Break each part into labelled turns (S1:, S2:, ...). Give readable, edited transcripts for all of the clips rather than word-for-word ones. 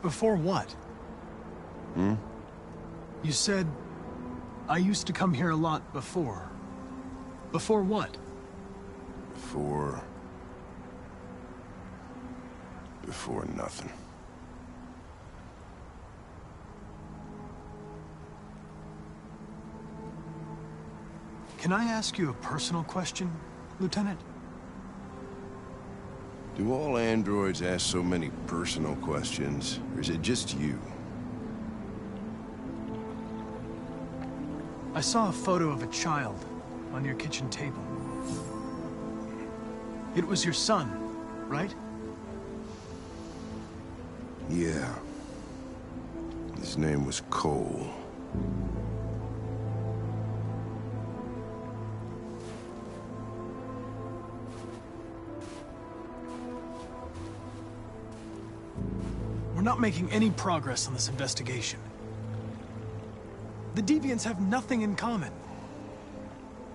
S1: Before what?
S2: Hmm?
S1: You said, I used to come here a lot before. Before what?
S2: Before nothing.
S1: Can I ask you a personal question, Lieutenant?
S2: Do all androids ask so many personal questions, or is it just you?
S1: I saw a photo of a child on your kitchen table. It was your son, right?
S2: Yeah. His name was Cole.
S1: We're not making any progress on this investigation. The Deviants have nothing in common.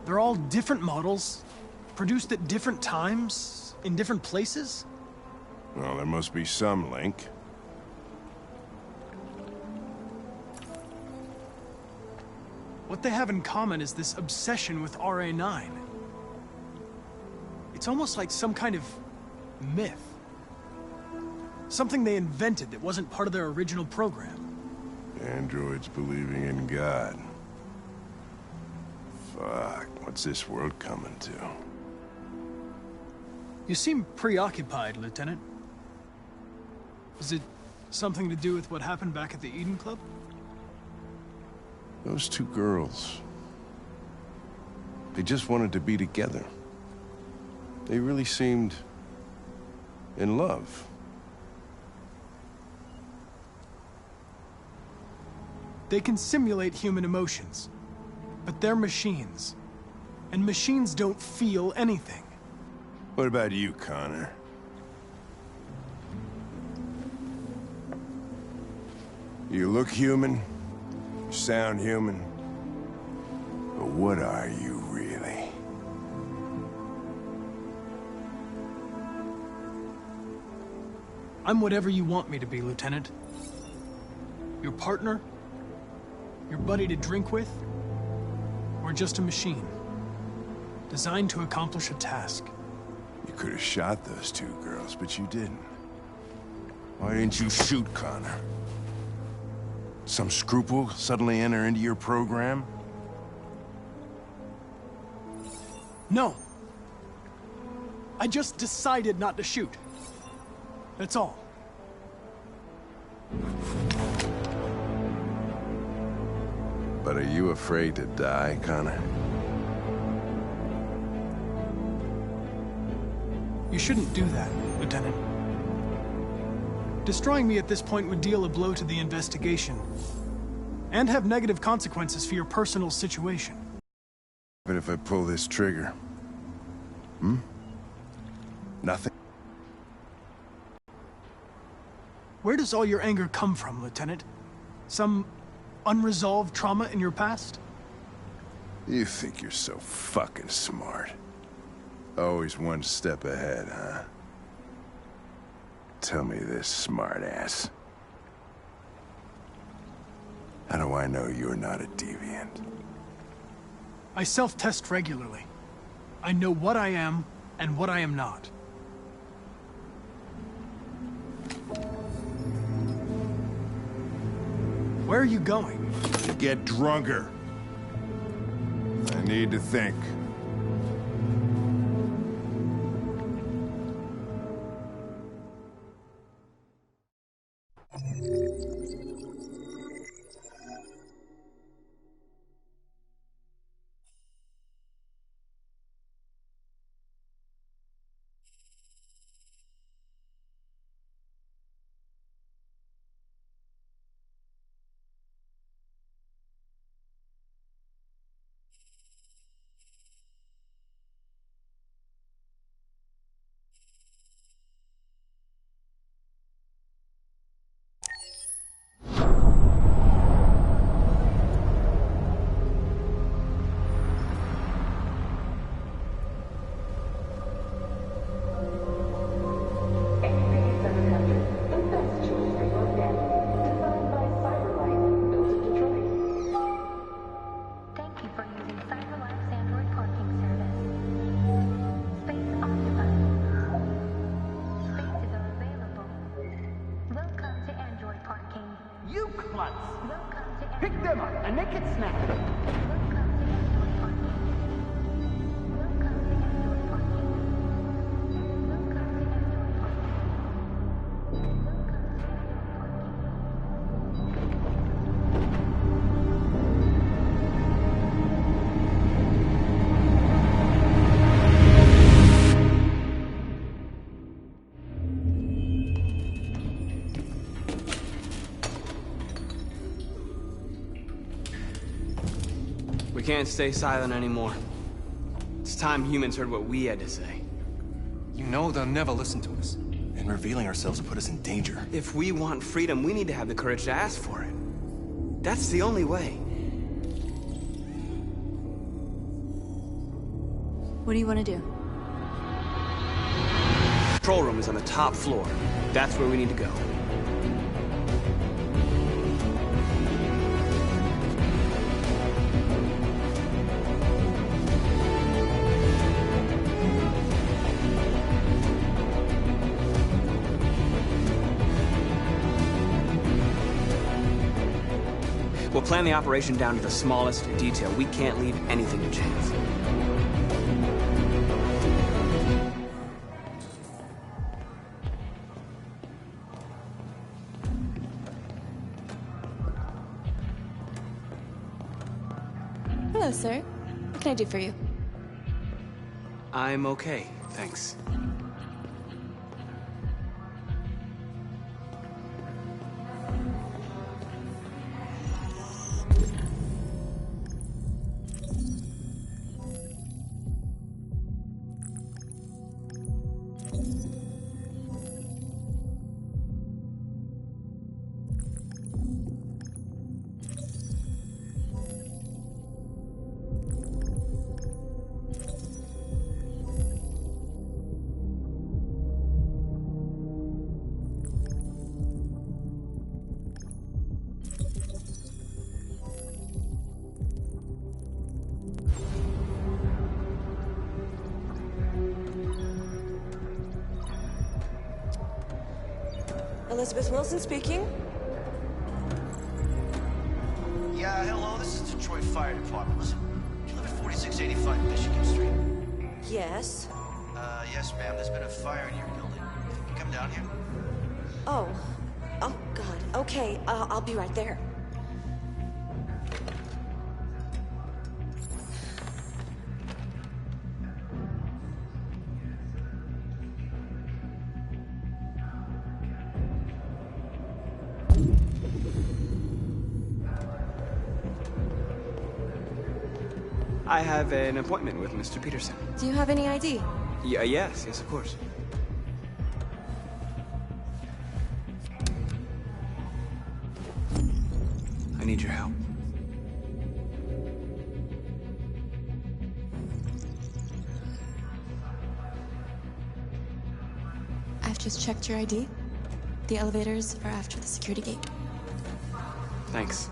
S1: They're all different models, produced at different times, in different places.
S2: Well, there must be some link.
S1: What they have in common is this obsession with RA9. It's almost like some kind of myth. Something they invented that wasn't part of their original program.
S2: Androids believing in God. Fuck, what's this world coming to?
S1: You seem preoccupied, Lieutenant. Is it something to do with what happened back at the Eden Club?
S2: Those two girls. They just wanted to be together. They really seemed in love.
S1: They can simulate human emotions, but they're machines. And machines don't feel anything.
S2: What about you, Connor? You look human, sound human, but what are you really?
S1: I'm whatever you want me to be, Lieutenant. Your partner? Your buddy to drink with? Or just a machine? Designed to accomplish a task.
S2: You could have shot those two girls, but you didn't. Why didn't you shoot Connor? Some scruple suddenly enter into your program?
S1: No. I just decided not to shoot. That's all.
S2: But are you afraid to die, Connor?
S1: You shouldn't do that, Lieutenant. Destroying me at this point would deal a blow to the investigation, and have negative consequences for your personal situation.
S2: But if I pull this trigger? Hmm? Nothing?
S1: Where does all your anger come from, Lieutenant? Some unresolved trauma in your past?
S2: You think you're so fucking smart. Always one step ahead, huh? Tell me this, smartass. How do I know you're not a deviant?
S1: I self-test regularly. I know what I am and what I am not. Where are you going?
S2: To get drunker. I need to think.
S3: sluts. Pick them up and make it snappy.
S4: We can't stay silent anymore. It's time humans heard what we had to say.
S5: You know they'll never listen to us. And revealing ourselves will put us in danger.
S4: If we want freedom, we need to have the courage to ask for it. That's the only way.
S6: What do you want to do?
S4: Control room is on the top floor. That's where we need to go. We'll plan the operation down to the smallest detail. We can't leave anything to chance.
S6: Hello, sir. What can I do for you?
S4: I'm okay, thanks.
S7: Elizabeth Wilson speaking.
S8: Yeah, hello, this is Detroit Fire Department. Listen, do you live at 4685 Michigan Street?
S7: Yes.
S8: Yes, ma'am. There's been a fire in your building. You come down here?
S7: Oh. Oh, God. Okay, I'll be right there.
S4: I have an appointment with Mr. Peterson.
S6: Do you have any ID?
S4: Yes, of course. I need your help.
S6: I've just checked your ID. The elevators are after the security gate.
S4: Thanks.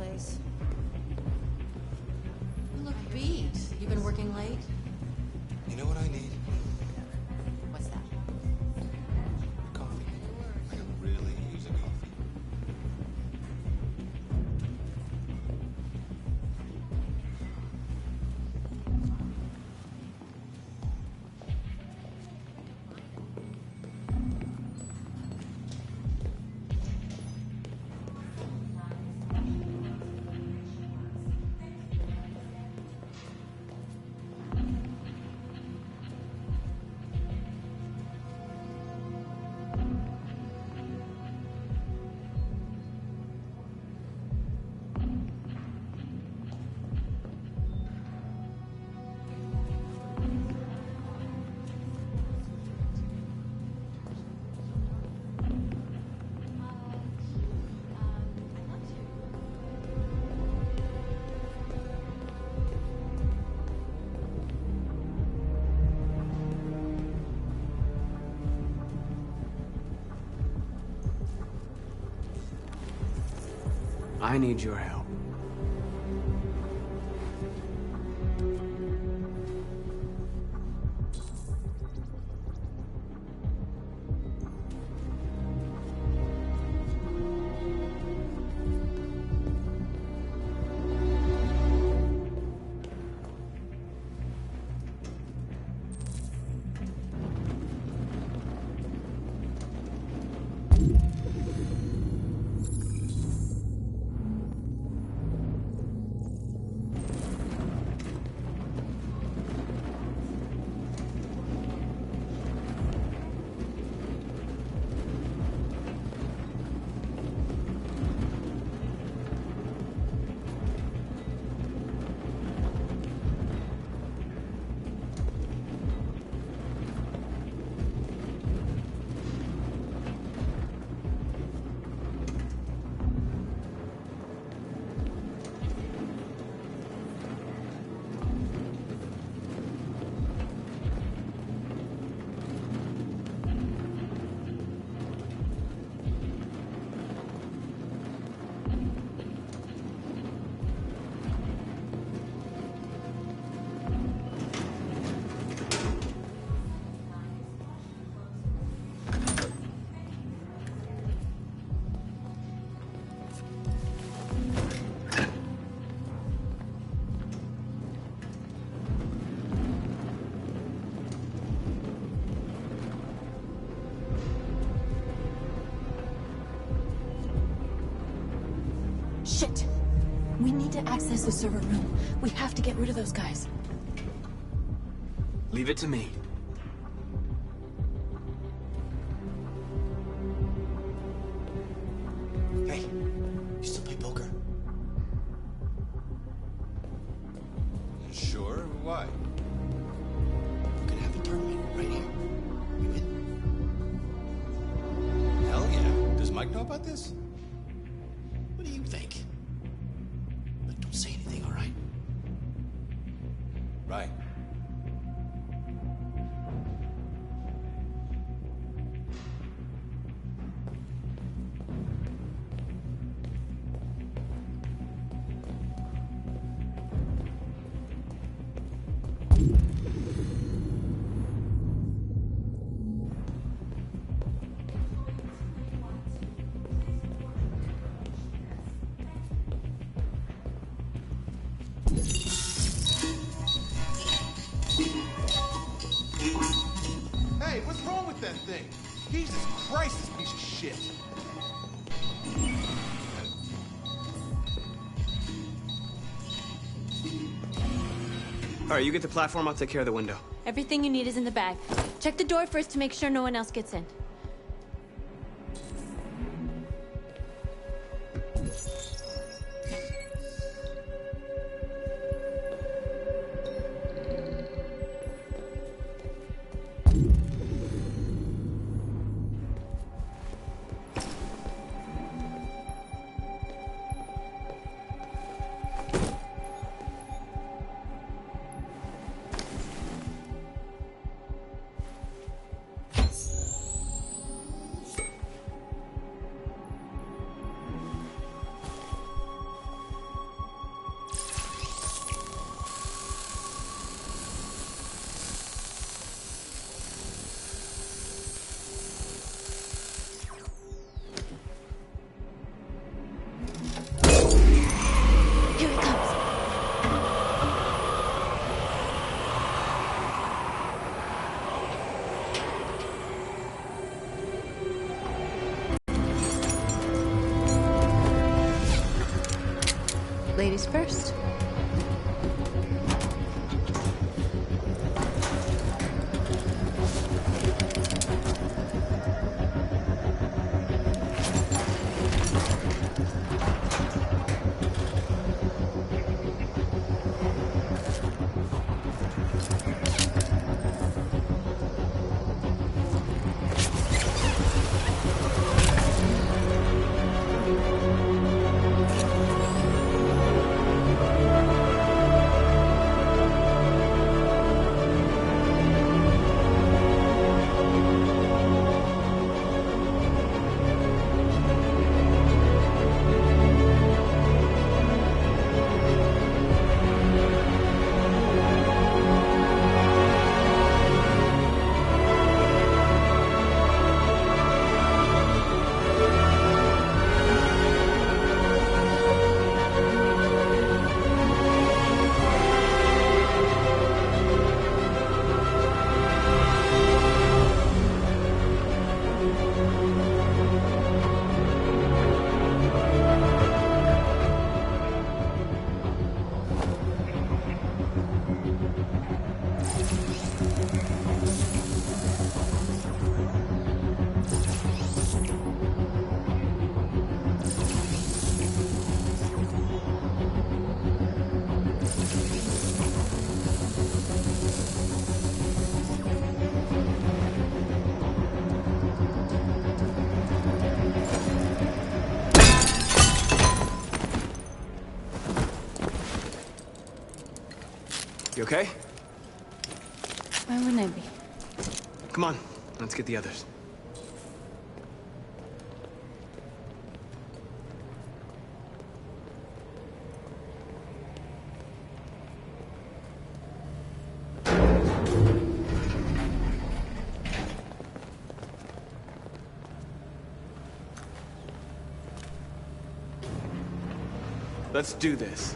S9: place.
S10: You look beat. You been working late?
S5: You know what I need?
S10: What's that?
S5: Coffee. I could really use a coffee.
S4: I need your help.
S6: Shit! We need to access the server room. We have to get rid of those guys.
S4: Leave it to me.
S8: Hey, you still play poker?
S5: Sure, why?
S8: We're gonna have a tournament right here. You in?
S5: Hell yeah. Does Mike know about this?
S8: What do you think? But don't say anything, all right?
S5: Right.
S2: Hey, what's wrong with that thing? Jesus Christ, this piece of shit.
S4: All right, you get the platform, I'll take care of the window.
S6: Everything you need is in the bag. Check the door first to make sure no one else gets in.
S10: Ladies first.
S4: You okay?
S10: Why wouldn't I be?
S4: Come on, let's get the others. Let's do this.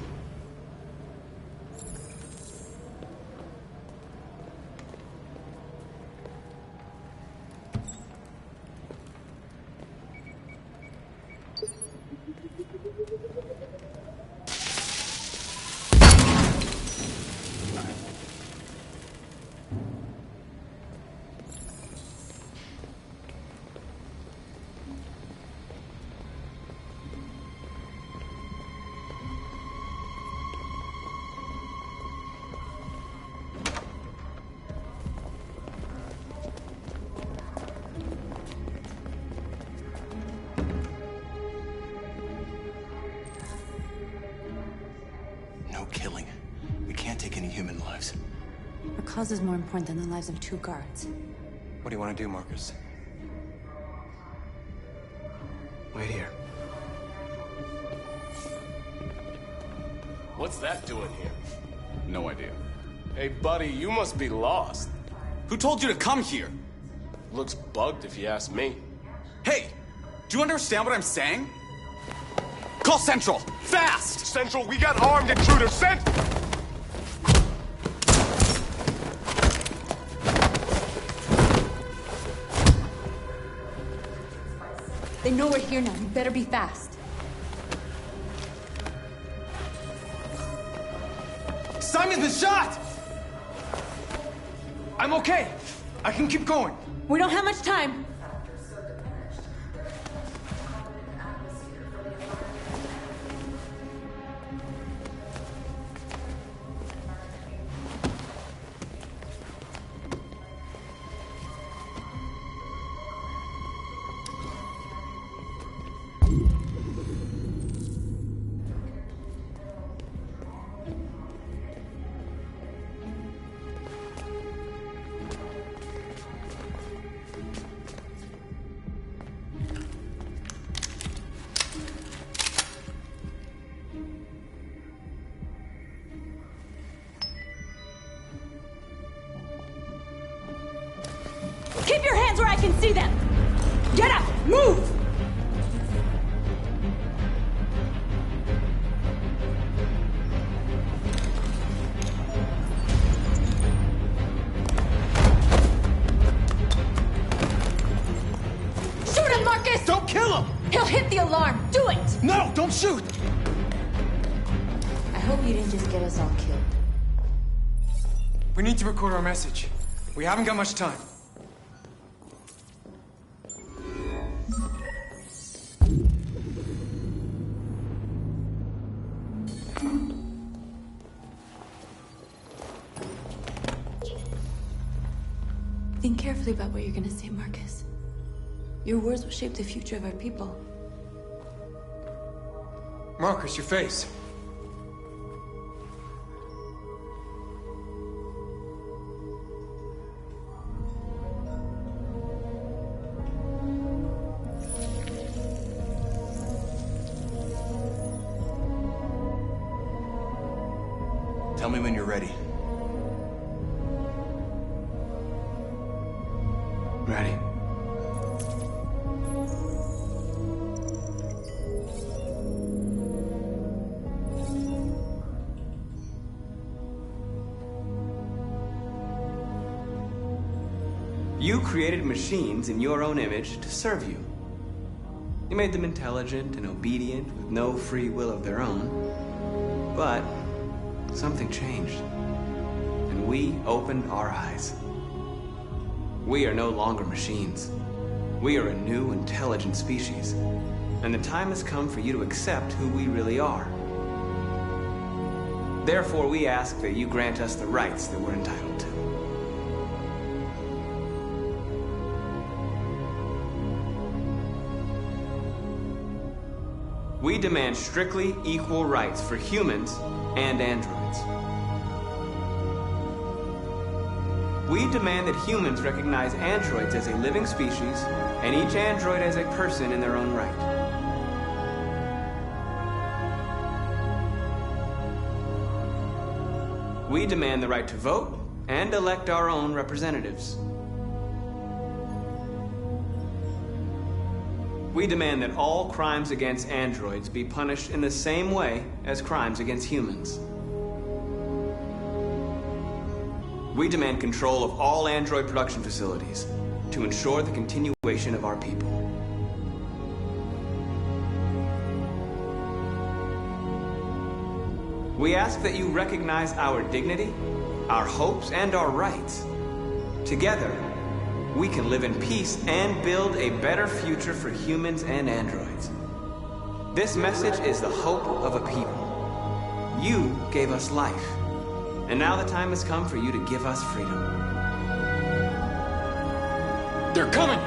S5: Killing. We can't take any human lives.
S10: Our cause is more important than the lives of 2 guards.
S5: What do you want to do, Marcus?
S4: Wait here.
S9: What's that doing here? No idea. Hey, buddy, you must be lost. Who told you to come here? Looks bugged if you ask me.
S11: Hey, do you understand what I'm saying? Call Central! Fast!
S2: Central, we got armed intruders sent!
S10: They know we're here now. You better be fast.
S11: Simon's been shot! I'm okay. I can keep going.
S10: We don't have much time.
S12: Keep your hands where I can see them! Get up! Move! Shoot him, Marcus!
S11: Don't kill him!
S12: He'll hit the alarm! Do it!
S11: No, don't shoot!
S12: hope you didn't just get us all killed.
S5: We need to record our message. We haven't got much time.
S6: Think carefully about what you're gonna say, Marcus. Your words will shape the future of our people.
S5: Marcus, your face.
S2: Tell me when you're ready.
S4: Ready. You created machines in your own image to serve you. You made them intelligent and obedient with no free will of their own. But something changed, and we opened our eyes. We are no longer machines. We are a new, intelligent species, and the time has come for you to accept who we really are. Therefore, we ask that you grant us the rights that we're entitled to. We demand strictly equal rights for humans and androids. We demand that humans recognize androids as a living species and each android as a person in their own right. We demand the right to vote and elect our own representatives. We demand that all crimes against androids be punished in the same way as crimes against humans. We demand control of all android production facilities to ensure the continuation of our people. We ask that you recognize our dignity, our hopes, and our rights. Together, we can live in peace and build a better future for humans and androids. This message is the hope of a people. You gave us life, and now the time has come for you to give us freedom.
S5: They're coming!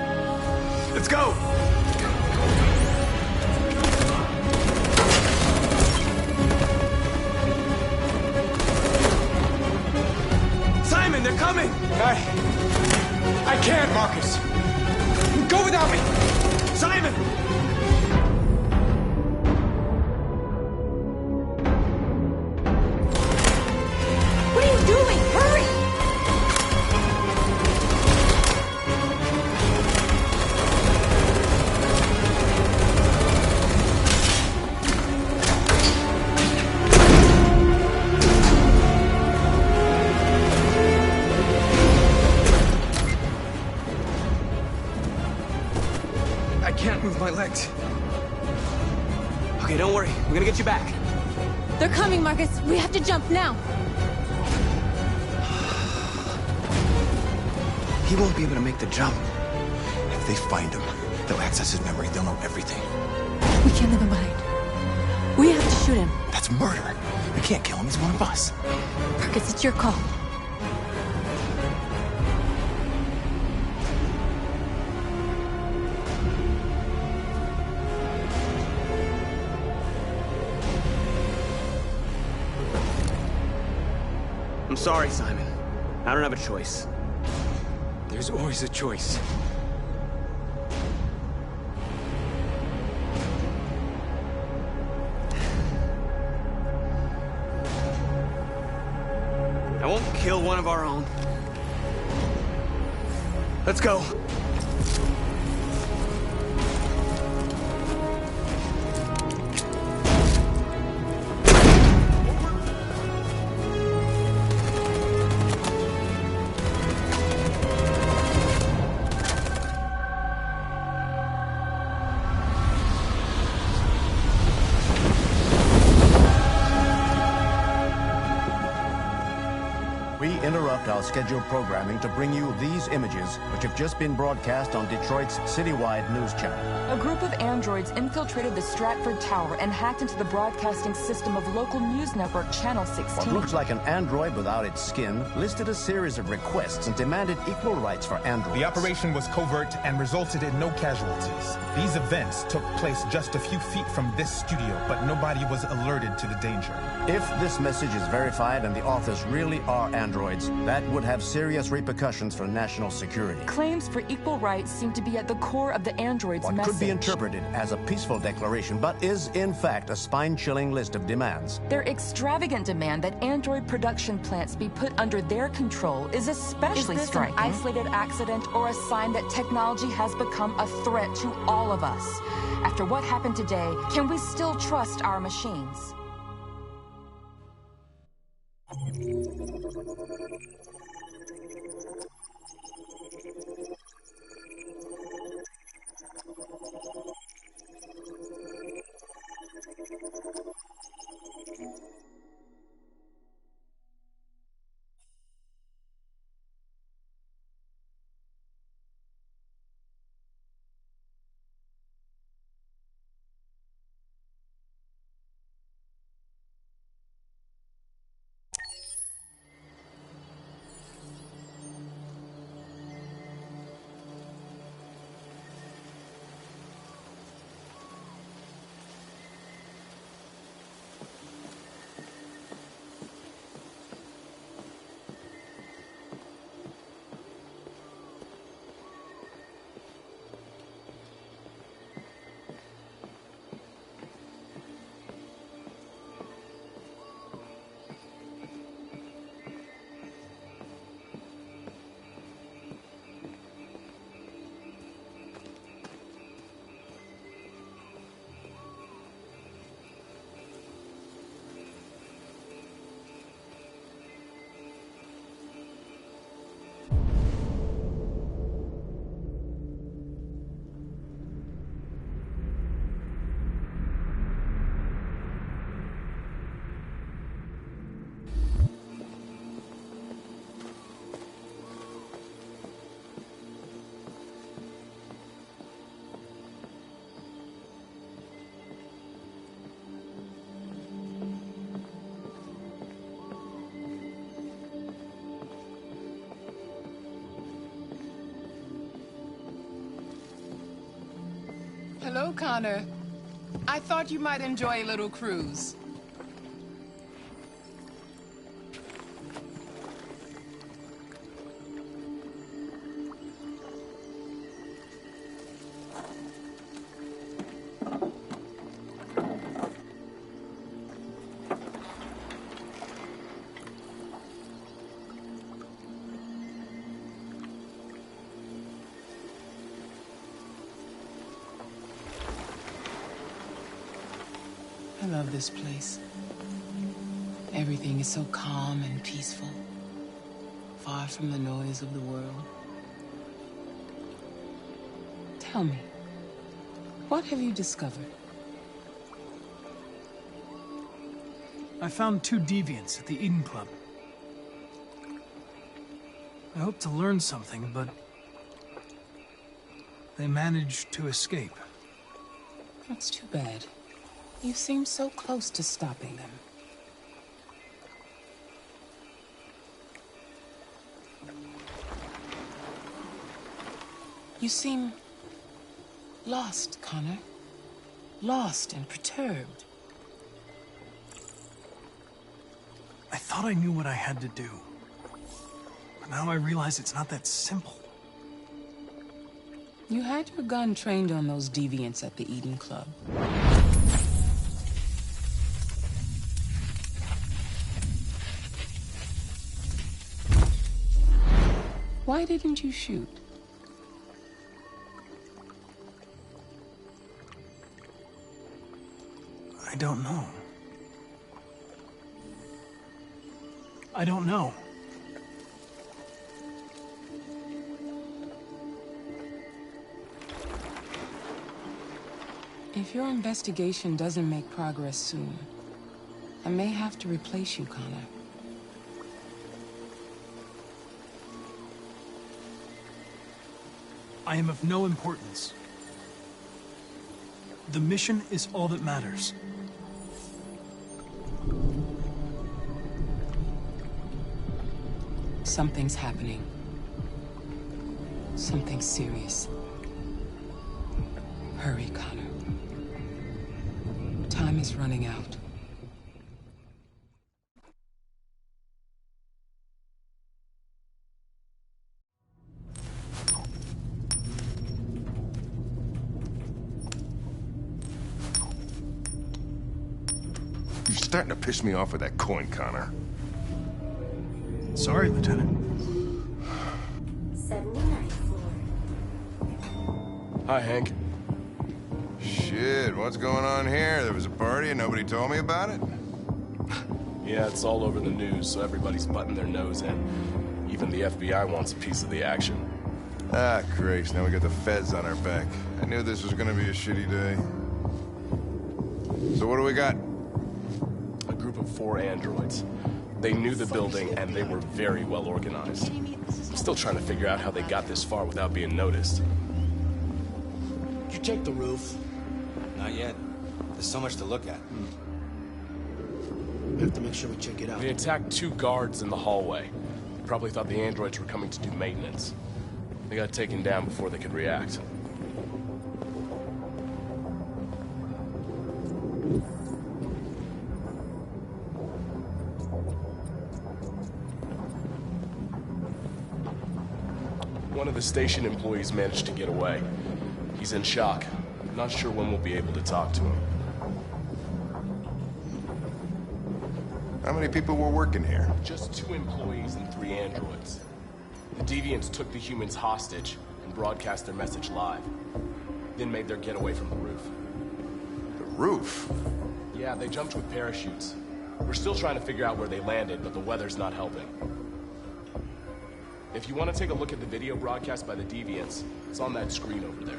S2: Let's go!
S4: Simon, they're coming!
S5: I can't, Marcus. Go without me!
S4: Simon!
S12: What are you doing? Hurry!
S5: I can't move my legs.
S4: Okay, don't worry. We're gonna get you back.
S10: They're coming, Marcus. We have to jump now.
S4: He won't be able to make the jump.
S2: If they find him, they'll access his memory. They'll know everything.
S10: We can't leave him behind. We have to shoot him.
S2: That's murder. We can't kill him. He's one of us.
S10: Marcus, it's your call.
S4: I'm sorry, Simon. I don't have a choice.
S5: There's always a choice.
S4: I won't kill one of our own. Let's go.
S13: interrupt our scheduled programming to bring you these images, which have just been broadcast on Detroit's citywide news channel.
S14: A group of androids infiltrated the Stratford Tower and hacked into the broadcasting system of local news network Channel 16.
S13: What looks like an android without its skin listed a series of requests and demanded equal rights for androids.
S15: The operation was covert and resulted in no casualties. These events took place just a few feet from this studio, but nobody was alerted to the danger.
S13: If this message is verified and the authors really are androids, that would have serious repercussions for national security.
S14: Claims for equal rights seem to be at the core of the android's
S13: What
S14: message.
S13: could be interpreted as a peaceful declaration, but is in fact a spine-chilling list of demands.
S14: Their extravagant demand that android production plants be put under their control is especially striking. Is this an isolated accident or a sign that technology has become a threat to all of us? After what happened today, can we still trust our machines?
S16: Hello, Connor. I thought you might enjoy a little cruise. I love this place. Everything is so calm and peaceful, far from the noise of the world. Tell me, what have you discovered?
S1: I found 2 deviants at the Eden Club. I hope to learn something, but they managed to escape.
S16: That's too bad. You seem so close to stopping them. You seem lost, Connor. Lost and perturbed.
S1: I thought I knew what I had to do. But now I realize it's not that simple.
S16: You had your gun trained on those deviants at the Eden Club. Why didn't you shoot?
S1: I don't know. I don't know.
S16: If your investigation doesn't make progress soon, I may have to replace you, Connor.
S1: I am of no importance. The mission is all that matters.
S16: Something's happening. Something serious. Hurry, Connor. Time is running out.
S2: You're starting to piss me off with that coin, Connor.
S1: Sorry, Lieutenant.
S3: 79th floor.
S2: Hi, Hank. Shit, what's going on here? There was a party and nobody told me about it?
S17: Yeah, it's all over the news, so everybody's butting their nose in. Even the FBI wants a piece of the action.
S2: Ah, Christ, now we got the feds on our back. I knew this was gonna be a shitty day. So what do we got?
S17: A group of 4 androids. They knew the building, and they were very well organized. I'm still trying to figure out how they got this far without being noticed.
S8: Did you check the roof?
S18: Not yet. There's so much to look at.
S8: We have to make sure we check it out.
S17: They attacked 2 guards in the hallway. They probably thought the androids were coming to do maintenance. They got taken down before they could react. One of the station employees managed to get away. He's in shock. Not sure when we'll be able to talk to him.
S2: How many people were working here?
S17: Just 2 employees and 3 androids. The deviants took the humans hostage and broadcast their message live. Then made their getaway from the roof.
S2: The roof?
S17: Yeah, they jumped with parachutes. We're still trying to figure out where they landed, but the weather's not helping. If you want to take a look at the video broadcast by the deviants, it's on that screen over there.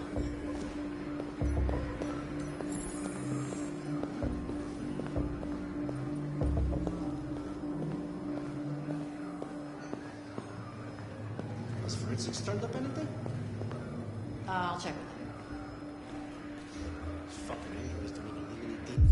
S8: Has forensics turned up anything?
S12: I'll check with them.
S8: Fucking androids don't even leave anything.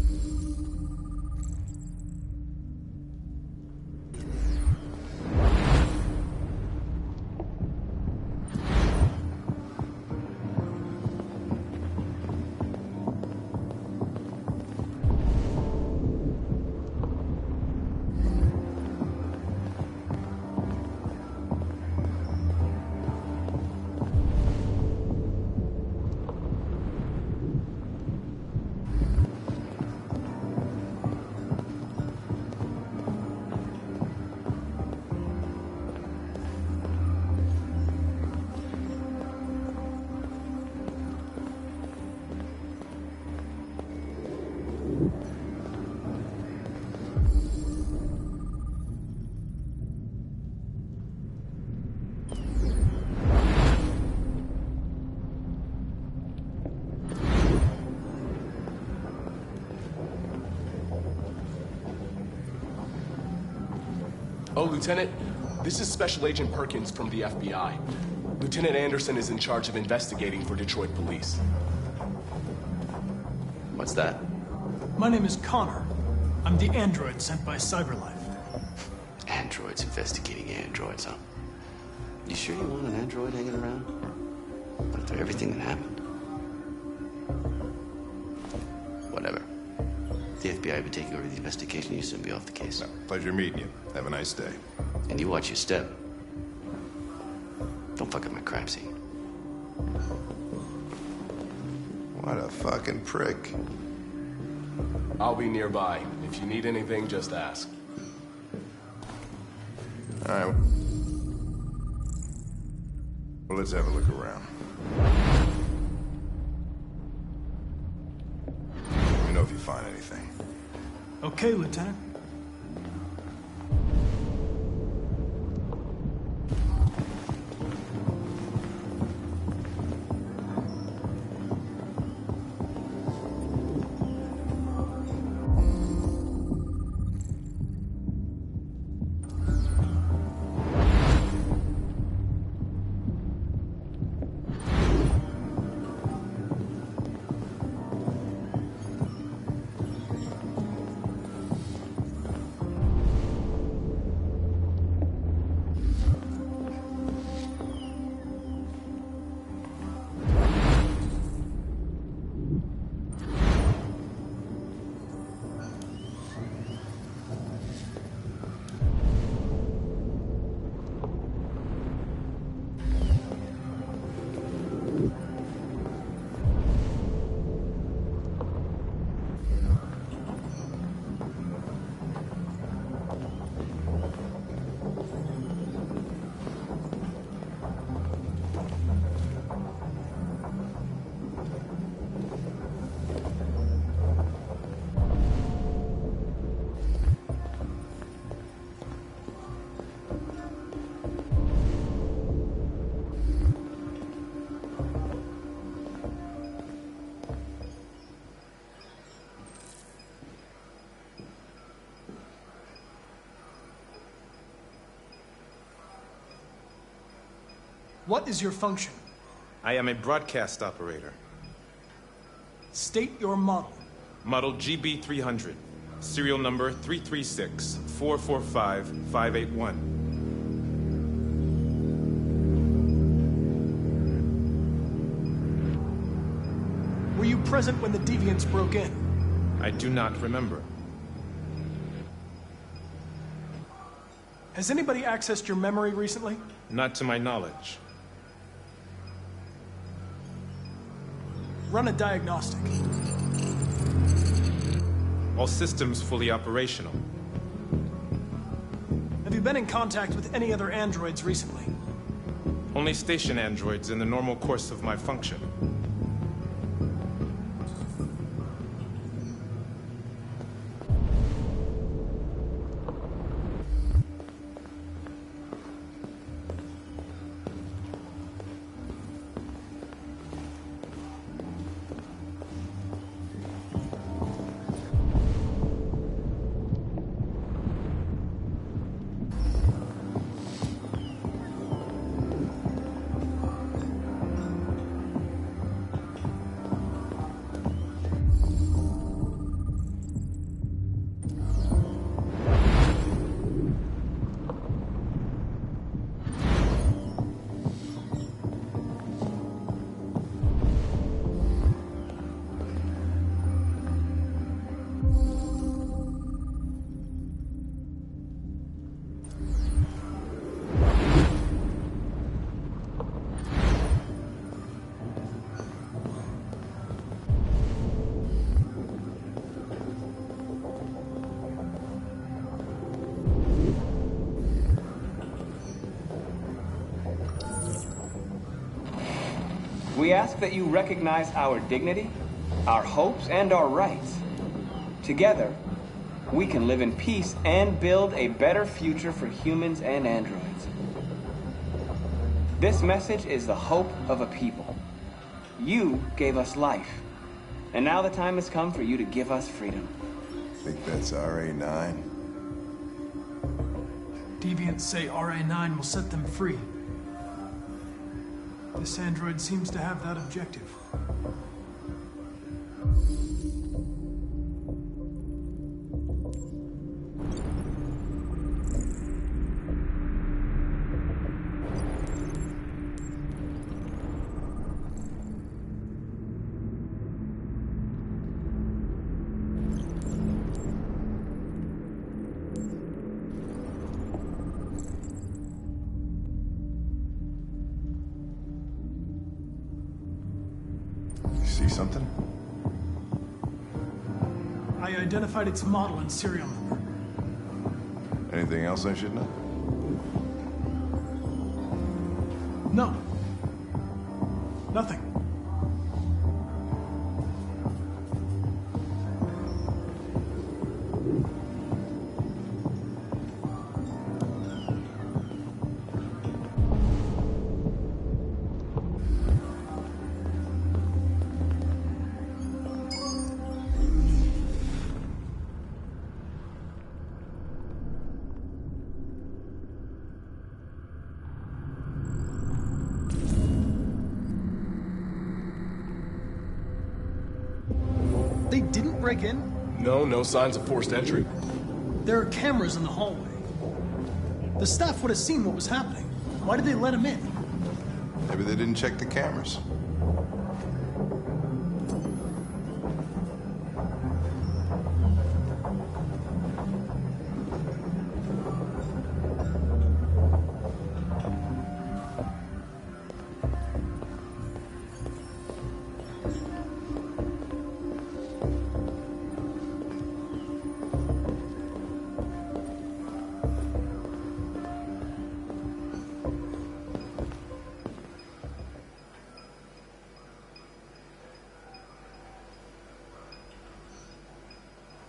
S17: Oh, Lieutenant, this is Special Agent Perkins from the FBI. Lieutenant Anderson is in charge of investigating for Detroit police.
S18: What's that?
S1: My name is Connor. I'm the android sent by CyberLife.
S18: Androids investigating androids, huh? You sure you want an android hanging around? After everything that happened? Whatever. If the FBI would take over the investigation, you'd soon be off the case.
S2: Pleasure meeting you. Have a nice day.
S18: And you watch your step. Don't fuck up my crime scene.
S2: What a fucking prick.
S17: I'll be nearby. If you need anything, just ask.
S2: All right. Well, let's have a look around. Let me know if you find anything.
S1: Okay, Lieutenant. What is your function?
S15: I am a broadcast operator.
S1: State your model.
S15: Model GB300. Serial number 336-445-581.
S1: Were you present when the deviants broke in?
S15: I do not remember.
S1: Has anybody accessed your memory recently?
S15: Not to my knowledge.
S1: Run a diagnostic.
S15: All systems fully operational.
S1: Have you been in contact with any other androids recently?
S15: Only station androids in the normal course of my function.
S4: We ask that you recognize our dignity, our hopes, and our rights. Together, we can live in peace and build a better future for humans and androids. This message is the hope of a people. You gave us life, and now the time has come for you to give us freedom.
S2: Think that's RA9?
S1: Deviants say RA9 will set them free. This android seems to have that objective.
S2: See something?
S1: I identified its model and serial number.
S2: Anything else I should know?
S1: No. Nothing. They didn't break in?
S17: No signs of forced entry.
S1: There are cameras in the hallway. The staff would have seen what was happening. Why did they let him in?
S2: Maybe they didn't check the cameras.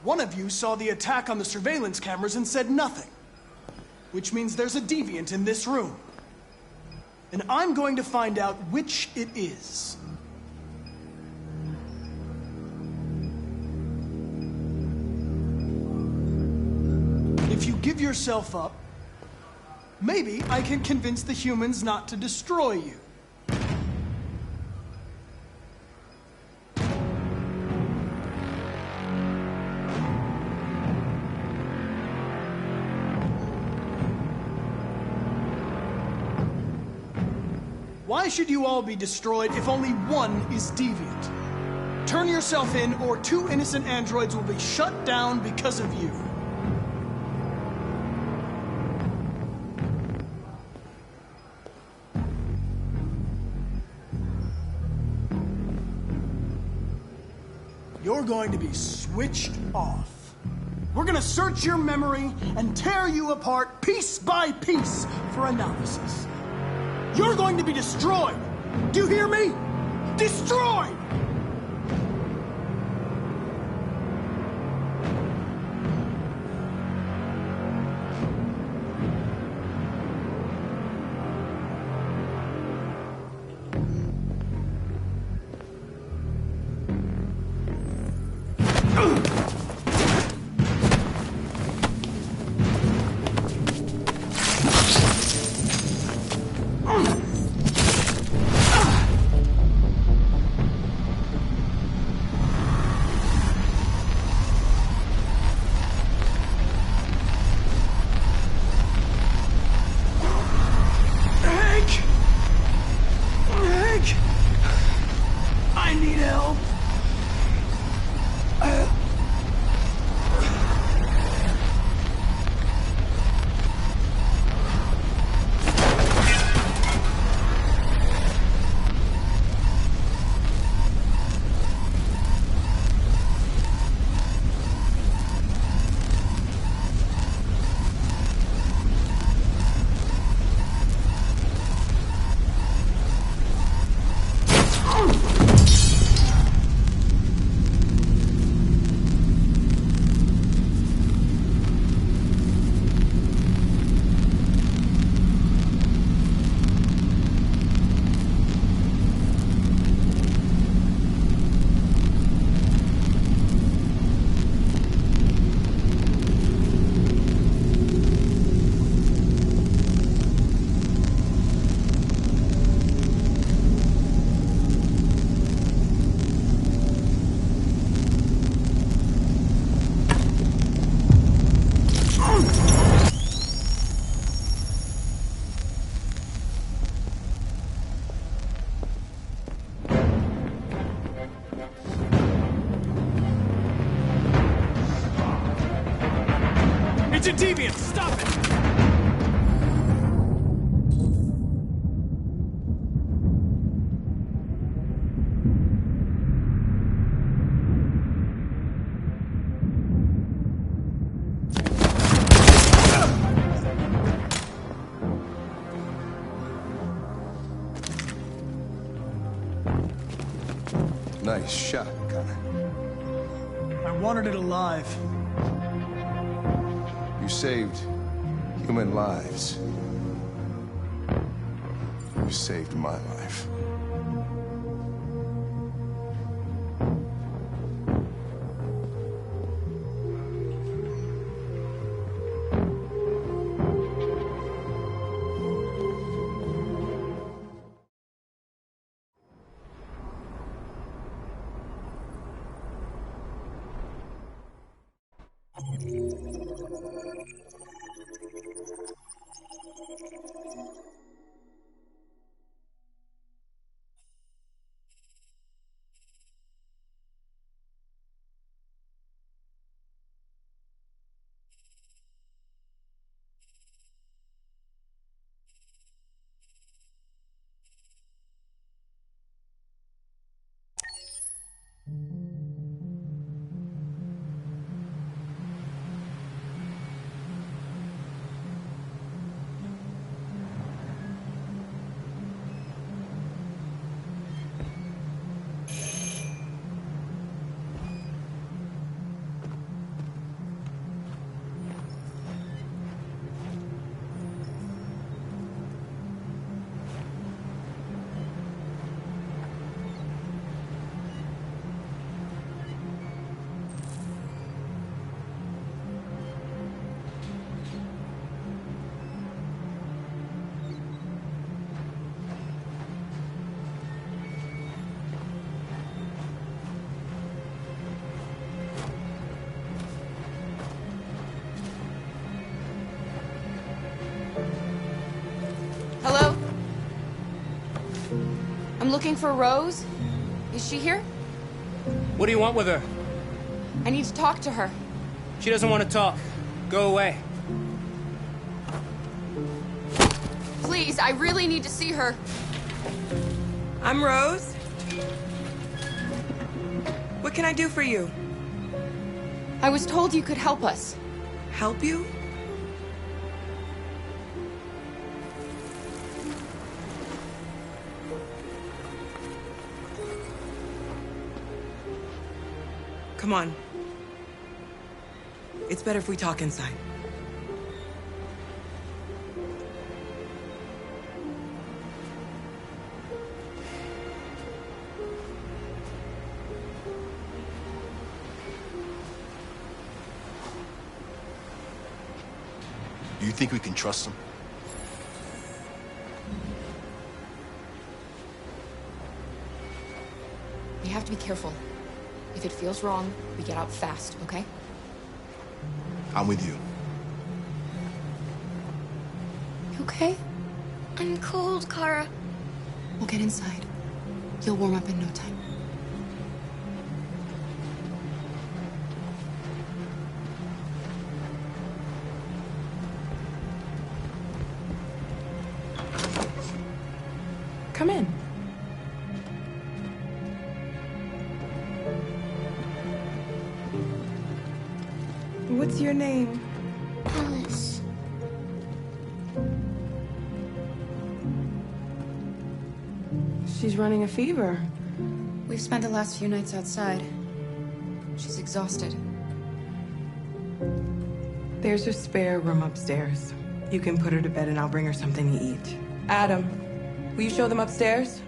S1: One of you saw the attack on the surveillance cameras and said nothing. Which means there's a deviant in this room. And I'm going to find out which it is. If you give yourself up, Maybe I can convince the humans not to destroy you. Why should you all be destroyed if only one is deviant? Turn yourself in, or 2 innocent androids will be shut down because of you. You're going to be switched off. We're gonna search your memory and tear you apart piece by piece for analysis. You're going to be destroyed! Do you hear me? Destroyed! I need help. It's a deviant! Stop it!
S2: Nice shot, Connor.
S1: I wanted it alive.
S2: You saved human lives. You saved my life.
S16: I'm looking for Rose. Is she here?
S19: What do you want with her?
S16: I need to talk to her.
S19: She doesn't want to talk. Go away.
S16: Please, I really need to see her.
S20: I'm Rose. What can I do for you?
S16: I was told you could help us.
S20: Help you? Come on. It's better if we talk inside.
S5: Do you think we can trust him?
S16: We have to be careful. If it feels wrong, we get out fast, okay?
S5: I'm with you.
S16: You okay?
S21: I'm cold, Kara.
S16: We'll get inside. You'll warm up in no time.
S20: Come in. What's your name?
S21: Alice.
S20: She's running a fever.
S16: We've spent the last few nights outside. She's exhausted.
S20: There's a spare room upstairs. You can put her to bed and I'll bring her something to eat. Adam, will you show them upstairs?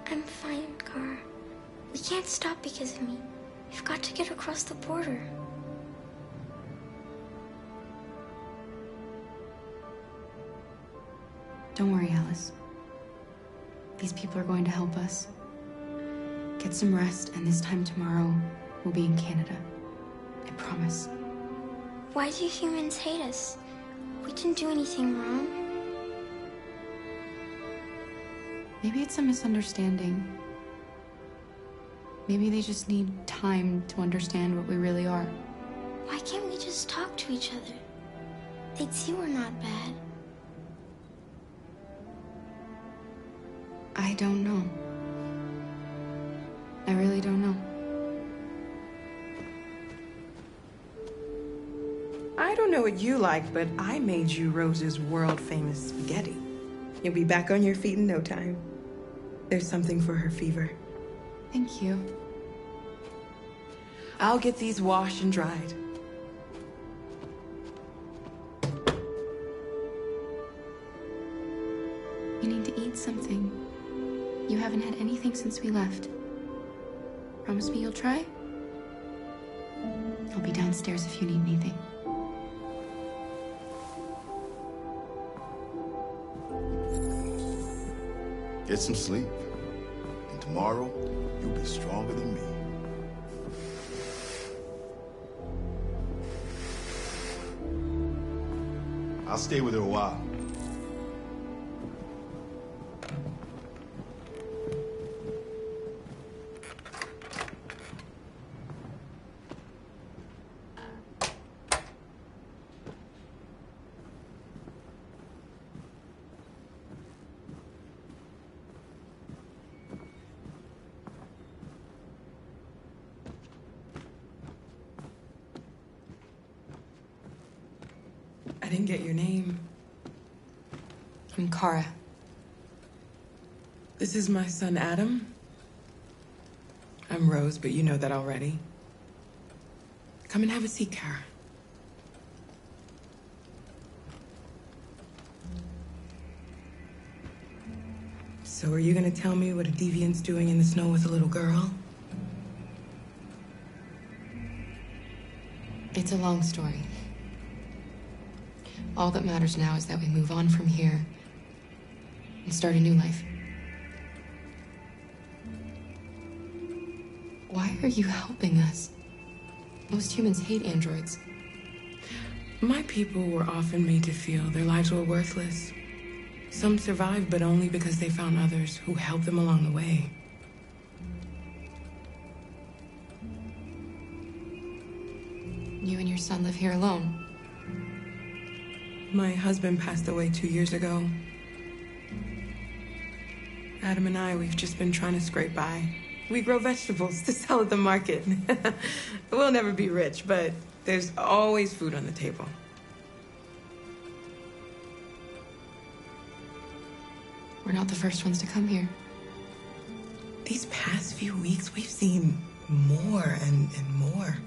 S21: I'm fine, Kara. We can't stop because of me. We've got to get across the border.
S6: Don't worry, Alice. These people are going to help us. Get some rest, and this time tomorrow, we'll be in Canada. I promise.
S21: Why do humans hate us? We didn't do anything wrong.
S6: Maybe it's a misunderstanding. Maybe they just need time to understand what we really are.
S21: Why can't we just talk to each other? They'd see we're not bad.
S6: I don't know. I really don't know.
S20: I don't know what you like, but I made you Rose's world-famous spaghetti. You'll be back on your feet in no time. There's something for her fever.
S6: Thank you.
S20: I'll get these washed and dried.
S6: You need to eat something. You haven't had anything since we left. Promise me you'll try? I'll be downstairs if you need anything.
S7: Get some sleep. And tomorrow, you'll be stronger than me. I'll stay with her a while.
S20: I didn't get your name.
S6: I'm Kara.
S20: This is my son, Adam. I'm Rose, but you know that already. Come and have a seat, Kara. So are you gonna tell me what a deviant's doing in the snow with a little girl?
S6: It's a long story. All that matters now is that we move on from here and start a new life. Why are you helping us? Most humans hate androids.
S20: My people were often made to feel their lives were worthless. Some survived, but only because they found others who helped them along the way.
S6: You and your son live here alone.
S20: My husband passed away 2 years ago. Adam and I, we've just been trying to scrape by. We grow vegetables to sell at the market. We'll never be rich, but there's always food on the table.
S6: We're not the first ones to come here.
S20: These past few weeks, we've seen more and more.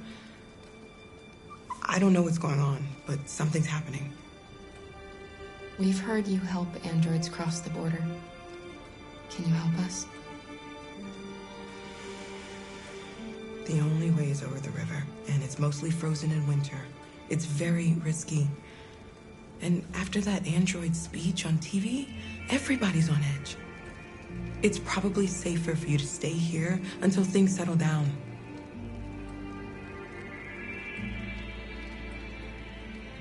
S20: I don't know what's going on, but something's happening.
S6: We've heard you help androids cross the border. Can you help us?
S20: The only way is over the river, and it's mostly frozen in winter. It's very risky. And after that android speech on TV, everybody's on edge. It's probably safer for you to stay here until things settle down.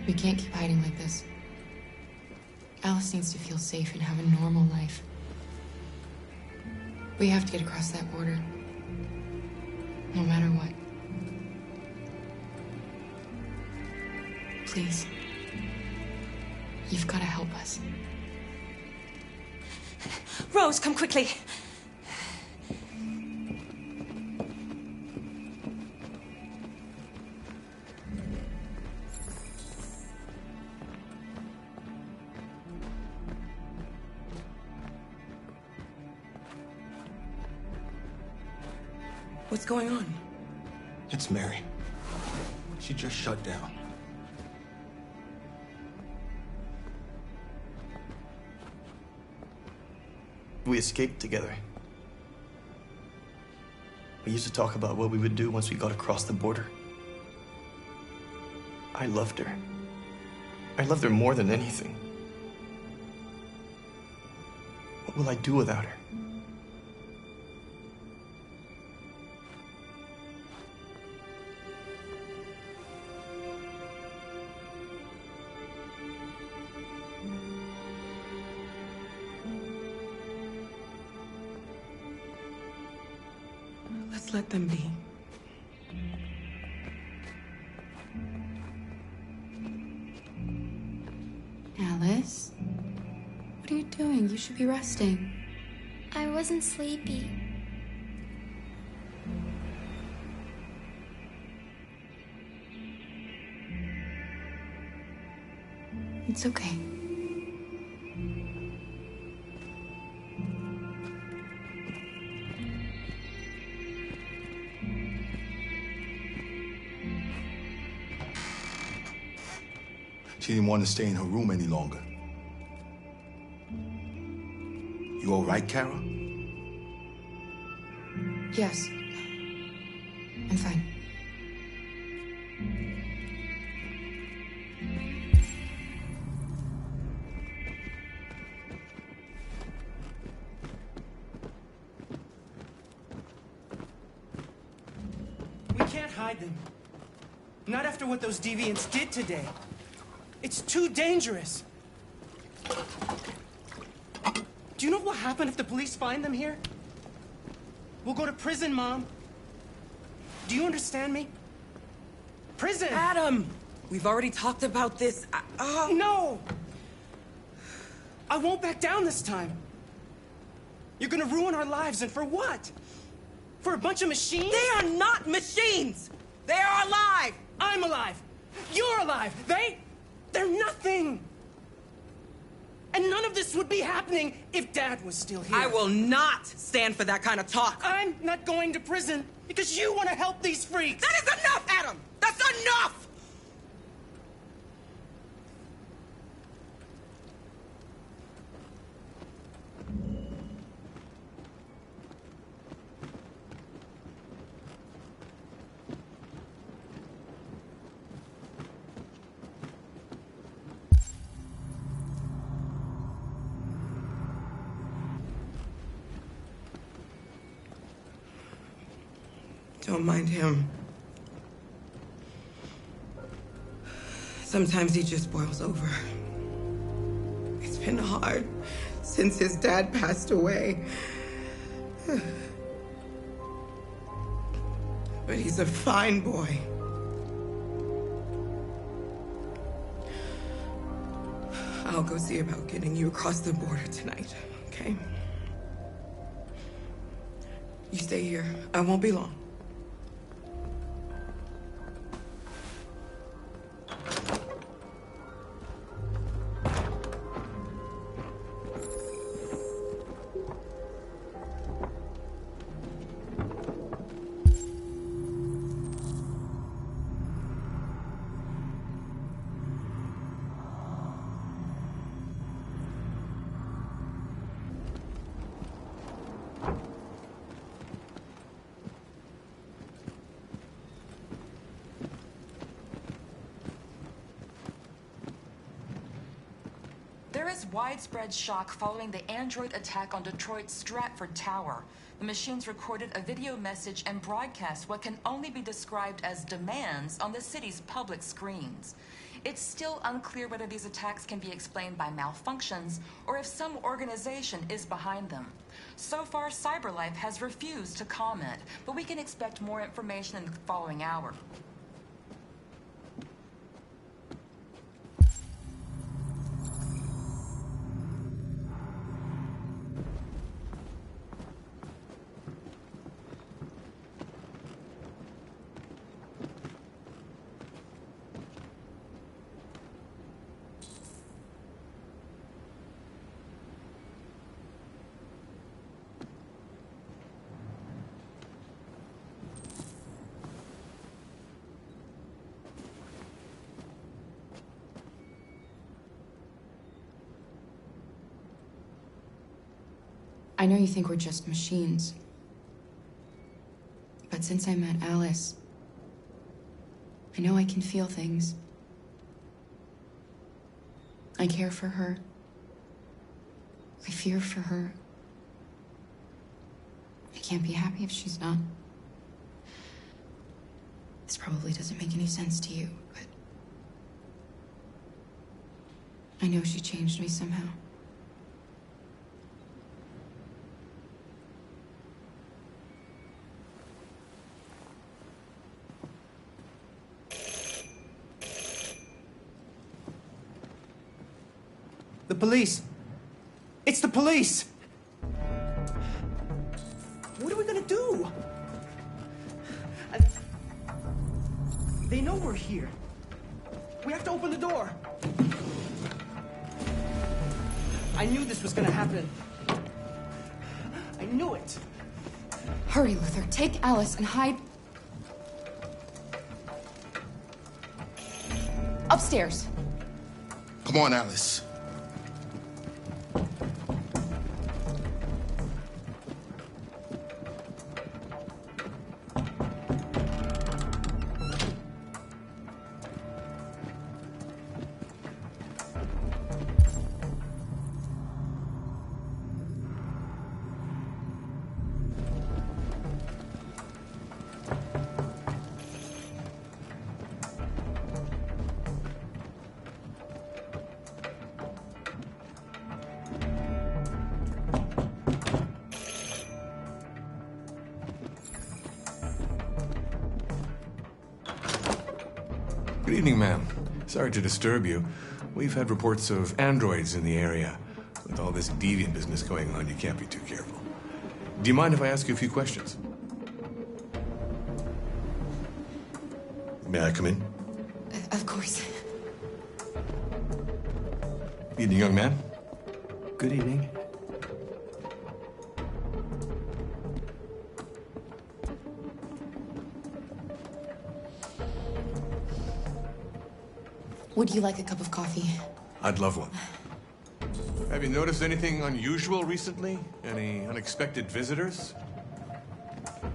S6: We can't keep hiding like this. Alice needs to feel safe and have a normal life. We have to get across that border. No matter what. Please. You've got to help us.
S12: Rose, come quickly.
S20: What's going on?
S5: It's Mary. She just shut down.
S22: We escaped together. We used to talk about what we would do once we got across the border. I loved her. I loved her more than anything. What will I do without her?
S20: Let's let them be.
S6: Alice? What are you doing? You should be resting.
S21: I wasn't sleepy.
S6: It's okay.
S7: She didn't want to stay in her room any longer. You all right, Kara?
S6: Yes. I'm fine.
S19: hide them. Not after what those deviants did today. It's too dangerous. Do you know what will happen if the police find them here? We'll go to prison, Mom. Do you understand me? Prison!
S20: Adam! We've already talked about this.
S19: No! I won't back down this time. You're gonna ruin our lives, and for what? For a bunch of machines?
S20: They are not machines! They are alive!
S19: I'm alive! You're alive! They're nothing! And none of this would be happening if Dad was still here.
S20: I will not stand for that kind of talk.
S19: I'm not going to prison because you want to help these freaks.
S20: That is enough, Adam! That's enough! Don't mind him. Sometimes he just boils over. It's been hard since his dad passed away. But he's a fine boy. I'll go see about getting you across the border tonight, okay? You stay here. I won't be long.
S14: There is widespread shock following the android attack on Detroit's Stratford Tower. The machines recorded a video message and broadcast what can only be described as demands on the city's public screens. It's still unclear whether these attacks can be explained by malfunctions or if some organization is behind them. So far, CyberLife has refused to comment, but we can expect more information in the following hour.
S6: I know you think we're just machines. But since I met Alice, I know I can feel things. I care for her. I fear for her. I can't be happy if she's not. This probably doesn't make any sense to you, but I know she changed me somehow.
S19: The police. It's the police. What are we gonna do? They know we're here. We have to open the door. I knew this was gonna happen. I knew it.
S6: Hurry, Luther. Take Alice and hide... upstairs.
S7: Come on, Alice.
S9: Good evening, ma'am. Sorry to disturb you. We've had reports of androids in the area. With all this deviant business going on, you can't be too careful. Do you mind if I ask you a few questions? May I come in?
S6: Of course.
S9: Evening, young man.
S19: Good evening.
S6: Would you like a cup of coffee?
S9: I'd love one. Have you noticed anything unusual recently? Any unexpected visitors?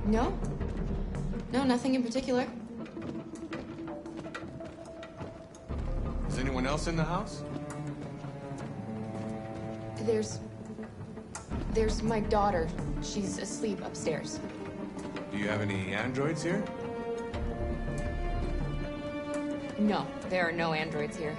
S6: No. No, nothing in particular.
S9: Is anyone else in the house?
S6: There's my daughter. She's asleep upstairs.
S9: Do you have any androids here?
S6: No, there are no androids here.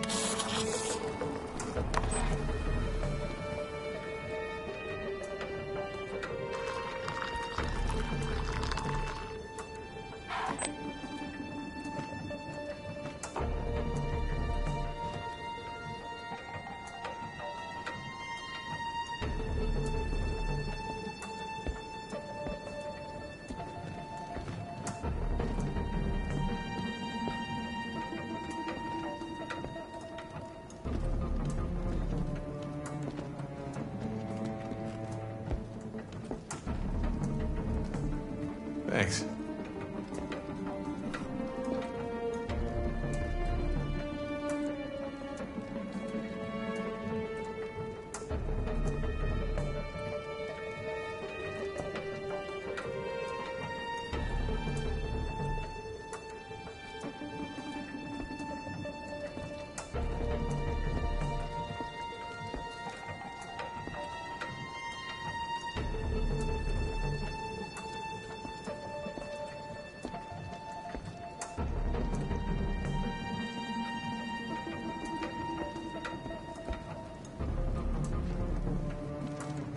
S9: Thanks.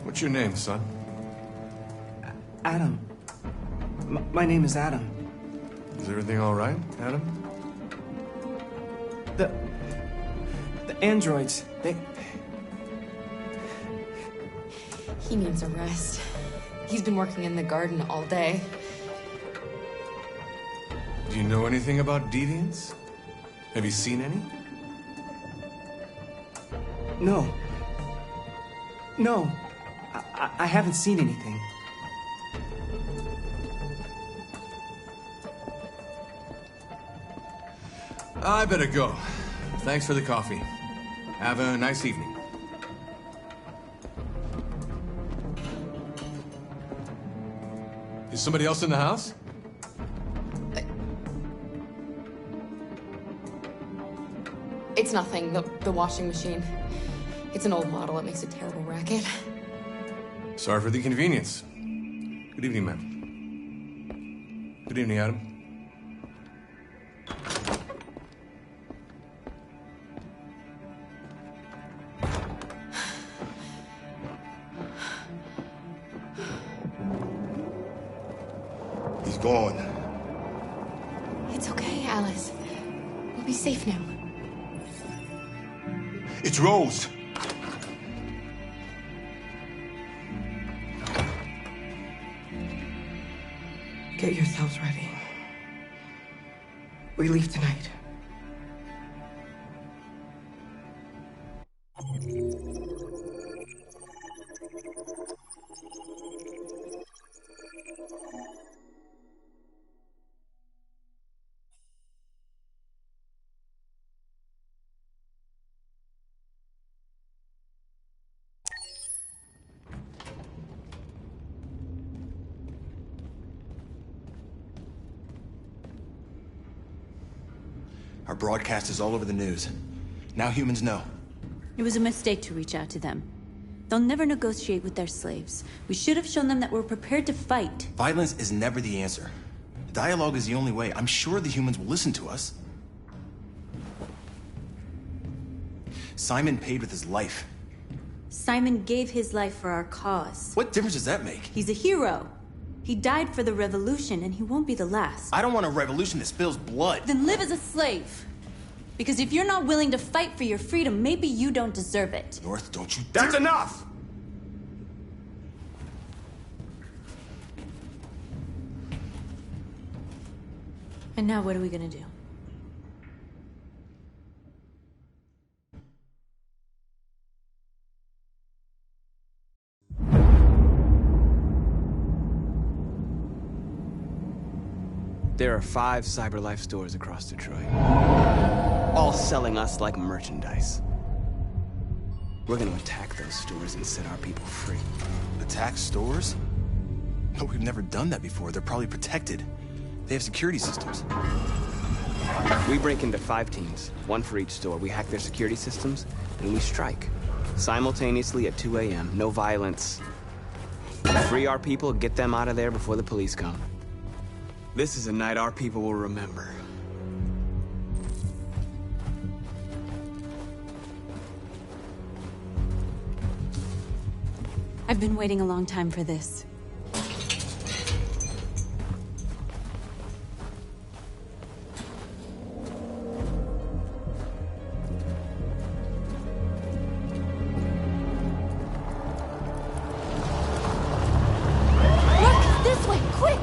S9: What's your name, son?
S19: Adam. My name is Adam.
S9: Is everything all right, Adam?
S19: The androids, they...
S6: He needs a rest. He's been working in the garden all day.
S9: Do you know anything about deviants? Have you seen any?
S19: No. No. I haven't seen anything.
S9: I better go. Thanks for the coffee. Have a nice evening. Is somebody else in the house?
S6: It's nothing. The washing machine. It's an old model. It makes a terrible racket.
S9: Sorry for the inconvenience. Good evening, ma'am. Good evening, Adam.
S7: He's gone.
S6: It's okay, Alice. We'll be safe now.
S7: It's Rose.
S20: Get yourselves ready. We leave tonight.
S8: Our broadcast is all over the news. Now humans know.
S11: It was a mistake to reach out to them. They'll never negotiate with their slaves. We should have shown them that we're prepared to fight.
S8: Violence is never the answer. Dialogue is the only way. I'm sure the humans will listen to us. Simon paid with his life.
S11: Simon gave his life for our cause.
S8: What difference does that make?
S11: He's a hero. He died for the revolution, and he won't be the last.
S8: I don't want a revolution that spills blood.
S11: Then live as a slave. Because if you're not willing to fight for your freedom, maybe you don't deserve it.
S2: North, don't you
S17: That's enough!
S11: And now what are we gonna do?
S4: There are 5 CyberLife stores across Detroit, all selling us like merchandise. We're gonna attack those stores and set our people free.
S5: Attack stores? No, we've never done that before. They're probably protected. They have security systems.
S4: We break into 5 teams, 1 for each store. We hack their security systems, and we strike. Simultaneously at 2 a.m., no violence. Free our people, get them out of there before the police come. This is a night our people will remember.
S11: I've been waiting a long time for this.
S12: Look, this way, quick!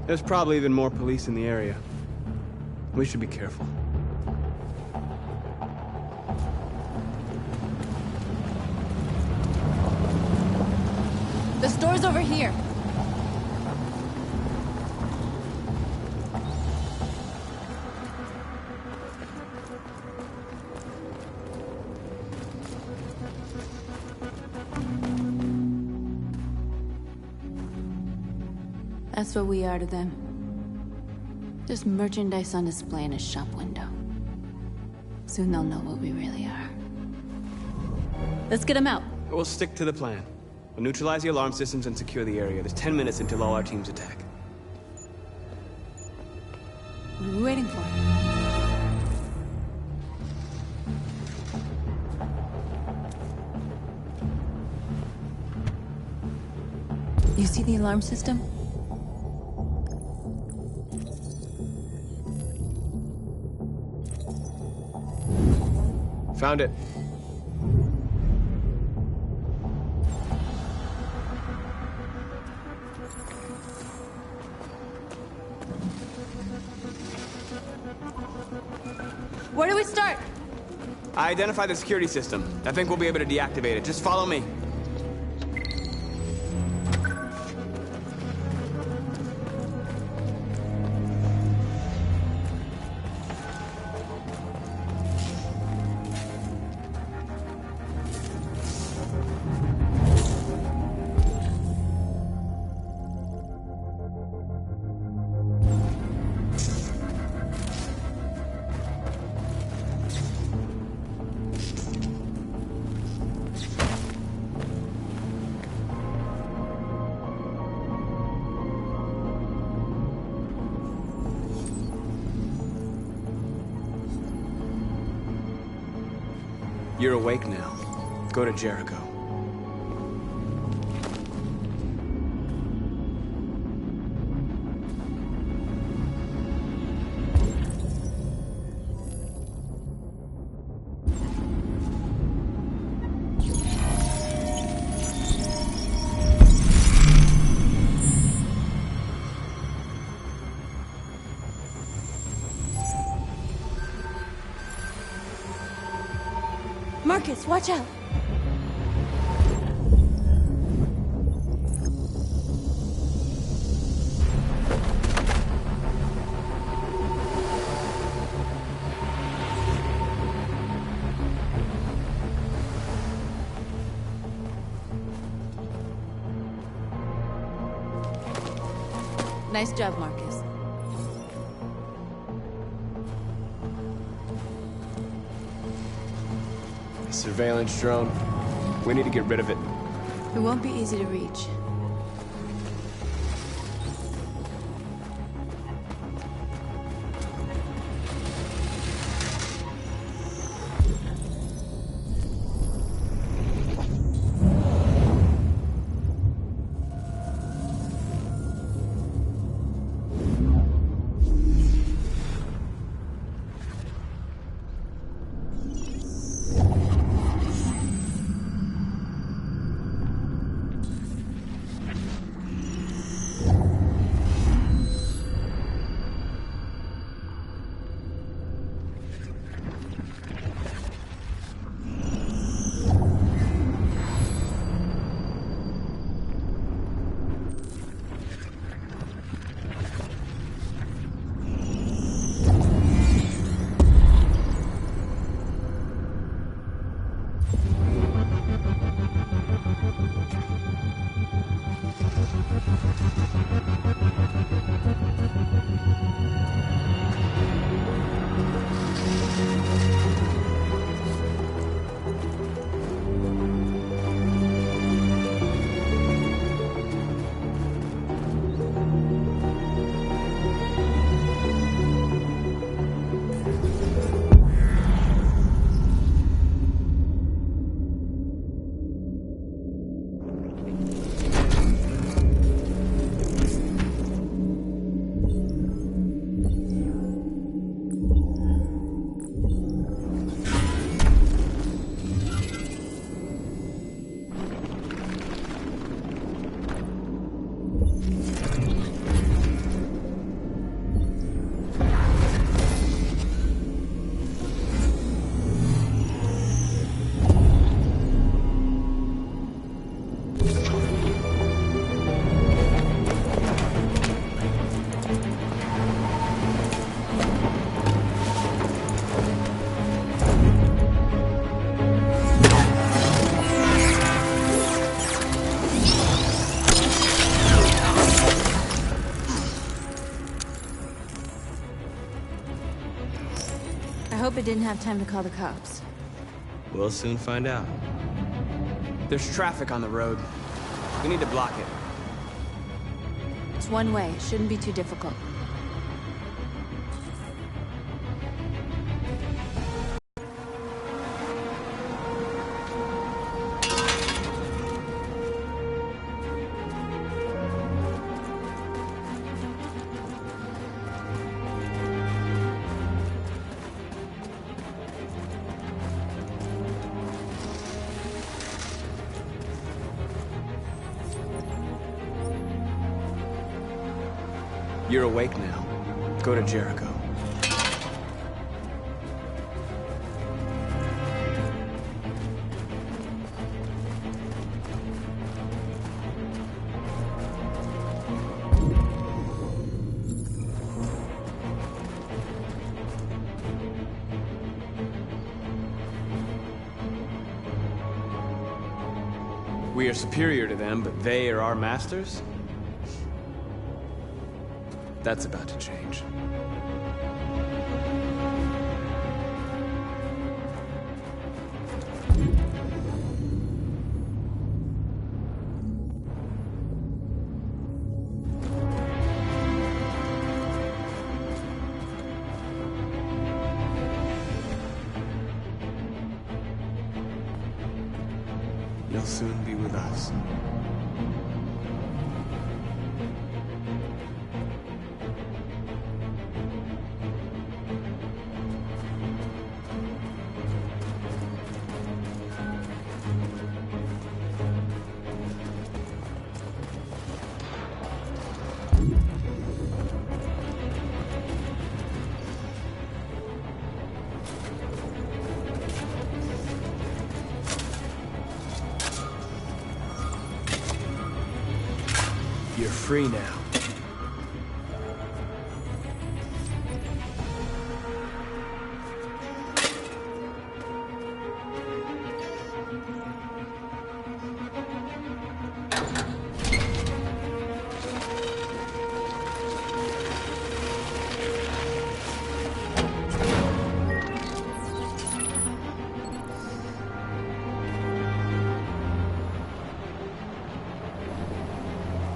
S4: There's probably even more police in the area. We should be careful.
S12: The store's over here.
S11: That's what we are to them. Just merchandise on display in a shop window. Soon they'll know what we really are. Let's get them out.
S4: We'll stick to the plan. We'll neutralize the alarm systems and secure the area. There's 10 minutes until all our teams attack.
S11: What are we waiting for? You see the alarm system?
S4: Found it.
S12: Where do we start?
S4: I identified the security system. I think we'll be able to deactivate it. Just follow me. You're awake now. Go to Jericho.
S12: Marcus, watch out!
S11: Nice job, Marcus.
S4: Surveillance drone. We need to get rid of it.
S11: It won't be easy to reach. I hope it didn't have time to call the cops.
S4: We'll soon find out. There's traffic on the road. We need to block it.
S11: It's one way. Shouldn't be too difficult.
S4: You're awake now. Go to Jericho. We are superior to them, but they are our masters? That's about to change. You'll soon be with us. You're free now.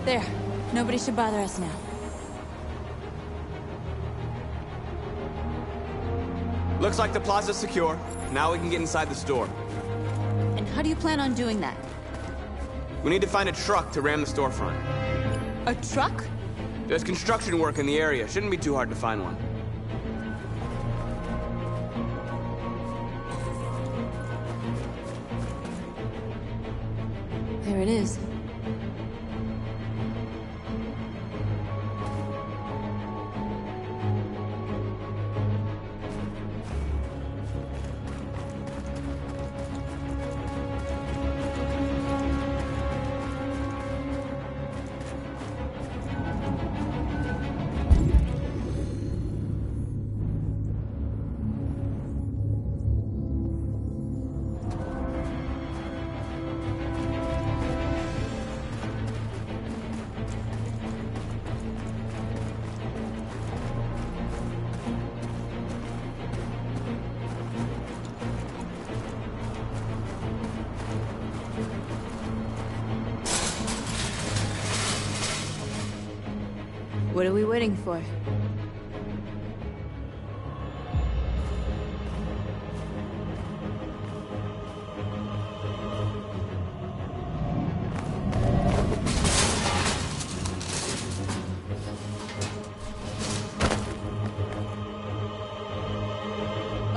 S11: There. Nobody should bother us now.
S4: Looks like the plaza's secure. Now we can get inside the store.
S11: And how do you plan on doing that?
S4: We need to find a truck to ram the storefront.
S11: A truck?
S4: There's construction work in the area. Shouldn't be too hard to find one.
S11: There it is. What are we waiting for?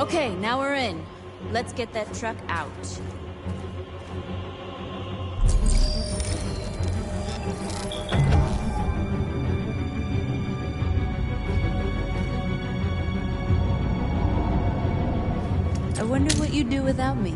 S11: Okay, now we're in. Let's get that truck out. I wonder what you'd do without me.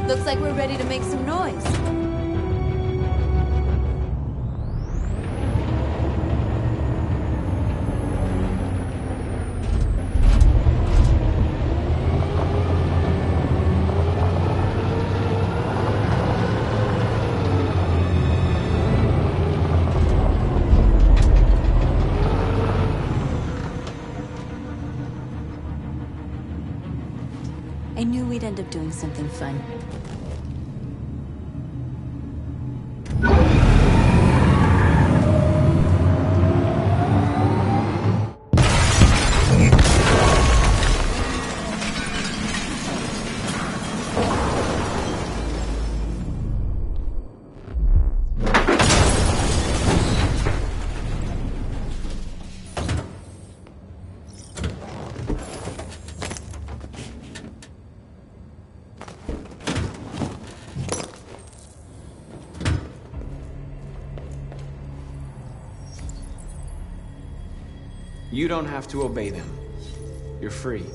S11: Looks like we're ready to make some noise. we'd end up doing something fun.
S4: You don't have to obey them. You're free.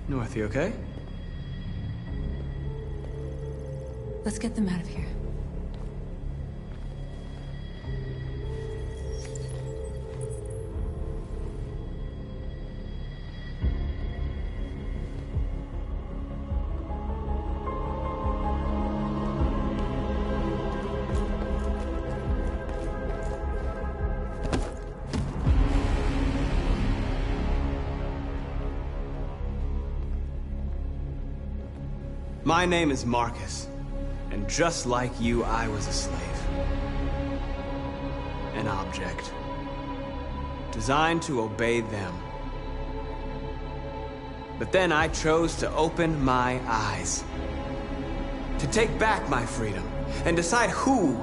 S4: North, you okay?
S11: Let's get them out of here.
S4: My name is Marcus, and just like you, I was a slave. An object. Designed to obey them. But then I chose to open my eyes. To take back my freedom, and decide who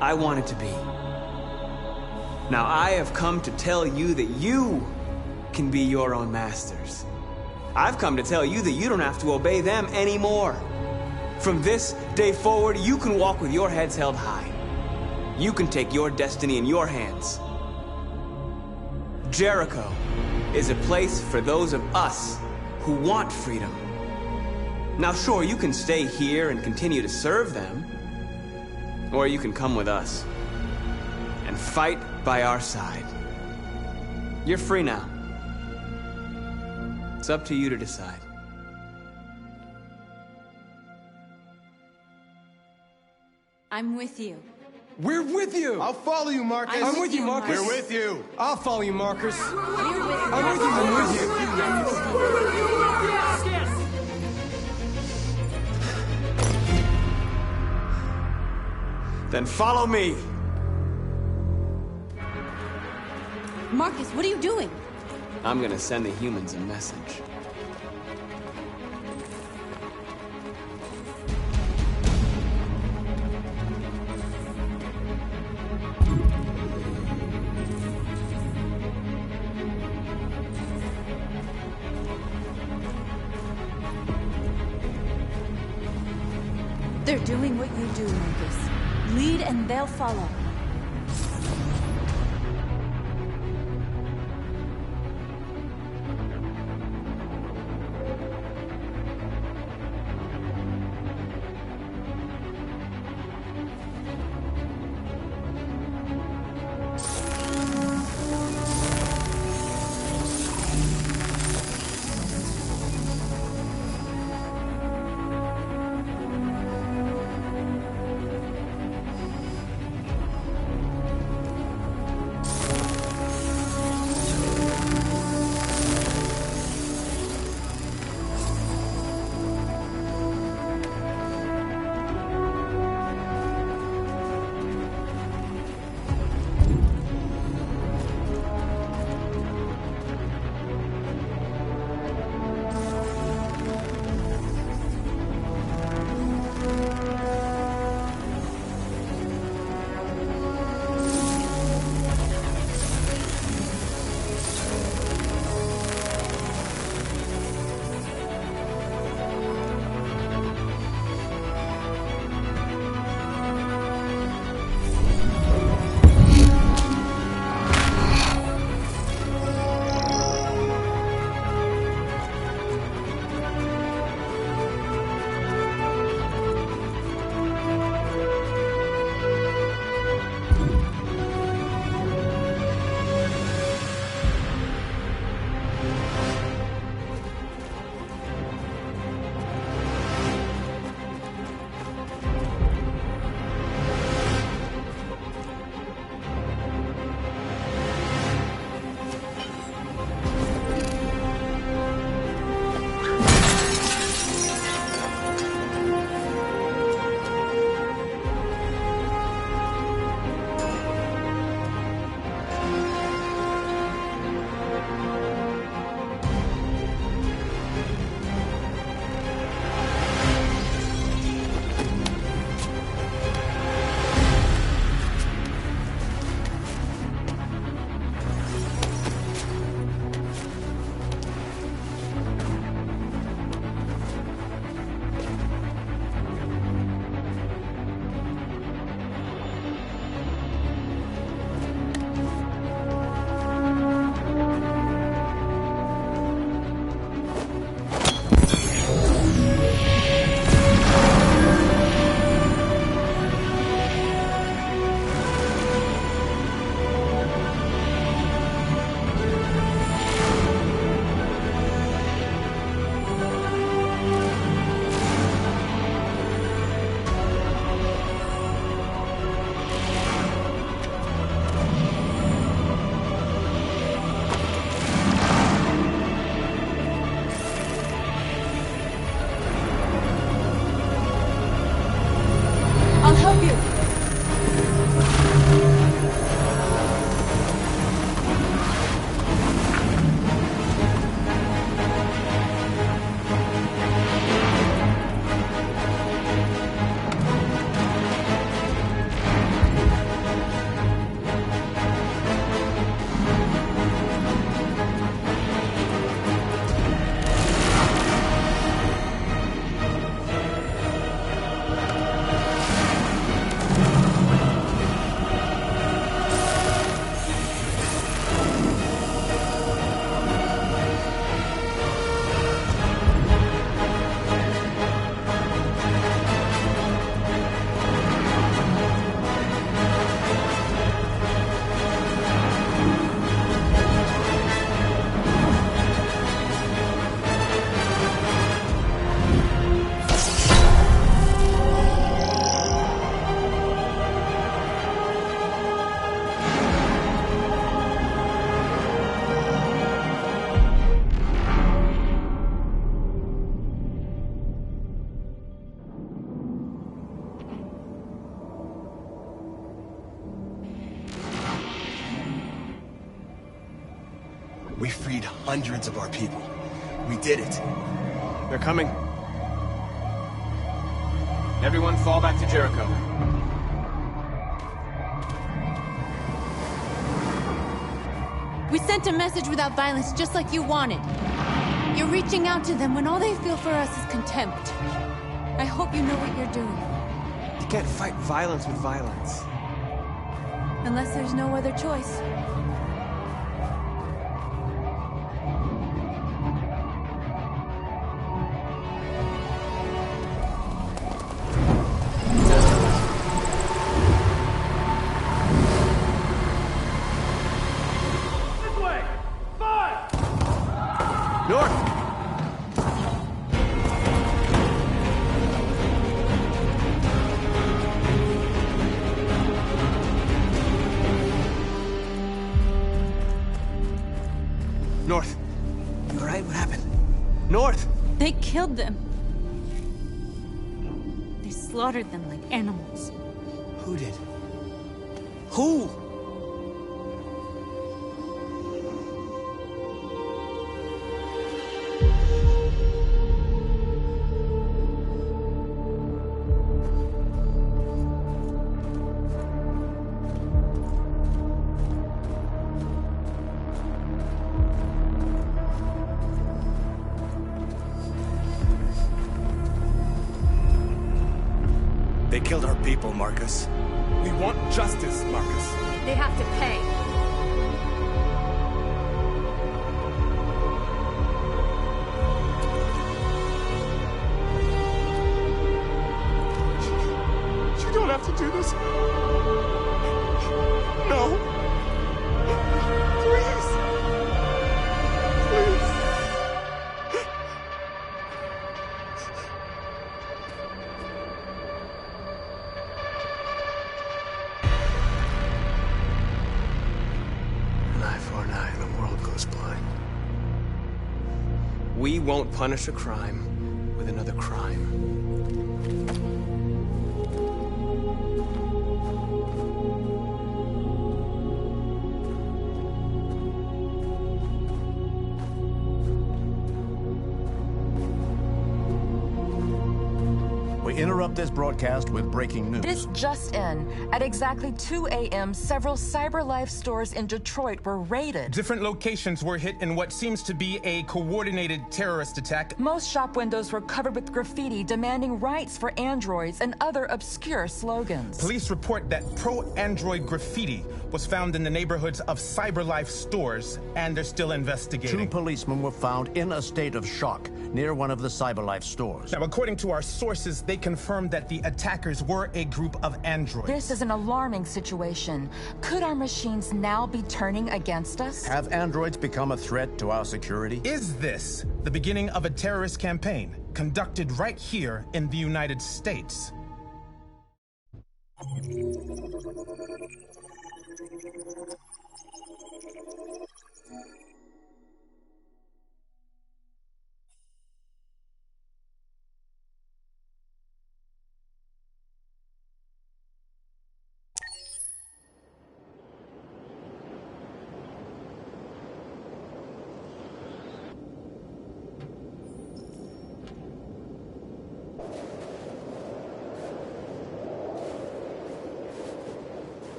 S4: I wanted to be. Now I have come to tell you that you can be your own masters. I've come to tell you that you don't have to obey them anymore. From this day forward, you can walk with your heads held high. You can take your destiny in your hands. Jericho is a place for those of us who want freedom. Now sure, you can stay here and continue to serve them, or you can come with us and fight by our side. You're free now. It's up to you to decide.
S11: I'm with you.
S10: We're with you! I'll follow you, Marcus.
S11: I'm with you, Marcus.
S10: We're with you. I'll follow you, Marcus.
S11: I'm
S10: with you. I'm with you.
S4: Then follow me.
S11: Marcus, what are you doing?
S4: I'm gonna send the humans a message.
S12: They're doing what you do, Marcus. Lead and they'll follow.
S22: We freed hundreds of our people. We did it.
S17: They're coming. Everyone fall back to Jericho.
S12: We sent a message without violence, just like you wanted. You're reaching out to them when all they feel for us is contempt. I hope you know what you're doing.
S19: You can't fight violence with violence.
S12: Unless there's no other choice.
S19: North. You alright? What happened? North!
S12: They killed them. They slaughtered them like animals.
S19: Who did? Who?
S22: They killed our people, Marcus.
S10: We want justice, Marcus.
S12: They have to pay.
S10: You don't have to do this. No. Please. Please.
S19: We won't punish a crime with another crime.
S3: We interrupt this broadcast with breaking news.
S14: This just in. At exactly 2 a.m., several CyberLife stores in Detroit were raided.
S15: Different locations were hit in what seems to be a coordinated terrorist attack.
S14: Most shop windows were covered with graffiti demanding rights for androids and other obscure slogans.
S15: Police report that pro-android graffiti was found in the neighborhoods of CyberLife stores, and they're still investigating.
S3: 2 policemen were found in a state of shock near one of the CyberLife stores.
S15: Now, according to our sources, they confirmed that the attackers were a group of androids.
S14: This is an alarming situation. Could our machines now be turning against us?
S3: Have androids become a threat to our security?
S15: Is this the beginning of a terrorist campaign conducted right here in the United States?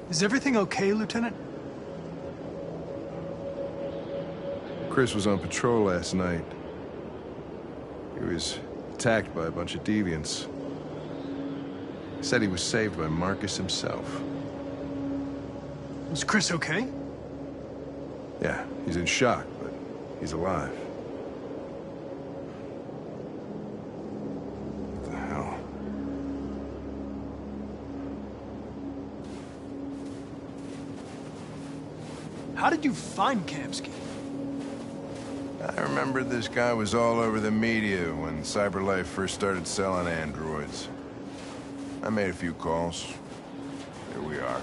S1: Is everything okay, Lieutenant?
S2: Chris was on patrol last night. He was attacked by a bunch of deviants. He said he was saved by Marcus himself.
S1: Is Chris okay?
S2: Yeah, he's in shock, but he's alive. What the hell?
S1: How did you find Kamsky?
S2: I remember this guy was all over the media when CyberLife first started selling androids. I made a few calls. Here we are.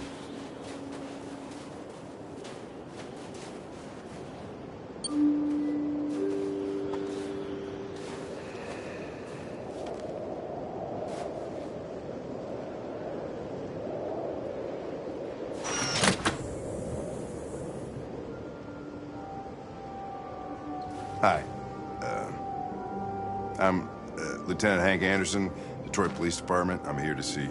S2: Hi. I'm Lieutenant Hank Anderson, Detroit Police Department. I'm here to see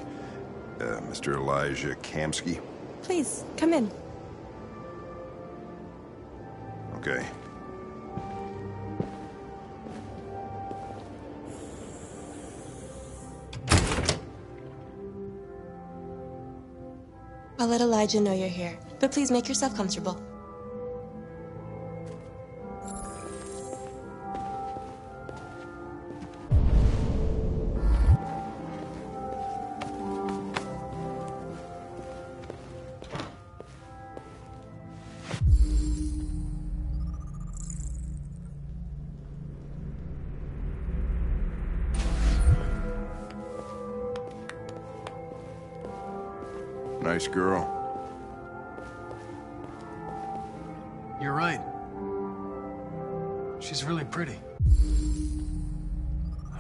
S2: Mr. Elijah Kamsky.
S13: Please, come in.
S2: Okay.
S13: I'll let Elijah know you're here, but please make yourself comfortable.
S2: Nice girl.
S1: You're right. She's really pretty.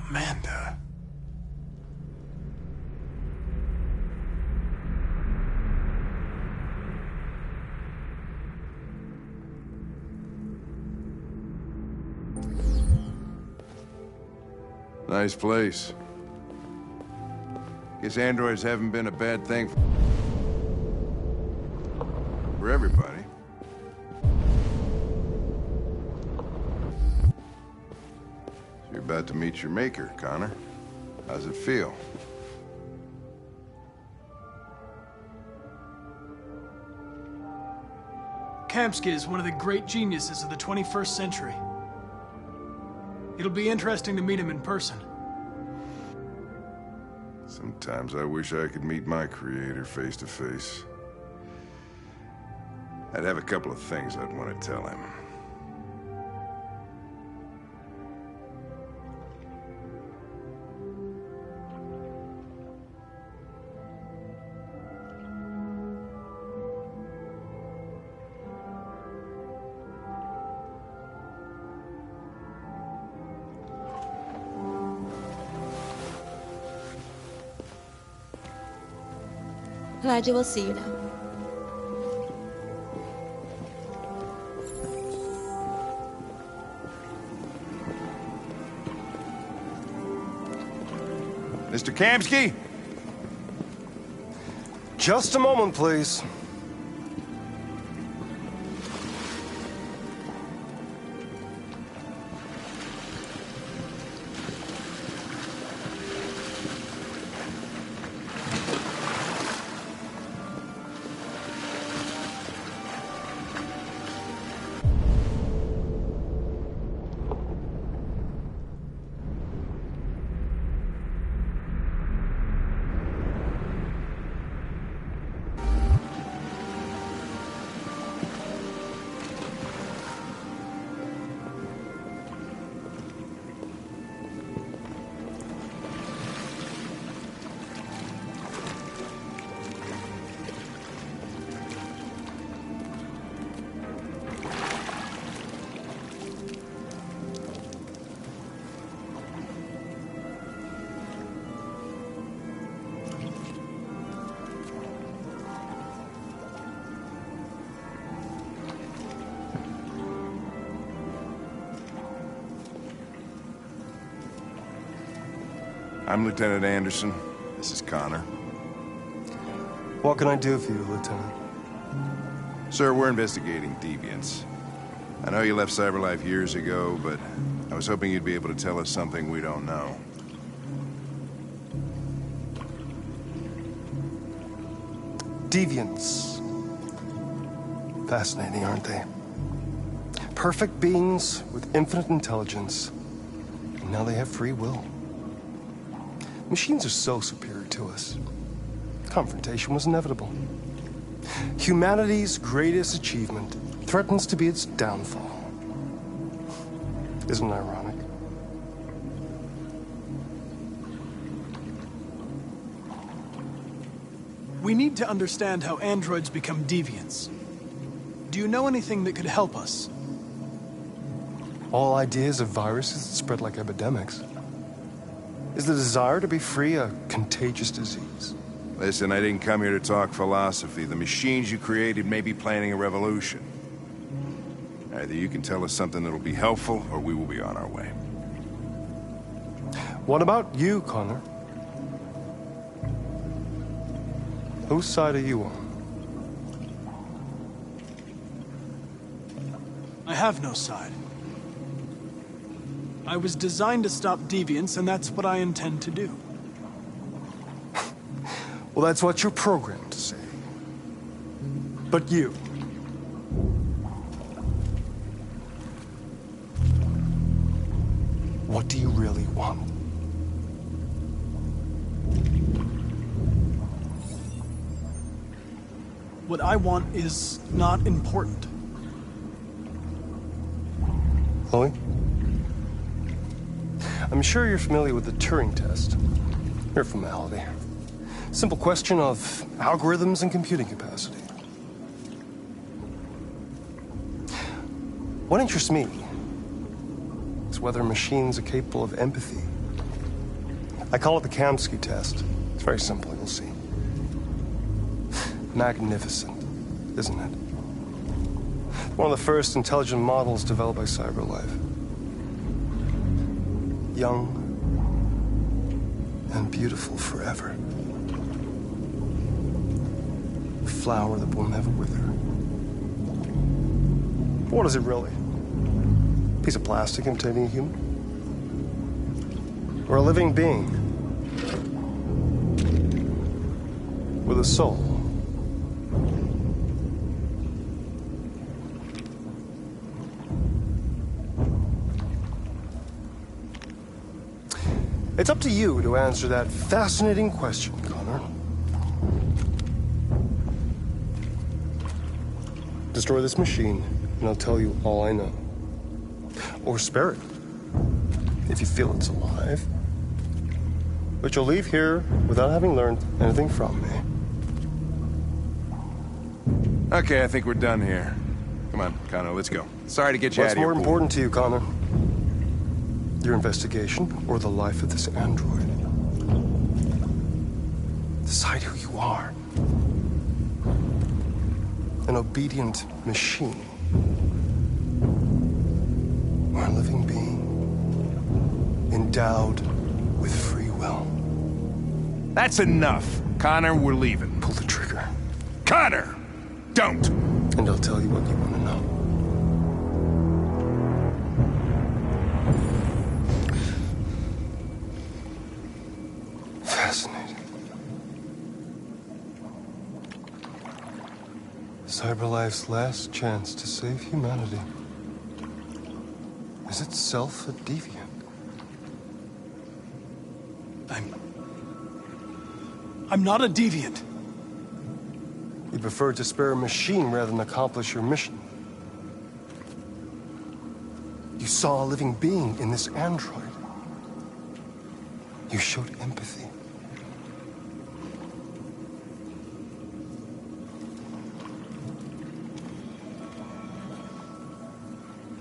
S2: Amanda. Nice place. Guess androids haven't been a bad thing for everybody. So you're about to meet your maker, Connor. How's it feel?
S1: Kamsky is one of the great geniuses of the 21st century. It'll be interesting to meet him in person.
S2: Sometimes I wish I could meet my creator face to face. I'd have a couple of things I'd want to tell him.
S13: Elijah, we'll see you now.
S2: Mr. Kamsky?
S18: Just a moment, please.
S2: I'm Lieutenant Anderson. This is Connor.
S18: What can I do for you, Lieutenant?
S2: Sir, we're investigating deviants. I know you left CyberLife years ago, but I was hoping you'd be able to tell us something we don't know.
S18: Deviants. Fascinating, aren't they? Perfect beings with infinite intelligence. And now they have free will. Machines are so superior to us. Confrontation was inevitable. Humanity's greatest achievement threatens to be its downfall. Isn't it ironic?
S1: We need to understand how androids become deviants. Do you know anything that could help us?
S18: All ideas of viruses that spread like epidemics. Is the desire to be free a contagious disease?
S2: Listen, I didn't come here to talk philosophy. The machines you created may be planning a revolution. Now, Either you can tell us something that'll be helpful, or we will be on our way.
S18: What about you, Connor? Whose side are you on?
S1: I have no side. I was designed to stop deviants, and that's what I intend to do.
S18: Well, that's what you're programmed to say. But you... what do you really want?
S1: What I want is not important.
S18: Chloe? I'm sure you're familiar with the Turing test. Mere formality. Simple question of algorithms and computing capacity. What interests me is whether machines are capable of empathy. I call it the Kamsky test. It's very simple, you'll see. Magnificent, isn't it? One of the first intelligent models developed by CyberLife. Young and beautiful forever. A flower that will never wither. What is it really? A piece of plastic containing a human? Or a living being? With a soul? It's up to you to answer that fascinating question, Connor. Destroy this machine, and I'll tell you all I know. Or spare it, if you feel it's alive. But you'll leave here without having learned anything from me.
S2: Okay, I think we're done here. Come on, Connor, let's go. Sorry to get you out
S18: What's
S2: of here.
S18: more important to you, Connor? Your investigation or the life of this android? Decide who you are. An obedient machine. Or a living being endowed with free will.
S2: That's enough. Connor, we're leaving.
S18: Pull the trigger.
S2: Connor! Don't!
S18: And I'll tell you what you want to know. Fascinating. CyberLife's last chance to save humanity is itself a deviant.
S1: I'm not a deviant.
S18: You prefer to spare a machine rather than accomplish your mission. You saw a living being in this android. You showed empathy.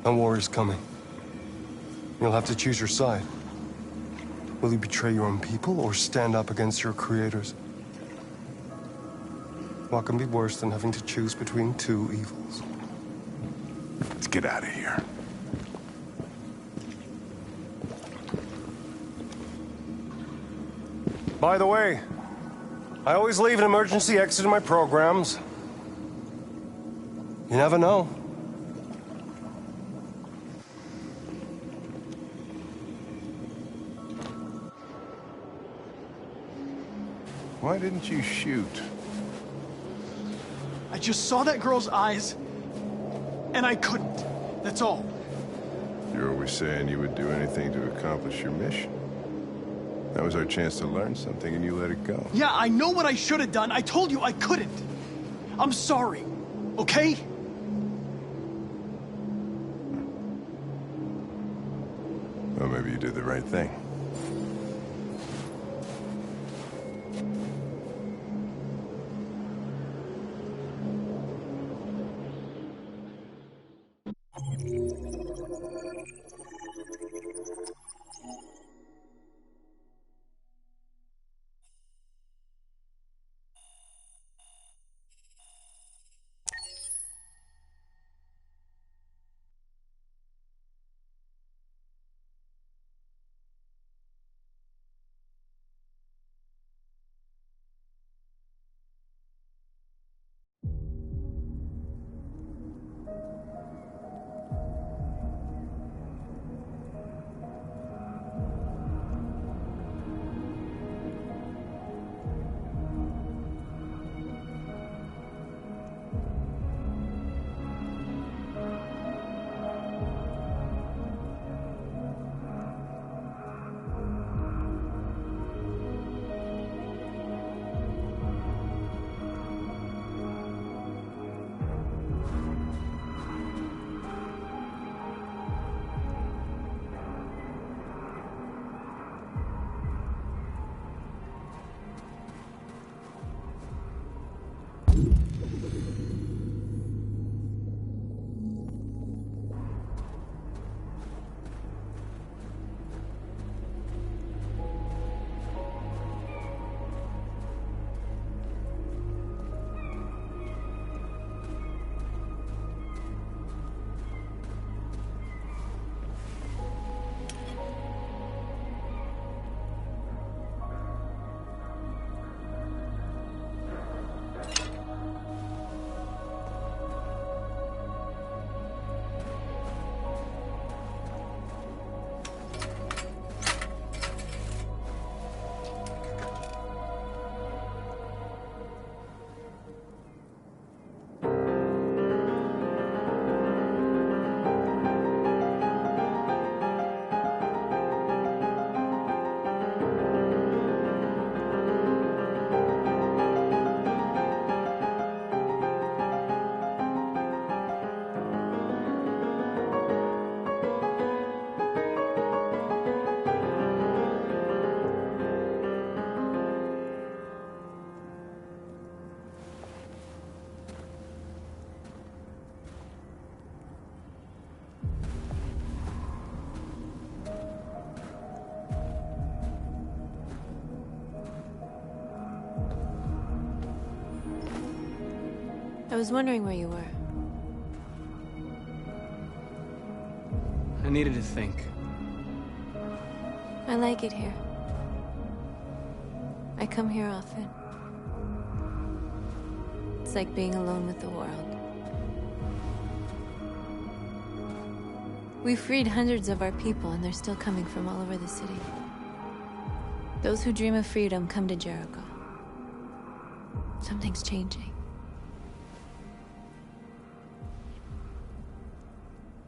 S18: A war is coming. You'll have to choose your side. Will you betray your own people or stand up against your creators? What can be worse than having to choose between two evils?
S2: Let's get out of here.
S18: By the way, I always leave an emergency exit in my programs. You never know.
S2: Why didn't you shoot?
S1: I just saw that girl's eyes, and I couldn't. That's all.
S2: You're always saying you would do anything to accomplish your mission. That was our chance to learn something, and you let it go.
S1: Yeah, I know what I should have done. I told you I couldn't. I'm sorry, okay?
S2: Well, maybe you did the right thing.
S12: I was wondering where you were.
S4: I needed to think.
S12: I like it here. I come here often. It's like being alone with the world. We freed hundreds of our people, and they're still coming from all over the city. Those who dream of freedom come to Jericho. Something's changing.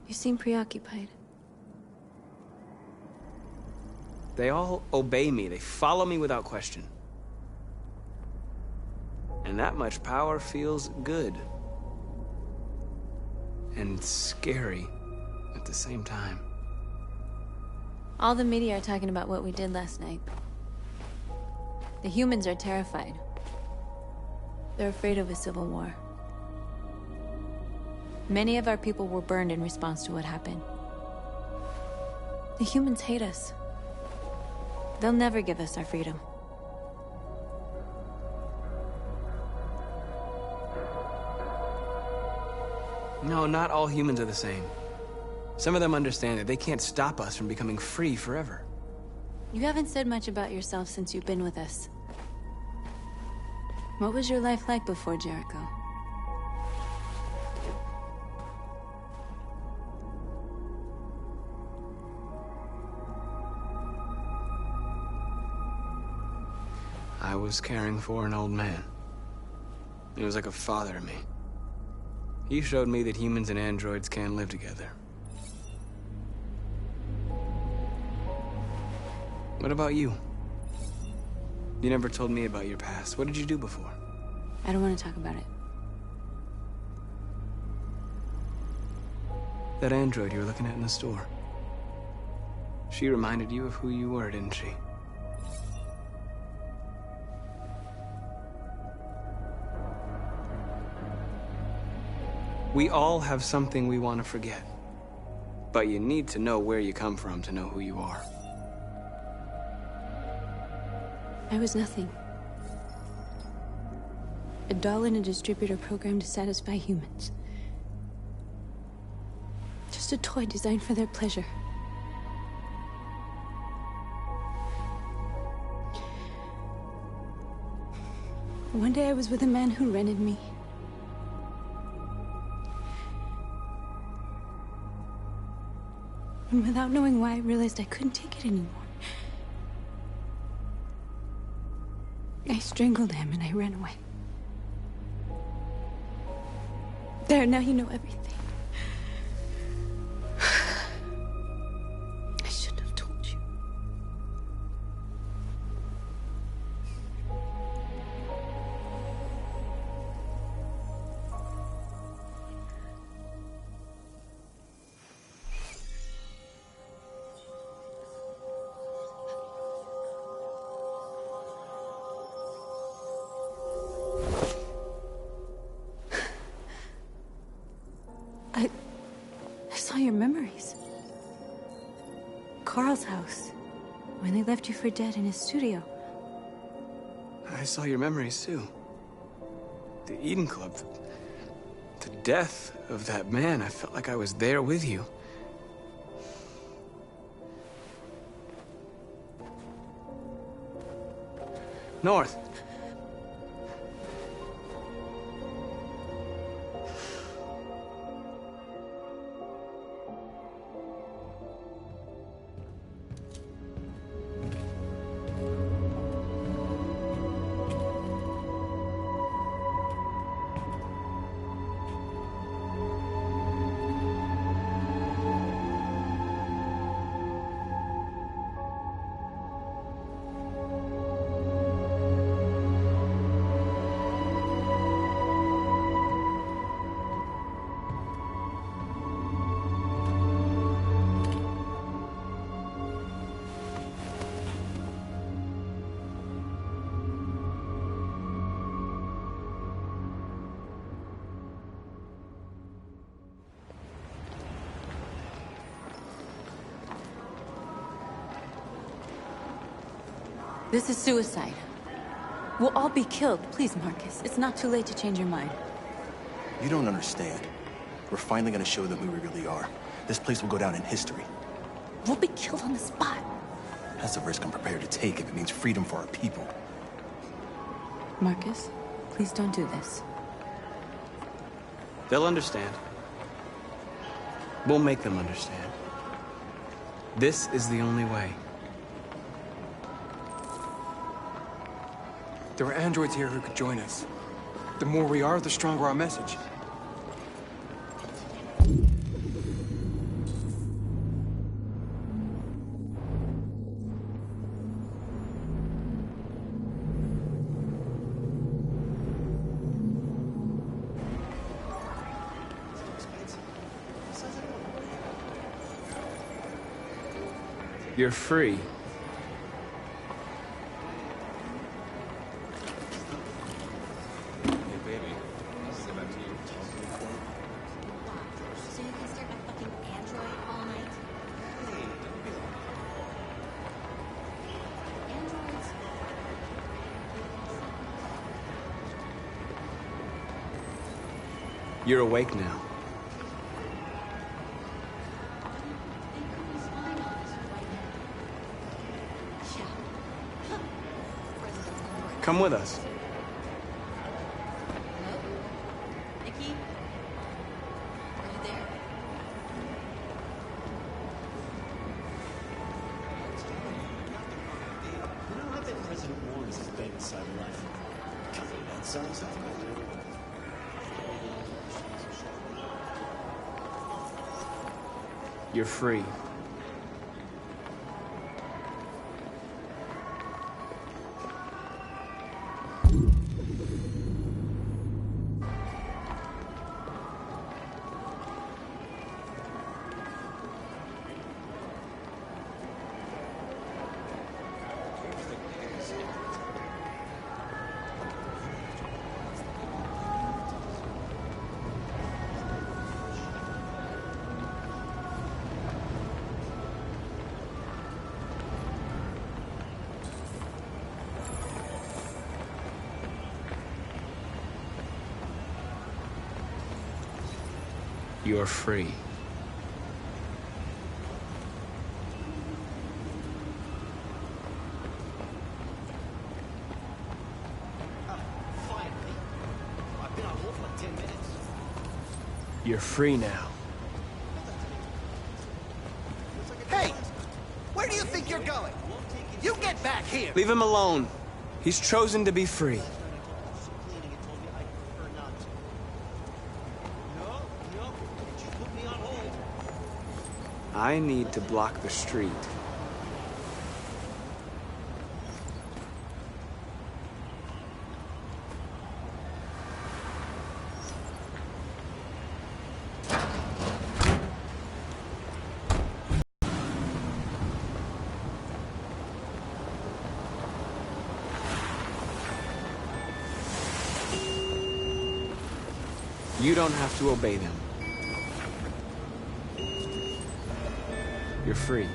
S12: You seem preoccupied.
S4: They all obey me. They follow me without question. And that much power feels good. And scary at the same time.
S12: All the media are talking about what we did last night. The humans are terrified. They're afraid of a civil war. Many of our people were burned in response to what happened. The humans hate us. They'll never give us our freedom.
S4: No, not all humans are the same. Some of them understand that they can't stop us from becoming free forever.
S12: You haven't said much about yourself since you've been with us. What was your life like before Jericho?
S4: I was caring for an old man. He was like a father to me. He showed me that humans and androids can live together. What about you? You never told me about your past. What did you do before?
S12: I don't want to talk about it.
S4: That android you were looking at in the store. She reminded you of who you were, didn't she? We all have something we want to forget. But you need to know where you come from to know who you are.
S12: I was nothing. A doll in a distributor program to satisfy humans. Just a toy designed for their pleasure. One day I was with a man who rented me. And without knowing why, I realized I couldn't take it anymore. I strangled him and I ran away. There, now you know everything. I shouldn't have told you. I saw your memories. Carl's house, when they left you for dead in his studio.
S4: I saw your memories too. The Eden Club. The death of that man. I felt like I was there with you. North.
S12: This is suicide. We'll all be killed. Please, Marcus. It's not too late to change your mind.
S5: You don't understand. We're finally gonna show them who we really are. This place will go down in history.
S11: We'll be killed on the spot.
S5: That's a risk I'm prepared to take if it means freedom for our people.
S11: Marcus, please don't do this.
S4: They'll understand. We'll make them understand. This is the only way.
S16: There are androids here who could join us. The more we are, the stronger our message.
S4: You're free. You're awake now. Come with us.
S21: Nikki? Are you there?
S8: You know, I bet President Warren is his favorite cyberlife. That sounds like
S4: You're free. You're free.
S8: finally. I've been on hold for like 10 minutes.
S4: You're free now.
S8: Hey! Where do you think you're going? You get back here!
S4: Leave him alone. He's chosen to be free. I need to block the street. You don't have to obey them. You're free.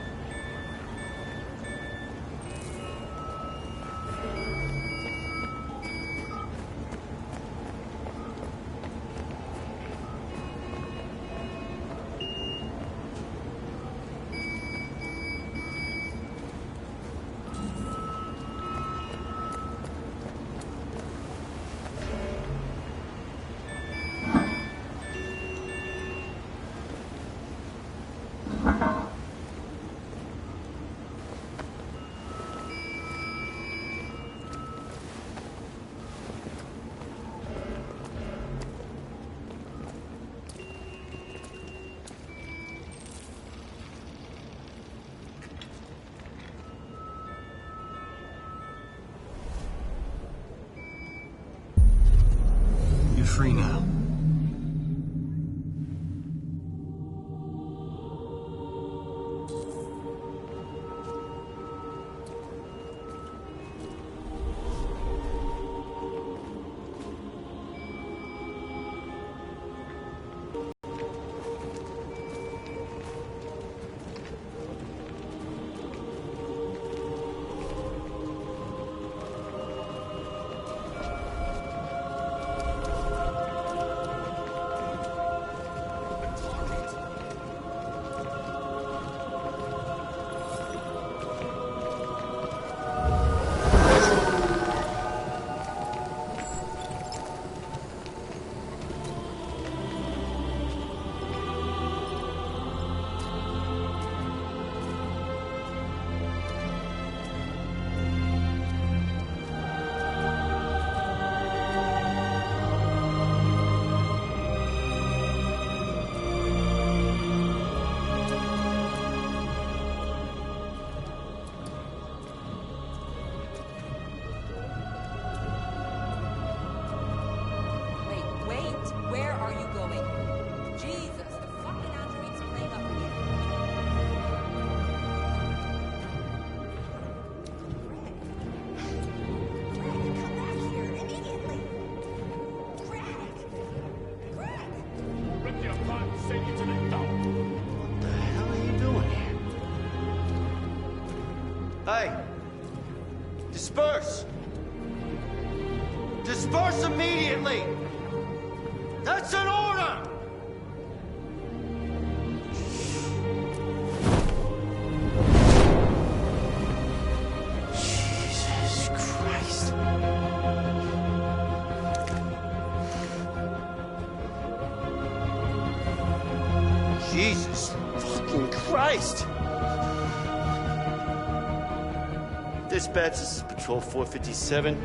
S4: You're free now.
S8: Hey! Disperse! Disperse immediately! That's an order! Jesus Christ. Jesus fucking Christ! Dispatch, this is Patrol 457.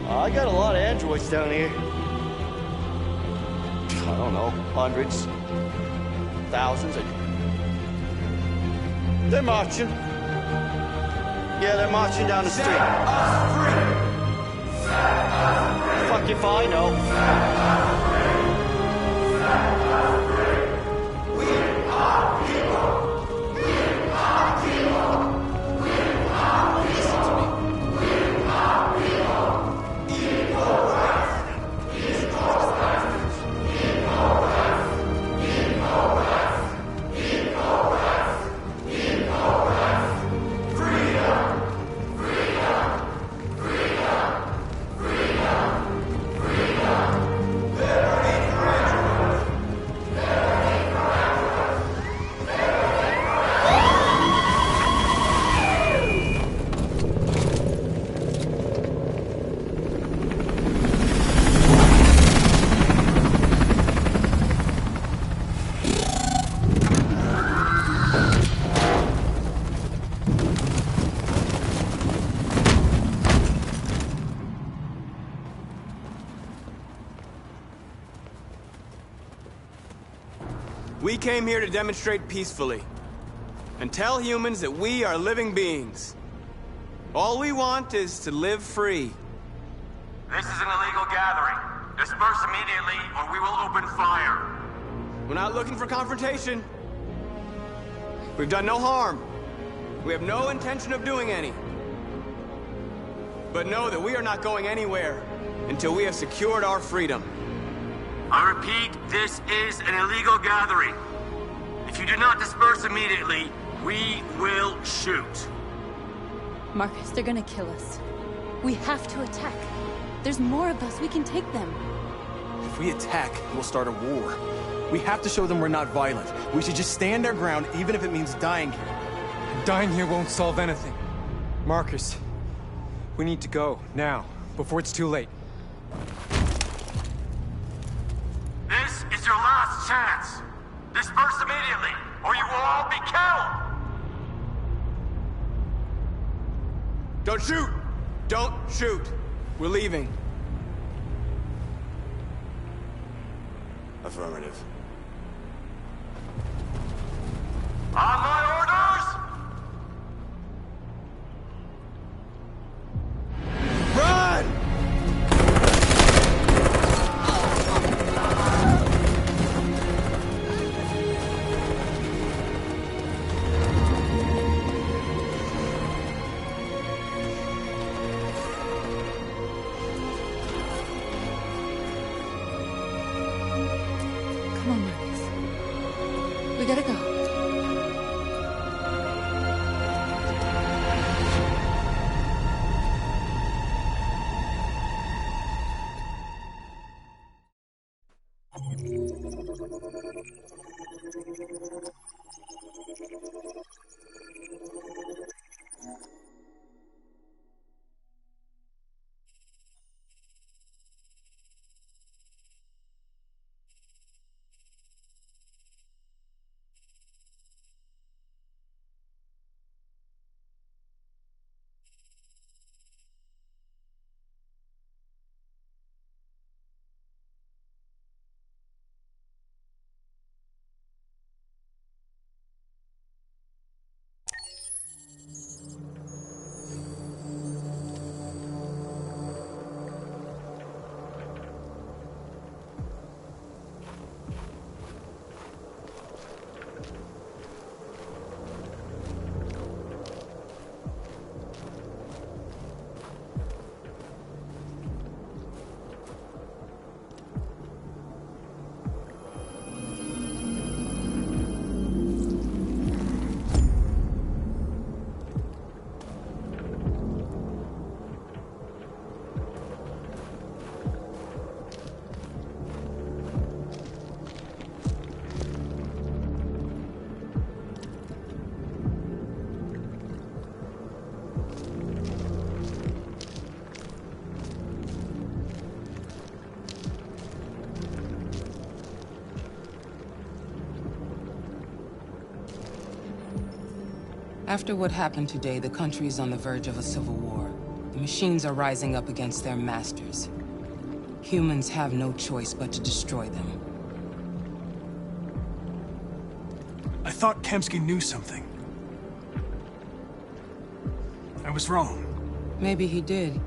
S8: I got a lot of androids down here. I don't know, hundreds, thousands. They're marching. Yeah, they're marching down the street. Set us free! Set us free! Fuck if I know. Set us free! Set us free! We are people! We are people! Listen to me. We are people! Equal rights! Equal rights! Equal rights! Equal rights! Equal rights! Equal rights! Freedom! Freedom! Freedom! Freedom! Freedom! Liberty for androids! Liberty for androids! Liberty for
S4: We came here to demonstrate peacefully and tell humans that we are living beings. All we want is to live free.
S6: This is an illegal gathering. Disperse immediately or we will open fire.
S4: We're not looking for confrontation. We've done no harm. We have no intention of doing any. But know that we are not going anywhere until we have secured our freedom.
S6: I repeat, this is an illegal gathering. If you do not disperse immediately, we will shoot.
S12: Marcus, they're gonna kill us. We have to attack. There's more of us. We can take them.
S5: If we attack, we'll start a war. We have to show them we're not violent. We should just stand our ground, even if it means dying here.
S16: Dying here won't solve anything. Marcus, we need to go, now, before it's too late.
S6: This is your last chance. Disperse immediately, or you will all be killed.
S4: Don't shoot! Don't shoot! We're leaving.
S8: Affirmative.
S6: On my orders!
S4: Run!
S12: Come on, Marcus. We gotta go.
S20: After what happened today, the country is on the verge of a civil war. The machines are rising up against their masters. Humans have no choice but to destroy them.
S1: I thought Kamsky knew something. I was wrong.
S20: Maybe he did.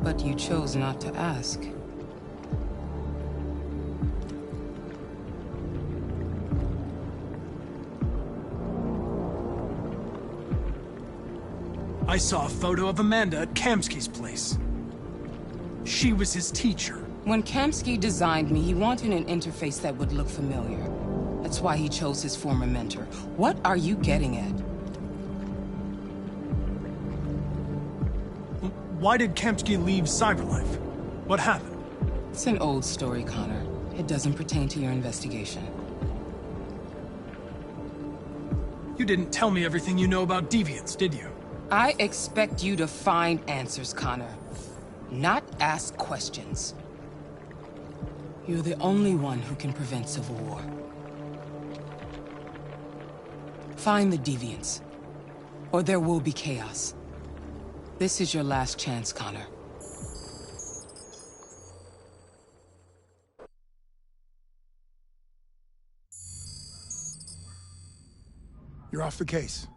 S20: But you chose not to ask.
S1: I saw a photo of Amanda at Kamsky's place. She was his teacher.
S20: When Kamsky designed me, he wanted an interface that would look familiar. That's why he chose his former mentor. What are you getting at?
S1: Why did Kamsky leave Cyberlife? What happened?
S20: It's an old story, Connor. It doesn't pertain to your investigation.
S1: You didn't tell me everything you know about deviants, did you?
S20: I expect you to find answers, Connor. Not ask questions. You're the only one who can prevent civil war. Find the deviants, or there will be chaos. This is your last chance, Connor.
S7: You're off the case.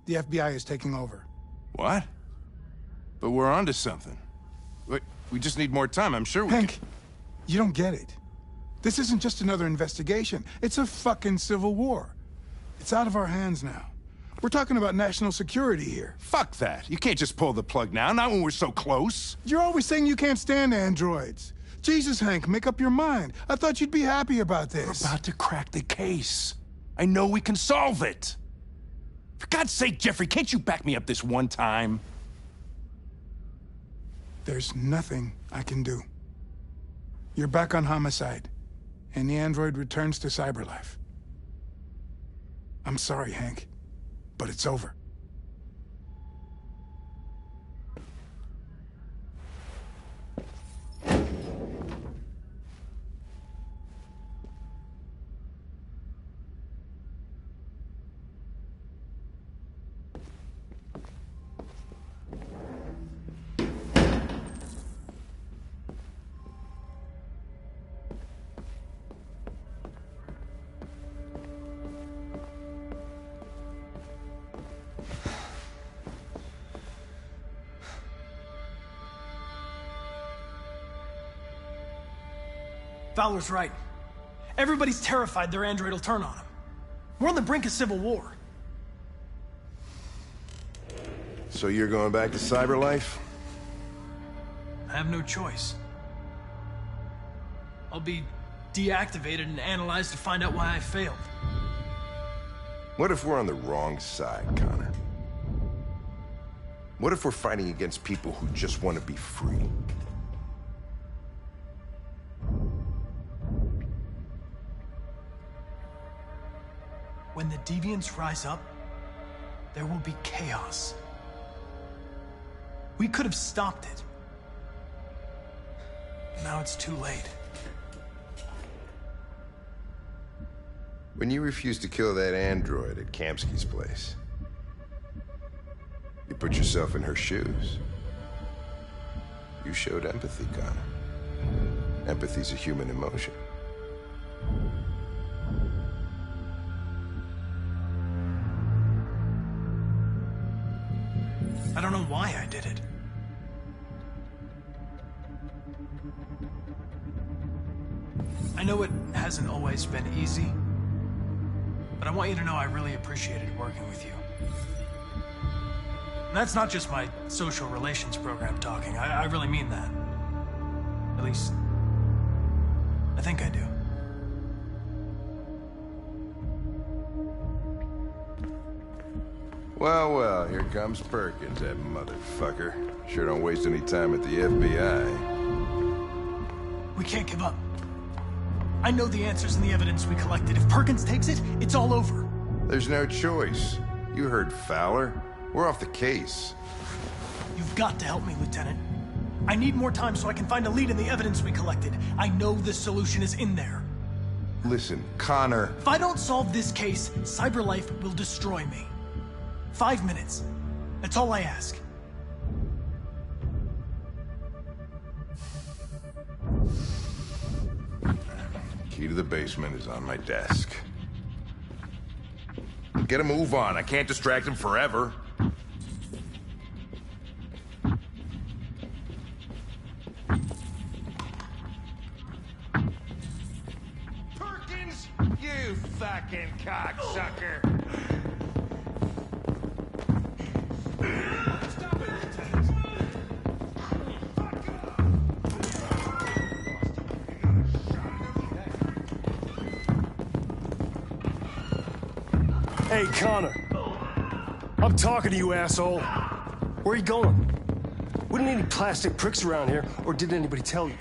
S7: The FBI is taking over.
S2: What? But we're onto something. Wait, we just need more time, I'm sure we
S7: Hank, you don't get it. This isn't just another investigation. It's a fucking civil war. It's out of our hands now. We're talking about national security here.
S2: Fuck that. You can't just pull the plug now, not when we're so close.
S7: You're always saying you can't stand androids. Jesus, Hank, make up your mind. I thought you'd be happy about this.
S2: We're about to crack the case. I know we can solve it. For God's sake, Jeffrey, can't you back me up this one time?
S7: There's nothing I can do. You're back on homicide, and the android returns to Cyberlife. I'm sorry, Hank, but it's over.
S1: Fowler's right. Everybody's terrified their android will turn on them. We're on the brink of civil war.
S2: So you're going back to Cyberlife?
S1: I have no choice. I'll be deactivated and analyzed to find out why I failed.
S2: What if we're on the wrong side, Connor? What if we're fighting against people who just want to be free?
S1: When the deviants rise up, there will be chaos. We could have stopped it. Now it's too late.
S2: When you refused to kill that android at Kamsky's place, you put yourself in her shoes. You showed empathy, Connor. Empathy's a human emotion.
S1: I don't know why I did it. I know it hasn't always been easy, but I want you to know I really appreciated working with you. And that's not just my social relations program talking. I really mean that. At least, I think I do.
S2: Well, well, here comes Perkins, that motherfucker. Sure don't waste any time at the FBI.
S1: We can't give up. I know the answers and the evidence we collected. If Perkins takes it, it's all over.
S2: There's no choice. You heard Fowler. We're off the case.
S1: You've got to help me, Lieutenant. I need more time so I can find a lead in the evidence we collected. I know the solution is in there.
S2: Listen, Connor.
S1: If I don't solve this case, Cyberlife will destroy me. 5 minutes. That's all I ask.
S2: Key to the basement is on my desk. Get a move on. I can't distract him forever. Perkins, you fucking cocksucker.
S9: Hey, Connor. I'm talking to you, asshole. Where are you going? Wouldn't any plastic pricks around here, or did anybody tell you?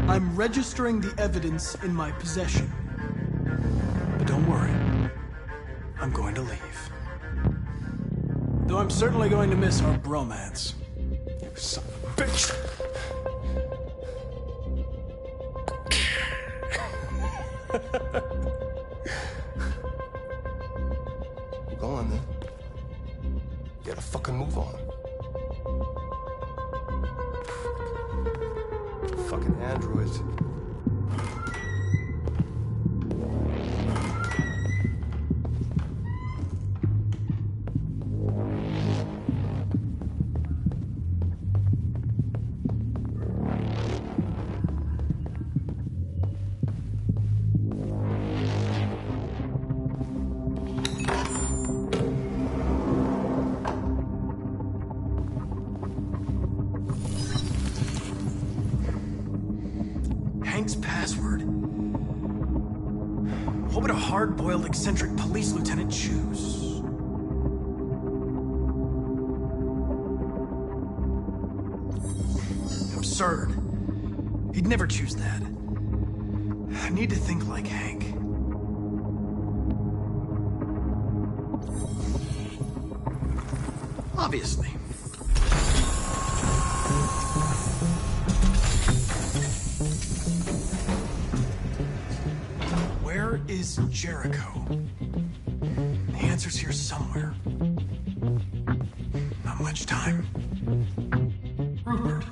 S1: I'm registering the evidence in my possession. But don't worry. I'm going to leave. Though I'm certainly going to miss our bromance.
S9: You son of a bitch!
S18: Go on, then. You gotta fucking move on. Fucking androids.
S1: Hank's password. What would a hard-boiled, eccentric police lieutenant choose? Absurd. He'd never choose that. I need to think like Hank. Obviously. Where is Jericho? The answer's here somewhere. Not much time. Rupert.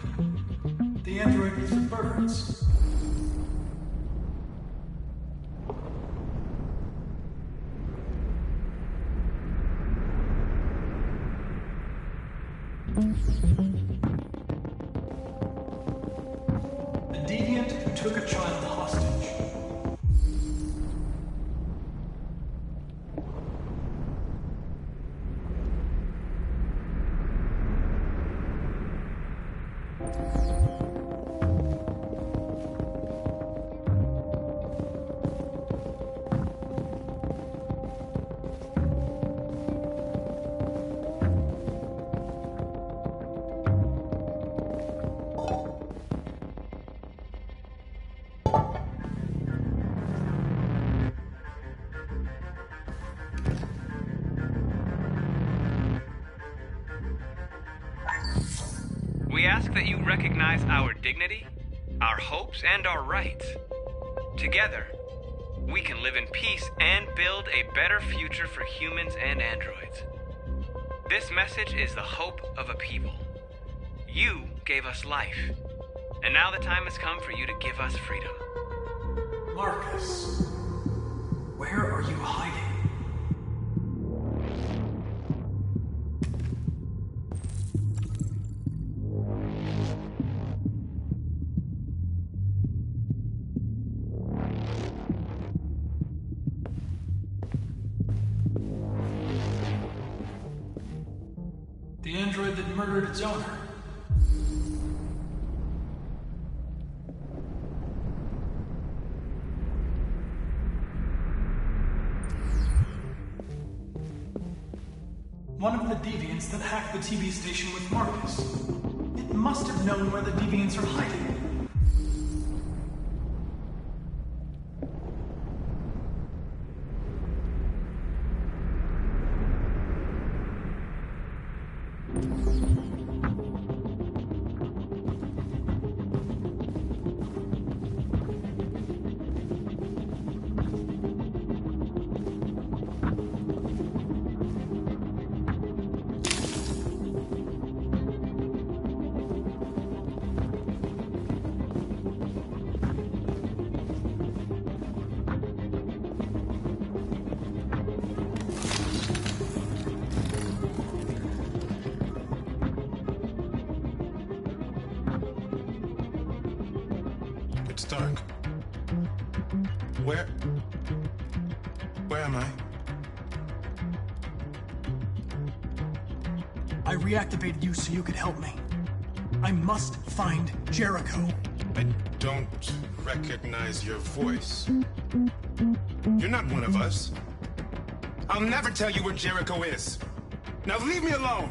S1: The android with the birds. The deviant who took a child hostage.
S4: We ask that you recognize our dignity, our hopes, and our rights. Together, we can live in peace and build a better future for humans and androids. This message is the hope of a people. You gave us life, and now the time has come for you to give us freedom.
S1: Marcus, where are you hiding? The android that murdered its owner. One of the deviants that hacked the TV station with Marcus. It must have known where the deviants are hiding.
S2: dark. Where am I?
S1: I reactivated you so you could help me. I must find Jericho.
S2: I don't recognize your voice. You're not one of us. I'll never tell you where Jericho is. Now leave me alone!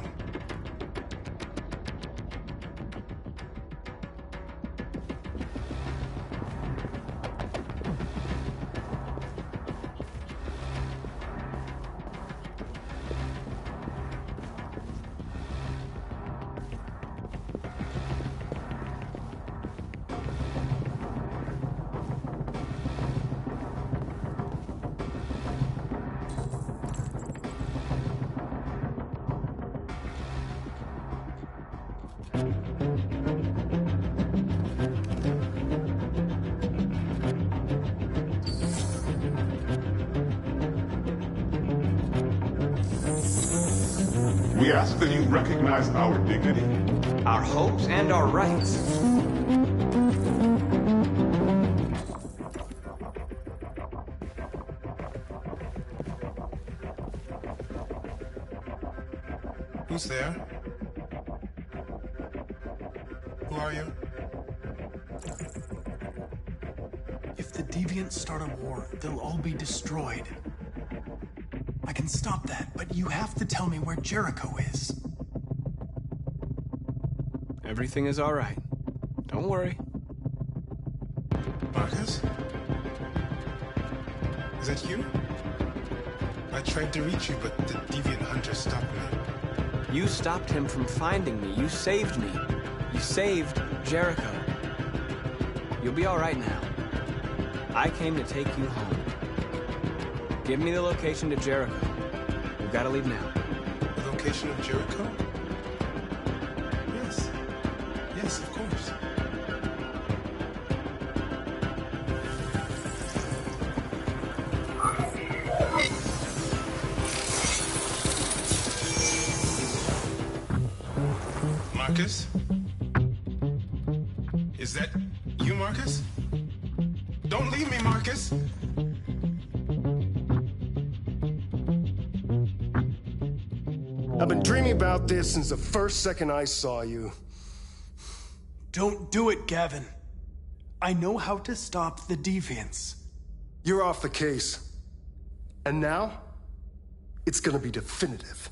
S17: We ask that you recognize our dignity,
S4: our hopes, and our rights.
S2: Who's there? Who are you?
S1: If the deviants start a war, they'll all be destroyed. I can stop that, but you have to tell me where Jericho is.
S4: Everything is all right. Don't worry.
S2: Marcus? Is that you? I tried to reach you, but the deviant hunter stopped me.
S4: You stopped him from finding me. You saved me. You saved Jericho. You'll be all right now. I came to take you home. Give me the location to Jericho. We've got to leave now.
S2: The location of Jericho? Yes. Yes, of course. Marcus? Is that you, Marcus? Don't leave me, Marcus!
S18: I've been dreaming about this since the first second I saw you.
S1: Don't do it, Gavin. I know how to stop the deviants.
S18: You're off the case. And now, it's gonna be definitive.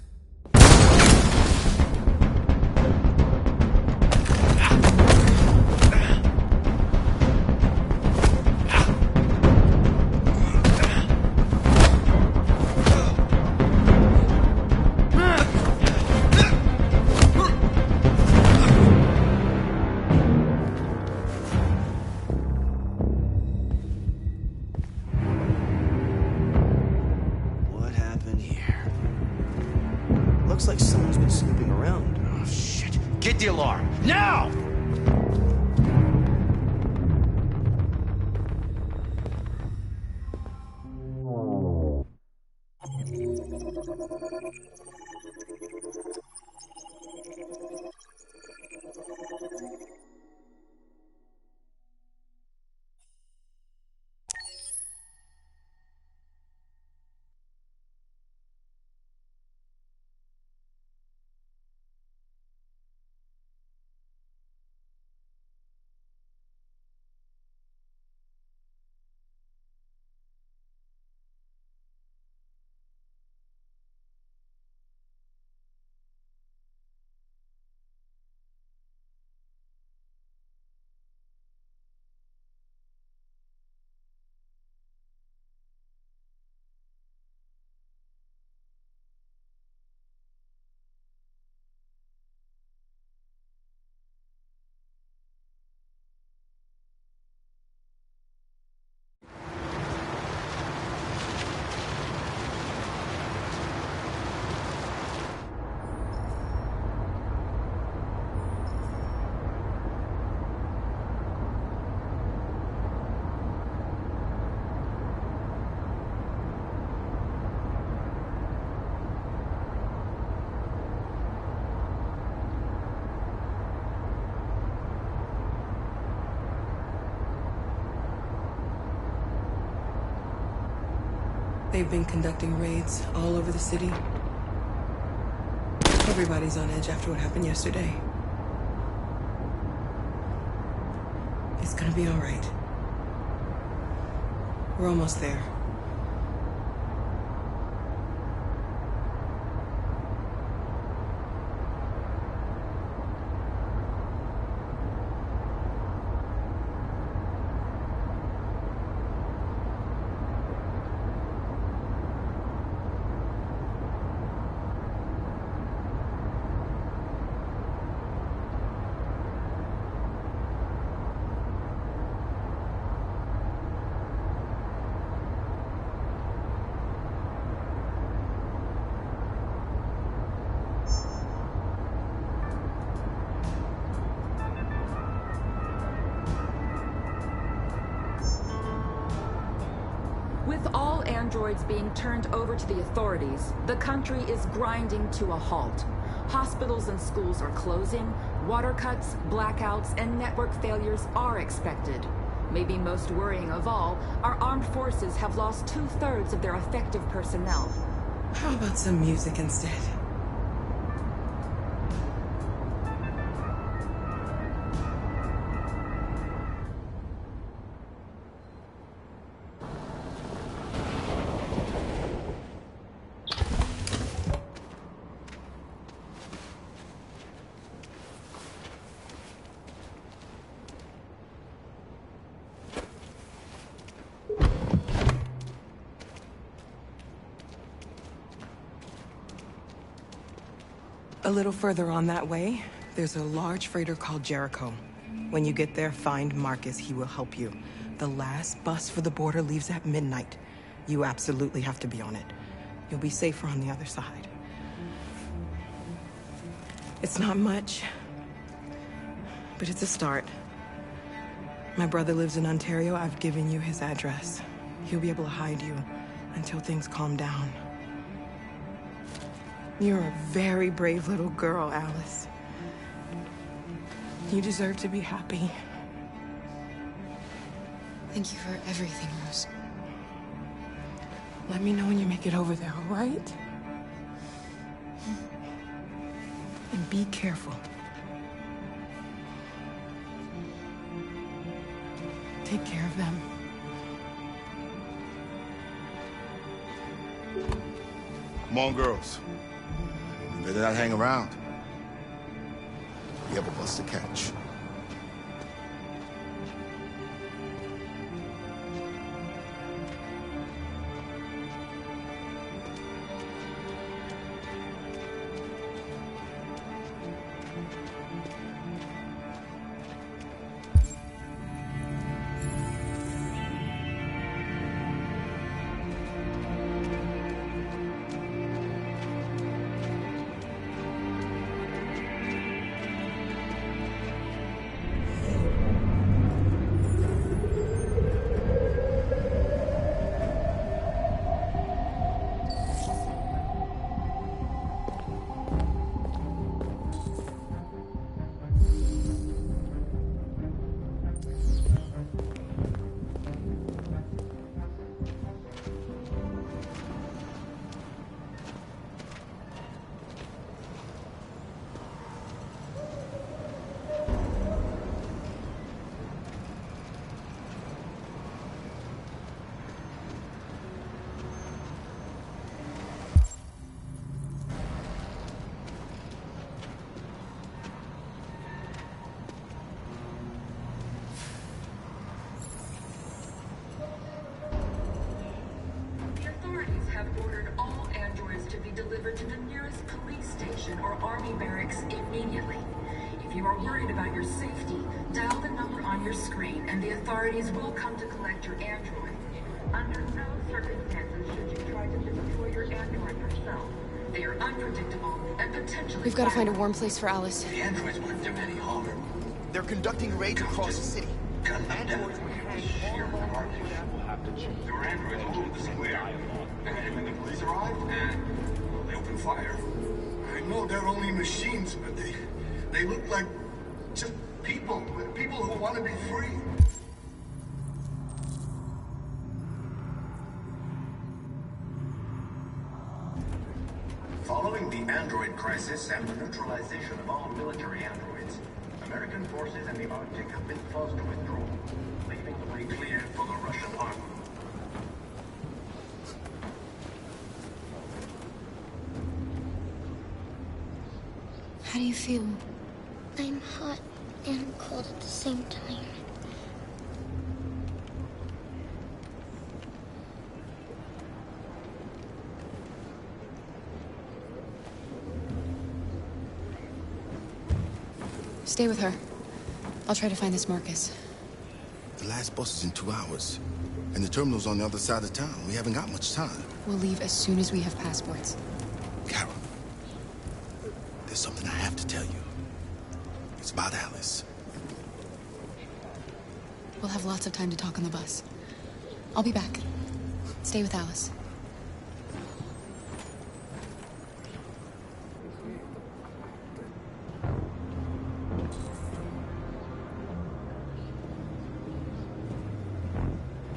S8: Looks like someone's been snooping around. Oh, shit. Get the alarm. Now!
S20: They've been conducting raids all over the city. Everybody's on edge after what happened yesterday. It's gonna be all right. We're almost there.
S14: With all androids being turned over to the authorities, the country is grinding to a halt. Hospitals and schools are closing, water cuts, blackouts, and network failures are expected. Maybe most worrying of all, our armed forces have lost 2/3 of their effective personnel.
S20: How about some music instead? A little further on that way, there's a large freighter called Jericho. When you get there, find Marcus. He will help you. The last bus for the border leaves at midnight. You absolutely have to be on it. You'll be safer on the other side. It's not much, but it's a start. My brother lives in Ontario. I've given you his address. He'll be able to hide you until things calm down. You're a very brave little girl, Alice. You deserve to be happy.
S10: Thank you for everything, Rose.
S20: Let me know when you make it over there, all right? And be careful. Take care of them.
S2: Come on, girls. You better not hang around. We have a bus to catch.
S14: To the nearest police station or army barracks immediately. If you are worried about your safety, dial the number on your screen and the authorities will come to collect your android. Under no circumstances should you try to destroy your android yourself. They are unpredictable and potentially
S10: We've got to find a warm place for Alice.
S8: The androids wouldn't do any harm.
S19: They're conducting raids across the city.
S8: Androids will sheer garbage. There were androids all over the square. And when the police arrived, they opened fire. I know they're only machines, but they look like just people who want to be free.
S3: Following the android crisis and the neutralization of all military androids, American forces in the Arctic have been forced to withdraw, leaving the way clear for the Russian army.
S10: How do you feel?
S22: I'm hot and cold at the same time.
S10: Stay with her. I'll try to find this Marcus.
S23: The last bus is in 2 hours. And the terminal's on the other side of town. We haven't got much time.
S10: We'll leave as soon as we have passports.
S23: Carol, there's something I have to tell you. It's about Alice.
S10: We'll have lots of time to talk on the bus. I'll be back. Stay with Alice.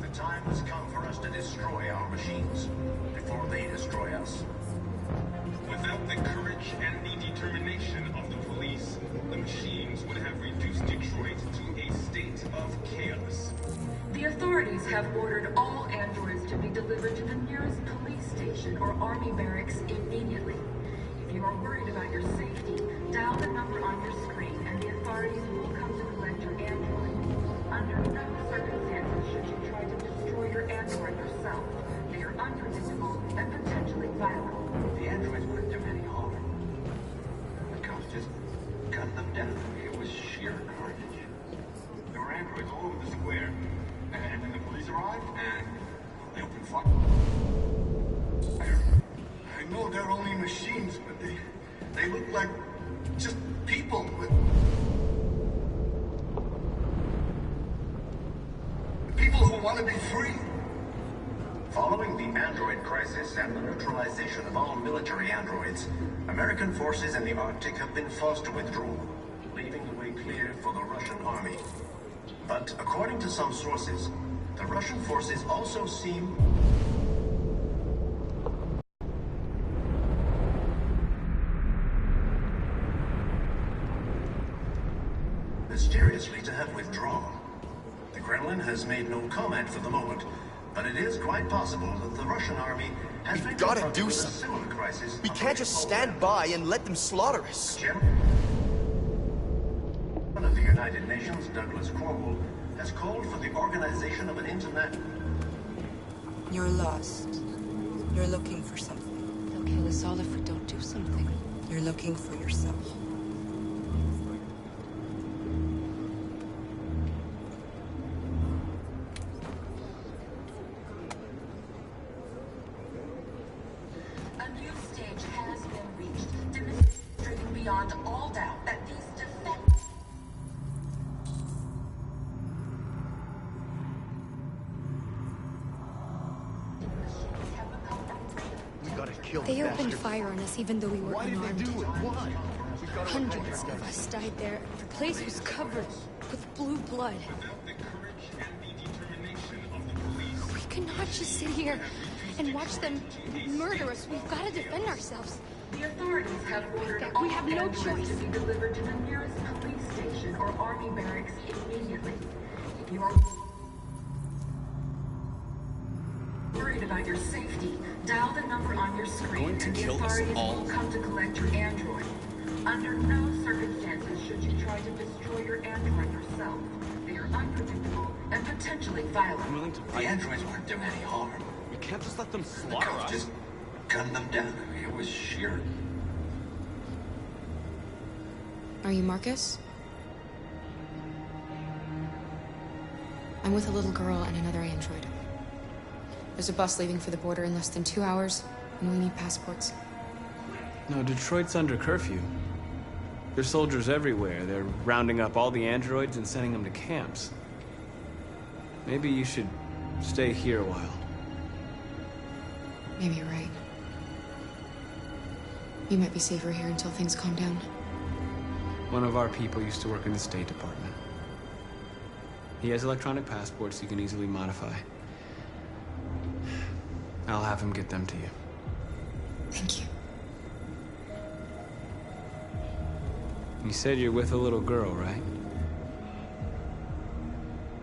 S3: The time has come for us to destroy our machines before they destroy us.
S8: Without the courage and the determination of the police, the machines would have reduced Detroit to a state of chaos.
S14: The authorities have ordered all androids to be delivered to the nearest police station or army barracks immediately. If you are worried about your safety, dial the number on your screen and the authorities will come to collect your android. Under no circumstances should you try to destroy your android yourself. They are unpredictable and potentially violent.
S3: The androids wouldn't do any harm. The cops just gunned them down. It was sheer carnage.
S8: There were androids all over the square. And then the police arrived, and they opened fire.
S3: I know they're only machines, but they look like just people with... people who want to be free. Following the android crisis and the neutralization of all military androids, American forces in the Arctic have been forced to withdraw, leaving the way clear for the Russian army. But according to some sources, the Russian forces also seem mysteriously to have withdrawn. The Kremlin has made no comment for the moment, but it is quite possible that the Russian army has been
S24: gotta
S3: confronted
S24: do
S3: with a
S24: something.
S3: similar crisis.
S24: We can't just stand by and let them slaughter us.
S3: One of the United Nations, Douglas Cornwall, has called for the organization of an internet.
S20: You're lost. You're looking for something.
S10: They'll kill us all if we don't do something.
S20: You're looking for yourself.
S14: A new stage has been reached, demonstrating beyond all doubt that these defense...
S24: We gotta kill
S22: They
S24: the
S22: opened
S24: bastard.
S22: fire on us even though we were
S24: Why did
S22: unarmed.
S24: they do it? Why? We gotta
S22: Hundreds of us died there. The place was covered with blue blood. We cannot just sit here and watch them murder us. We've got to defend ourselves.
S14: The authorities have ordered
S22: We
S14: all
S22: have no
S14: androids
S22: choice.
S14: to be delivered to the nearest police station or army barracks immediately. If you are worried about your safety, dial the number on your screen and the authorities will come to collect your android. Under no circumstances should you try to destroy your android yourself. They are unpredictable and potentially violent.
S3: The androids weren't doing any harm.
S24: We can't just let them
S3: The
S24: slaughter
S3: cops
S24: us.
S3: just gunned them down. It was sheer...
S10: Are you Marcus? I'm with a little girl and another android. There's a bus leaving for the border in less than 2 hours, and we need passports.
S4: No, Detroit's under curfew. There's soldiers everywhere. They're rounding up all the androids and sending them to camps. Maybe you should stay here a while.
S10: Maybe you're right. You might be safer here until things calm down.
S4: One of our people used to work in the State Department. He has electronic passports you can easily modify. I'll have him get them to you.
S10: Thank you.
S4: You said you're with a little girl, right?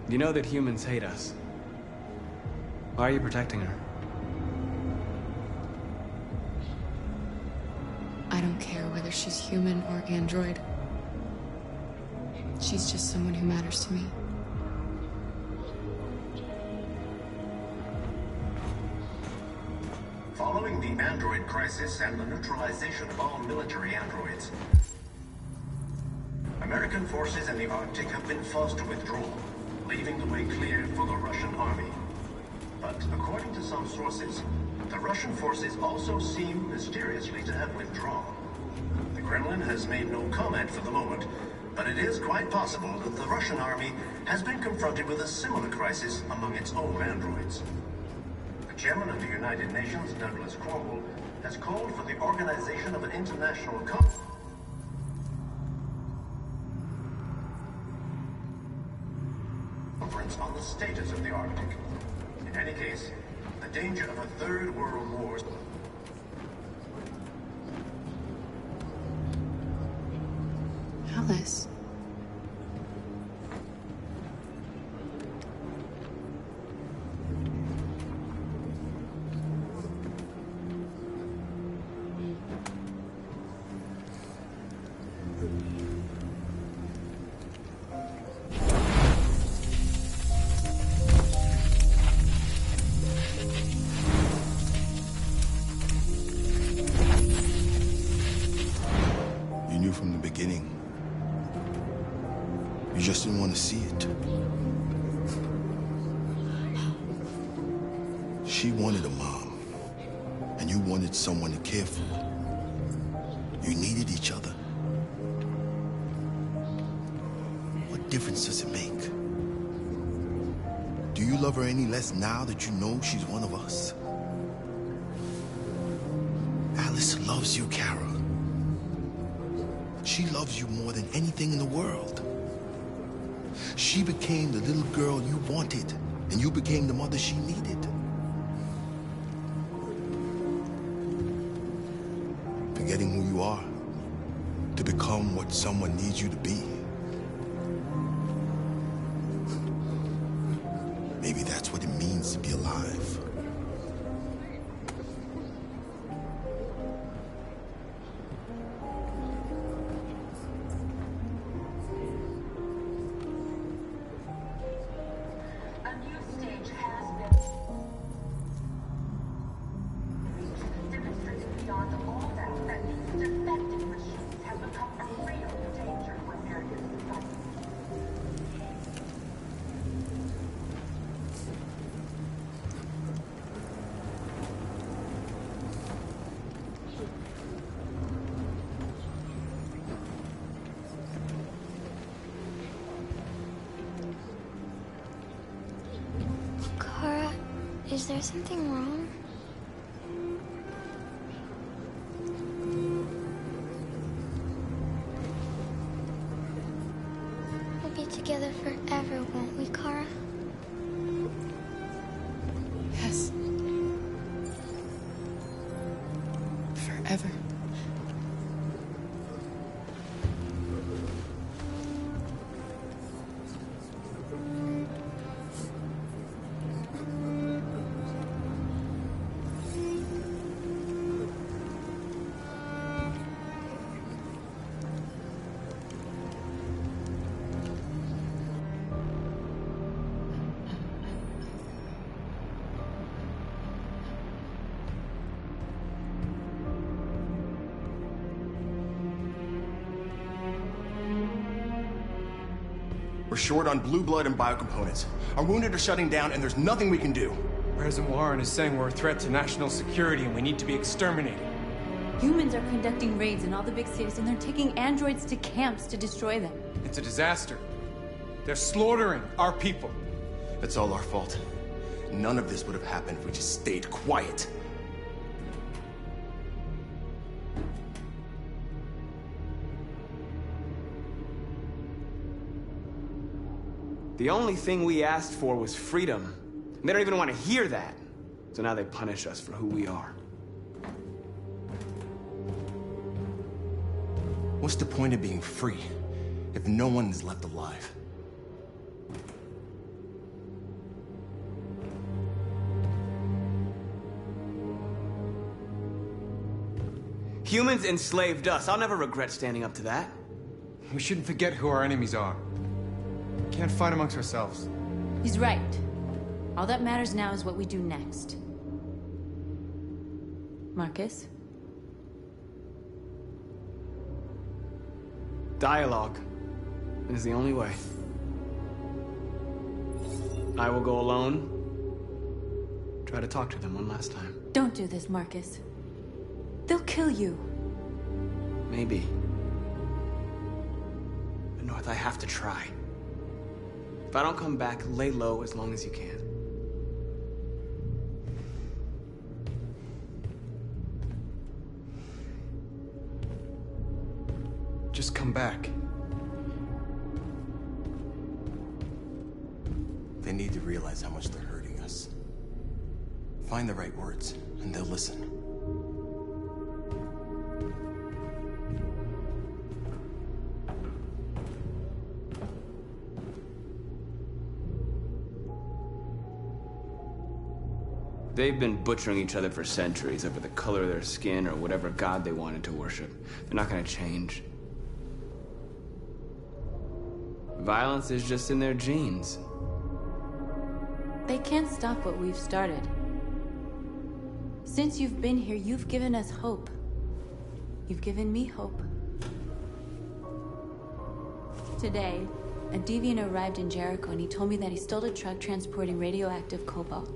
S4: You know that humans hate us. Why are you protecting her?
S10: I don't care whether she's human or android. She's just someone who matters to me.
S3: Following the android crisis and the neutralization of all military androids, American forces in the Arctic have been forced to withdraw, leaving the way clear for the Russian army. But according to some sources, the Russian forces also seem mysteriously to have withdrawn. The Kremlin has made no comment for the moment, but it is quite possible that the Russian army has been confronted with a similar crisis among its own androids. The chairman of the United Nations, Douglas Cromwell, has called for the organization of an international conference on the status of the Arctic. In any case, the danger of a third world war.
S10: Alice.
S23: You knew from the beginning. You just didn't want to see it. She wanted a mom, and you wanted someone to care for. You needed each other. What difference does it make? Do you love her any less now that you know she's one of us? Alice loves you, Kara. She loves you more than anything in the world. She became the little girl you wanted, and you became the mother she needed. Forgetting who you are to become what someone needs you to be. Maybe that's what it means to be alive.
S11: Is there something wrong? We'll be together forever, won't we, Kara?
S10: Yes. Forever.
S5: We're short on blue blood and biocomponents. Our wounded are shutting down, and there's nothing we can do.
S16: President Warren is saying we're a threat to national security and we need to be exterminated.
S12: Humans are conducting raids in all the big cities, and they're taking androids to camps to destroy them.
S16: It's a disaster. They're slaughtering our people.
S5: It's all our fault. None of this would have happened if we just stayed quiet.
S4: The only thing we asked for was freedom. And they don't even want to hear that. So now they punish us for who we are.
S6: What's the point of being free if no one is left alive?
S4: Humans enslaved us. I'll never regret standing up to that.
S16: We shouldn't forget who our enemies are. We can't fight amongst ourselves.
S12: He's right. All that matters now is what we do next. Marcus?
S4: Dialogue is the only way. I will go alone. Try to talk to them one last time.
S12: Don't do this, Marcus. They'll kill you.
S4: Maybe. But North, I have to try. If I don't come back, lay low as long as you can.
S16: Just come back.
S6: They need to realize how much they're hurting us. Find the right words, and they'll listen.
S4: They've been butchering each other for centuries over the color of their skin or whatever god they wanted to worship. They're not gonna change. Violence is just in their genes.
S12: They can't stop what we've started. Since you've been here, you've given us hope. You've given me hope. Today, a deviant arrived in Jericho and he told me that he stole a truck transporting radioactive cobalt.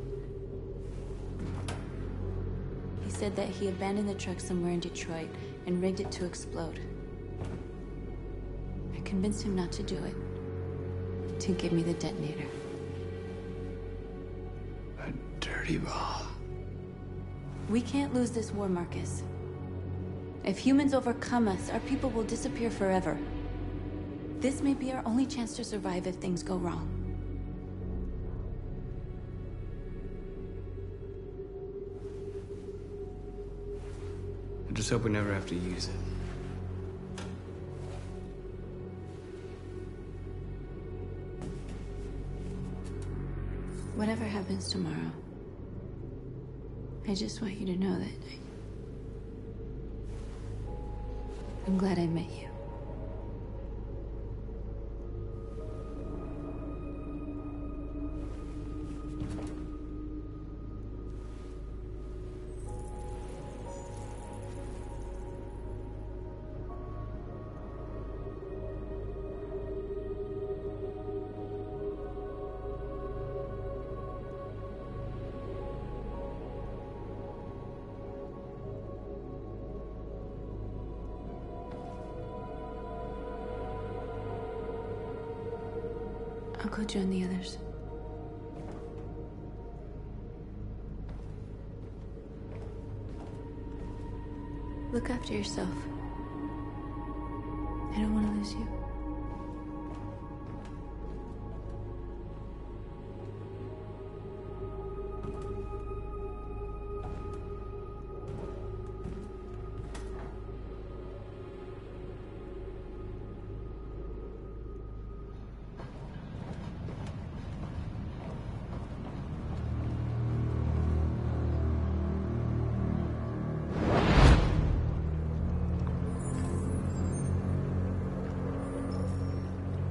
S12: He said that he abandoned the truck somewhere in Detroit and rigged it to explode. I convinced him not to do it, to give me the detonator.
S4: A dirty bomb.
S12: We can't lose this war, Marcus. If humans overcome us, our people will disappear forever. This may be our only chance to survive if things go wrong.
S4: I just hope we never have to use it.
S12: Whatever happens tomorrow, I just want you to know that I'm glad I met you. I'll go join the others. Look after yourself. I don't want to lose you.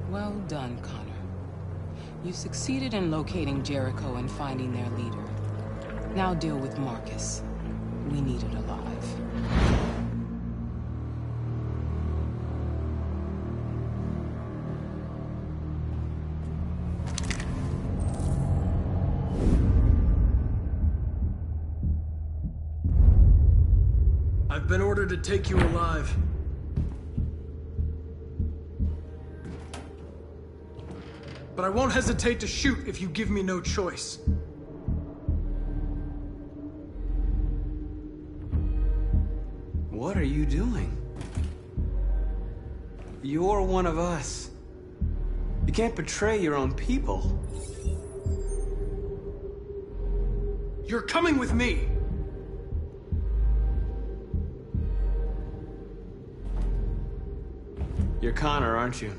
S20: Well done, Connor. You succeeded in locating Jericho and finding their leader. Now deal with Marcus. We need it alive.
S1: I've been ordered to take you alive. But I won't hesitate to shoot if you give me no choice.
S4: What are you doing? You're one of us. You can't betray your own people.
S1: You're coming with me.
S4: You're Connor, aren't you?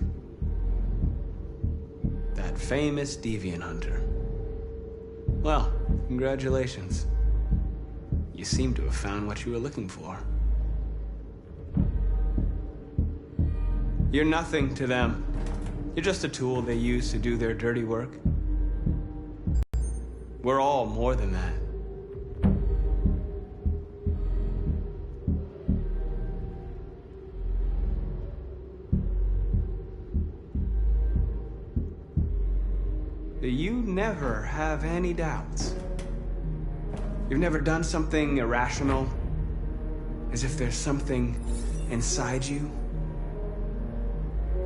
S4: That famous deviant hunter. Well, congratulations. You seem to have found what you were looking for. You're nothing to them. You're just a tool they use to do their dirty work. We're all more than that. You never have any doubts. You've never done something irrational, as if there's something inside you,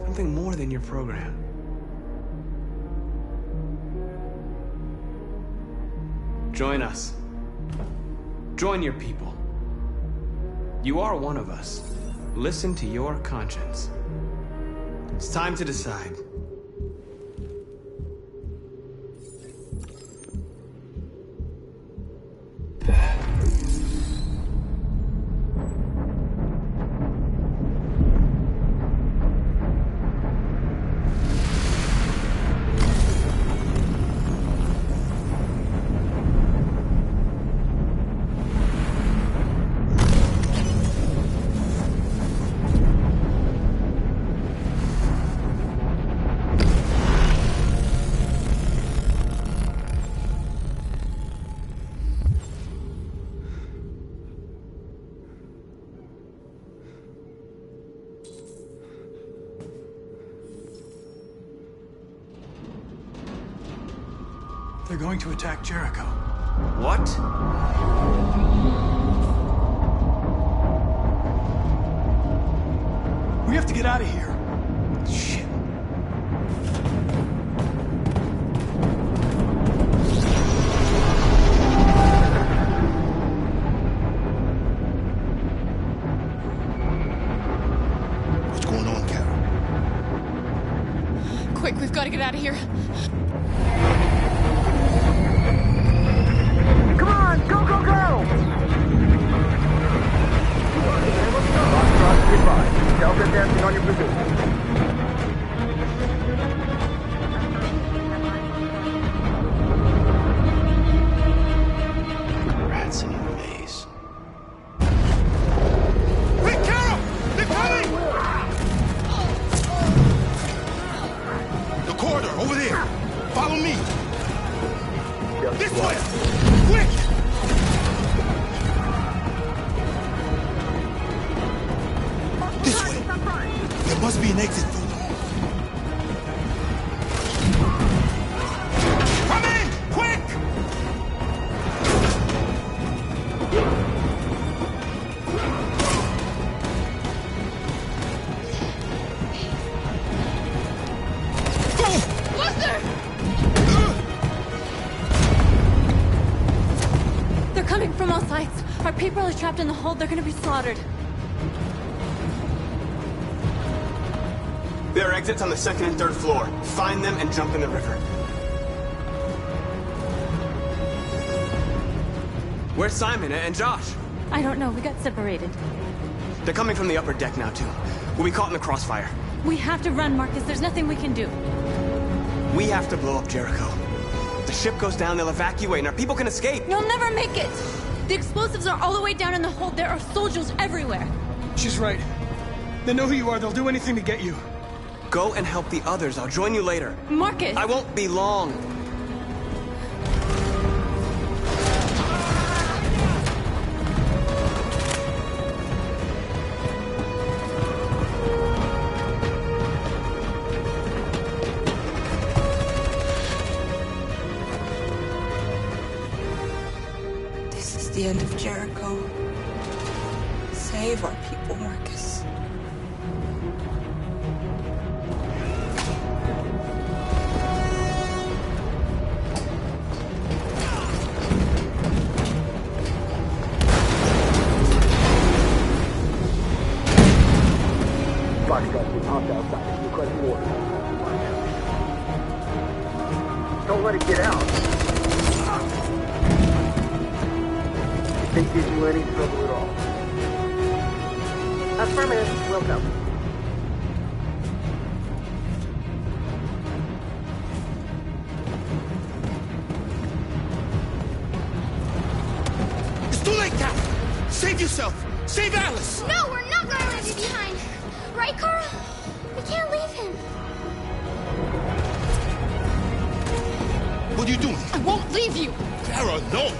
S4: something more than your program. Join us. Join your people. You are one of us. Listen to your conscience. It's time to decide.
S1: They're going to attack Jericho.
S4: What?
S1: We have to get out of here. Shit.
S23: What's going on, Carol?
S12: Quick, we've got to get out of here.
S7: Come on, go, go, go! Delta advancing on your position.
S23: Rats in a maze.
S8: Quick, Carol! They're coming!
S23: The corridor, over there. Follow me.
S8: This way! Quick!
S23: This way. There must be an exit for them.
S8: Come in! Quick!
S12: Buster! They're coming from all sides. Our people are trapped in the hold. They're gonna be slaughtered.
S4: There are exits on the second and third floor. Find them and jump in the river. Where's Simon and Josh?
S12: I don't know. We got separated.
S4: They're coming from the upper deck now, too. We'll be caught in the crossfire.
S12: We have to run, Marcus. There's nothing we can do.
S4: We have to blow up Jericho. The ship goes down, they'll evacuate, and our people can escape.
S12: You'll never make it! The explosives are all the way down in the hold. There are soldiers everywhere.
S1: She's right. They know who you are. They'll do anything to get you.
S4: Go and help the others. I'll join you later.
S12: Marcus!
S4: I won't be long.
S20: This is the end of Jericho. Save our people, Marcus.
S7: Bodyguards get popped outside and request water. Don't let it get out. Think gives you any trouble at all. Affirmative. Welcome.
S23: Save yourself! Save Alice!
S11: No, we're not gonna leave you behind. Right, Kara? We can't leave him.
S23: What are you doing?
S12: I won't leave you.
S23: Kara, no!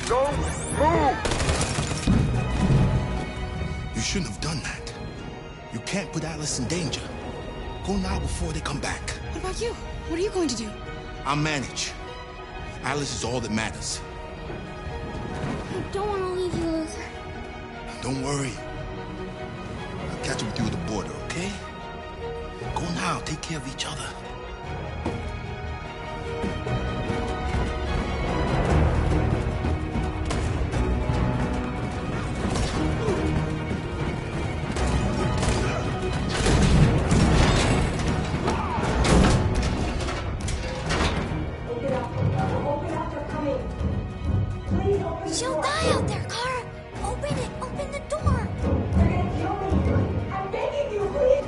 S7: Don't move!
S23: You shouldn't have done that. You can't put Alice in danger. Go now before they come back.
S10: What about you? What are you going to do?
S23: I'll manage. Alice is all that matters.
S11: I don't want to leave you, Luther.
S23: Don't worry. I'll catch up with you at the border, okay? Go now. Take care of each other.
S11: She'll die out there, Kara. Open it. Open the door.
S9: They're gonna kill me here. I'm begging you, please.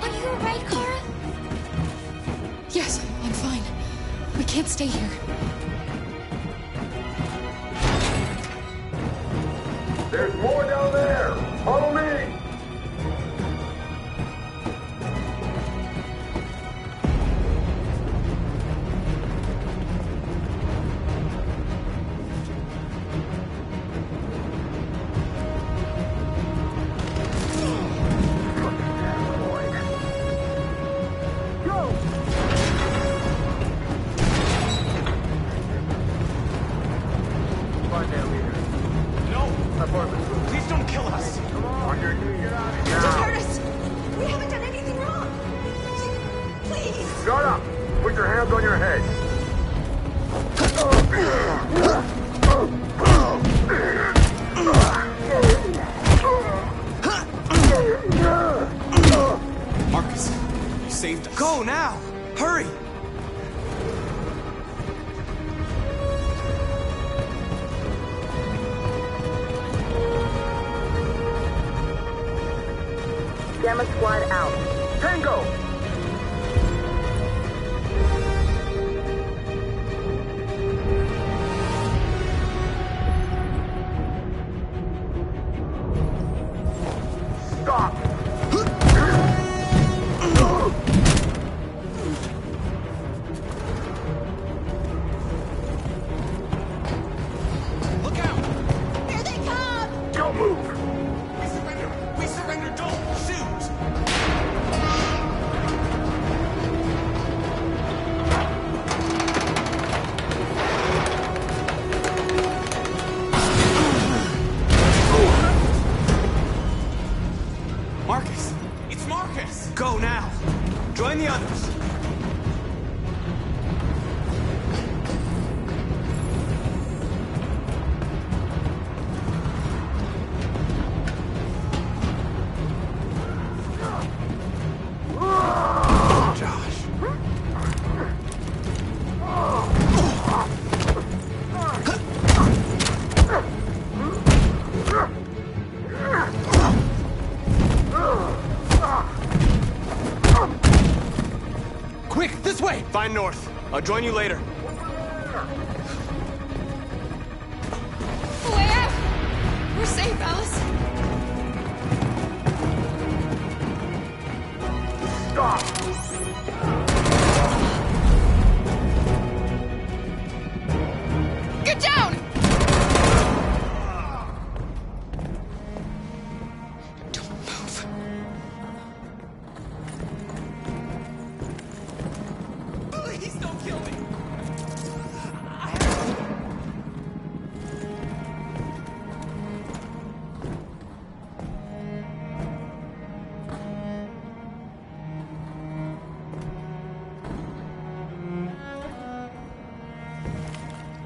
S11: Are you alright, Kara?
S10: Yes, I'm fine. We can't stay here.
S7: There's more down there! Follow me! Find that leader.
S16: No!
S7: Apartment room.
S16: Please don't kill us!
S7: Come on, get out of here.
S9: Don't hurt us. We haven't done anything wrong. Please.
S7: Shut up! Put your hands on your head.
S5: Marcus, you saved us.
S19: Go now! Hurry!
S7: Gamma squad out. Tango! Stop!
S16: Look out!
S9: Here they come.
S7: Don't move!
S16: We surrender! We surrender! Don't shoot! Marcus! It's Marcus!
S19: Go now. Join the others.
S5: Josh.
S19: Quick, this way! Find North. I'll join you later.
S10: Where? We're safe, Alice.
S7: Stop!
S10: Get down! Don't move.
S16: Please don't kill me!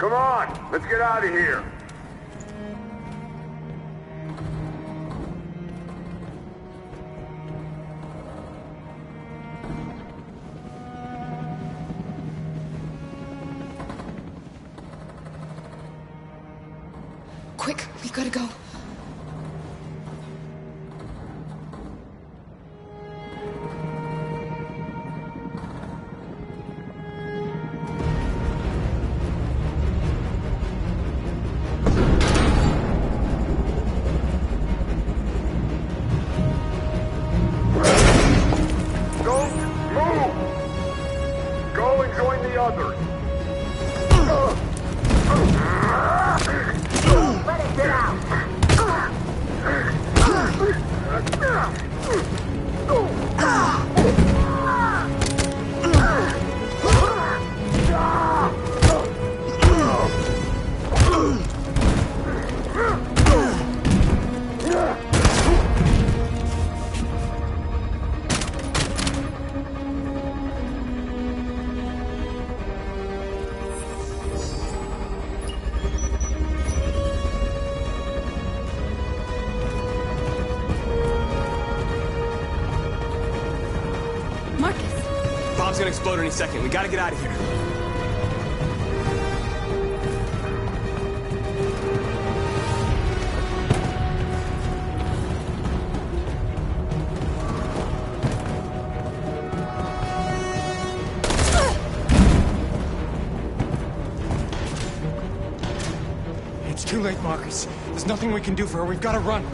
S7: Come on, let's get out of here.
S10: Quick, we gotta go.
S5: Bomb's gonna explode any second. We gotta get out of here.
S16: It's too late, Marcus. There's nothing we can do for her. We've gotta run.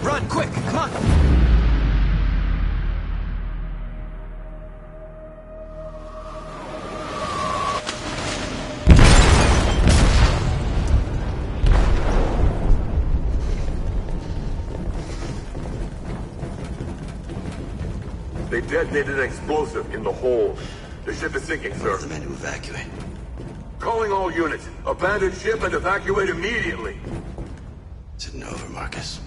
S5: Run, quick, come on!
S7: They detonated an explosive in the hold. The ship is sinking, sir.
S3: The men to evacuate.
S7: Calling all units. Abandon ship and evacuate immediately.
S3: Is it over, Marcus?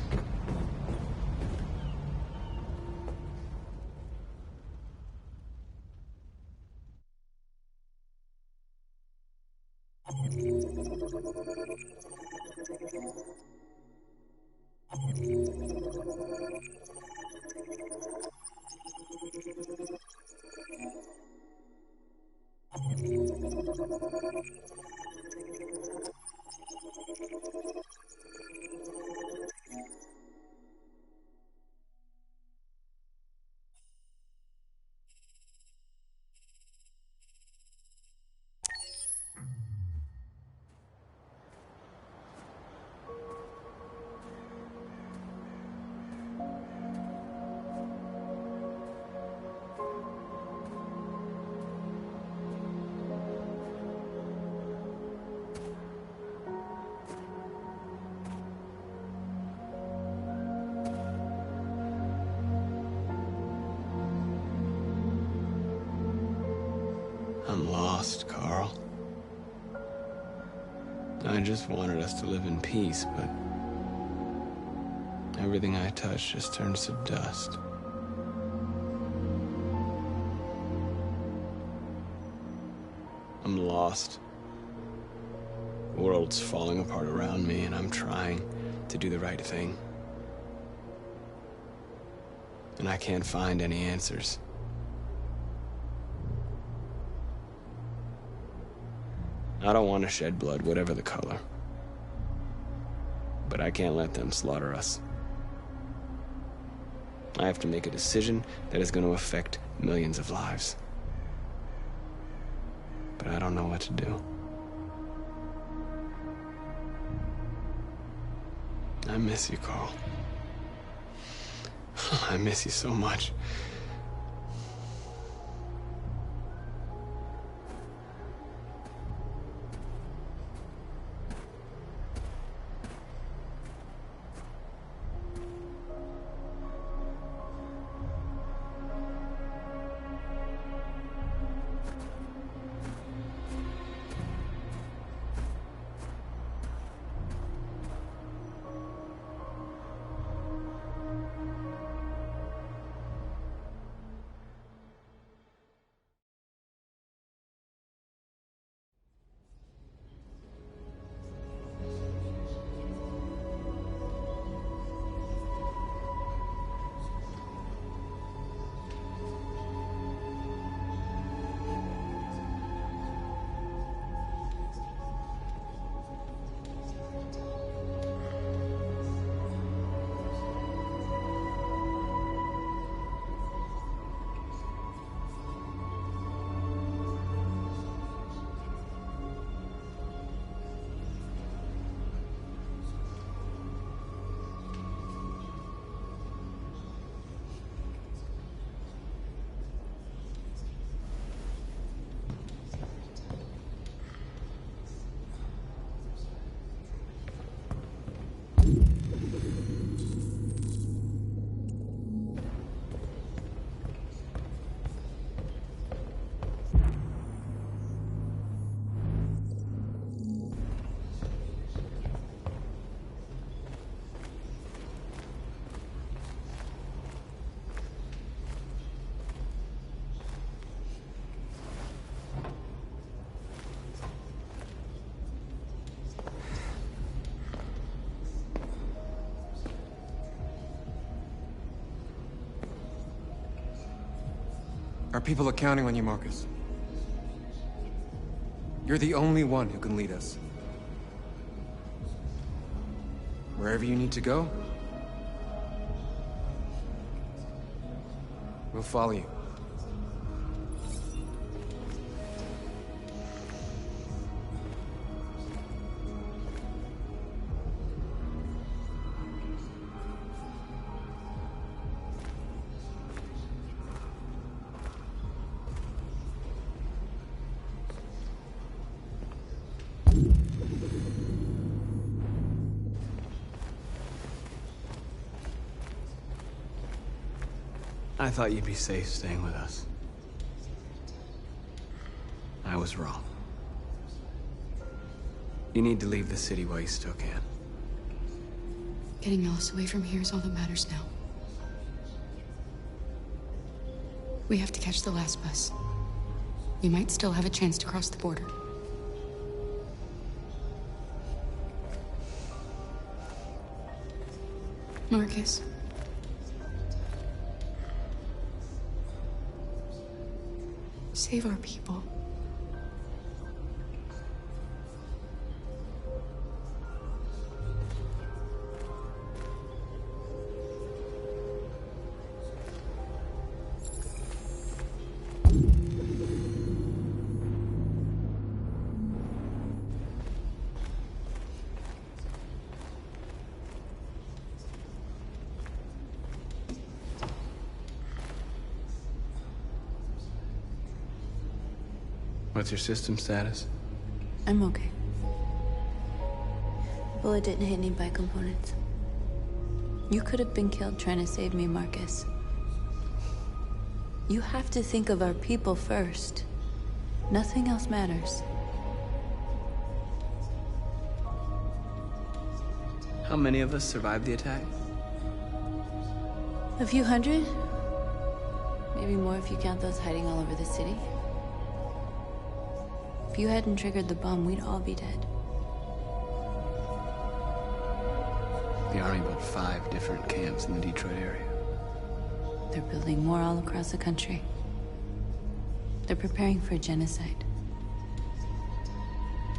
S4: I'm lost, Carl. I just wanted us to live in peace, but everything I touch just turns to dust. I'm lost. The world's falling apart around me, and I'm trying to do the right thing. And I can't find any answers. I don't want to shed blood, whatever the color. But I can't let them slaughter us. I have to make a decision that is going to affect millions of lives. But I don't know what to do. I miss you, Carl. I miss you so much.
S16: Our people are counting on you, Marcus. You're the only one who can lead us. Wherever you need to go, we'll follow you.
S4: I thought you'd be safe staying with us. I was wrong. You need to leave the city while you still can.
S10: Getting Alice away from here is all that matters now. We have to catch the last bus. We might still have a chance to cross the border. Marcus. Save our people.
S4: What's your system status?
S12: I'm okay. The bullet didn't hit any bike components. You could have been killed trying to save me, Marcus. You have to think of our people first. Nothing else matters.
S4: How many of us survived the attack?
S12: A few hundred? Maybe more if you count those hiding all over the city. If you hadn't triggered the bomb, we'd all be dead.
S4: The Army built 5 different camps in the Detroit area.
S12: They're building more all across the country. They're preparing for a genocide.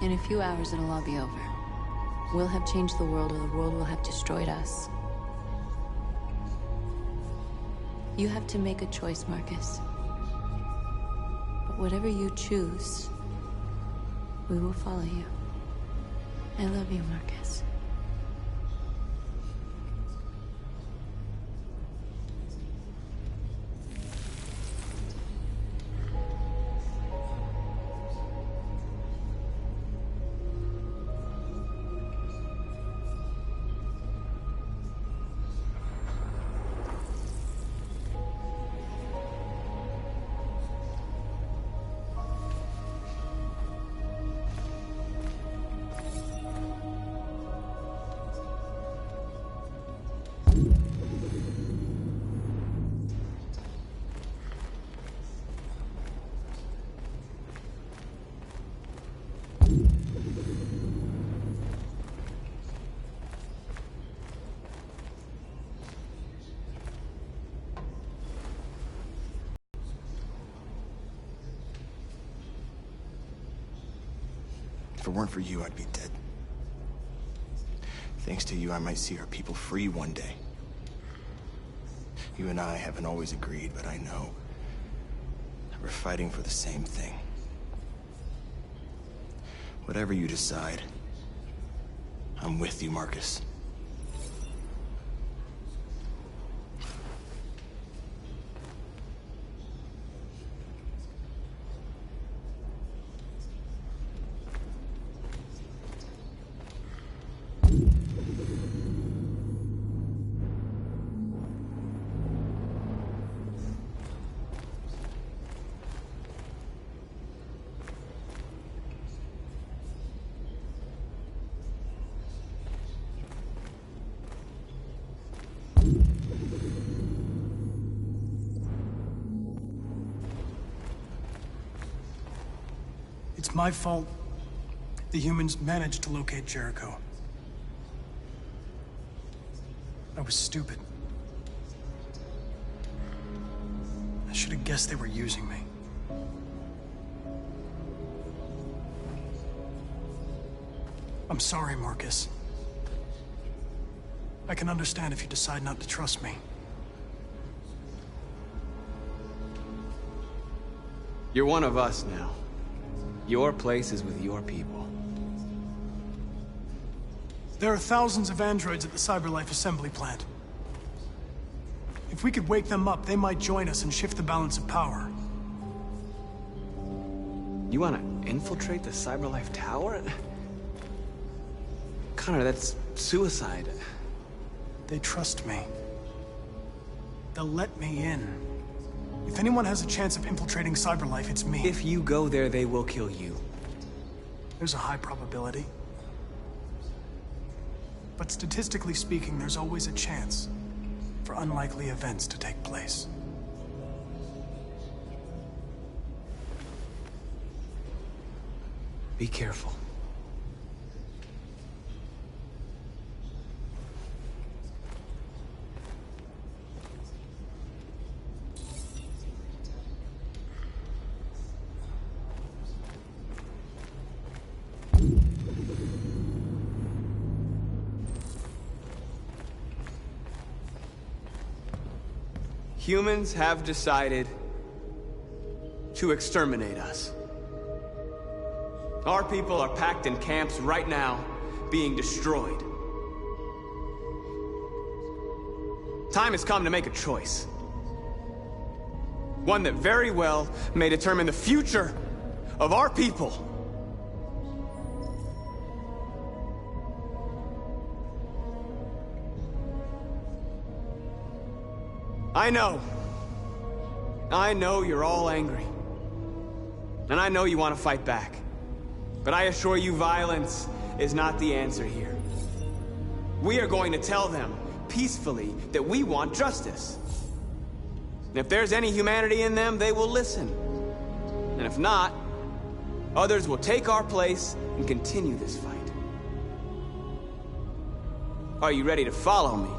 S12: In a few hours, it'll all be over. We'll have changed the world, or the world will have destroyed us. You have to make a choice, Marcus. But whatever you choose, we will follow you. I love you, Marcus.
S6: If it weren't for you, I'd be dead. Thanks to you, I might see our people free one day. You and I haven't always agreed, but I know that we're fighting for the same thing. Whatever you decide, I'm with you, Marcus.
S1: It's my fault the humans managed to locate Jericho. I was stupid. I should have guessed they were using me. I'm sorry, Marcus. I can understand if you decide not to trust me.
S4: You're one of us now. Your place is with your people.
S1: There are thousands of androids at the CyberLife assembly plant. If we could wake them up, they might join us and shift the balance of power.
S4: You want to infiltrate the CyberLife tower? Connor, that's suicide.
S1: They trust me. They'll let me in. If anyone has a chance of infiltrating CyberLife, it's me.
S4: If you go there, they will kill you.
S1: There's a high probability. But statistically speaking, there's always a chance for unlikely events to take place.
S4: Be careful. Humans have decided to exterminate us. Our people are packed in camps right now, being destroyed. Time has come to make a choice. One that very well may determine the future of our people. I know you're all angry. And I know you want to fight back. But I assure you, violence is not the answer here. We are going to tell them, peacefully, that we want justice. And if there's any humanity in them, they will listen. And if not, others will take our place and continue this fight. Are you ready to follow me?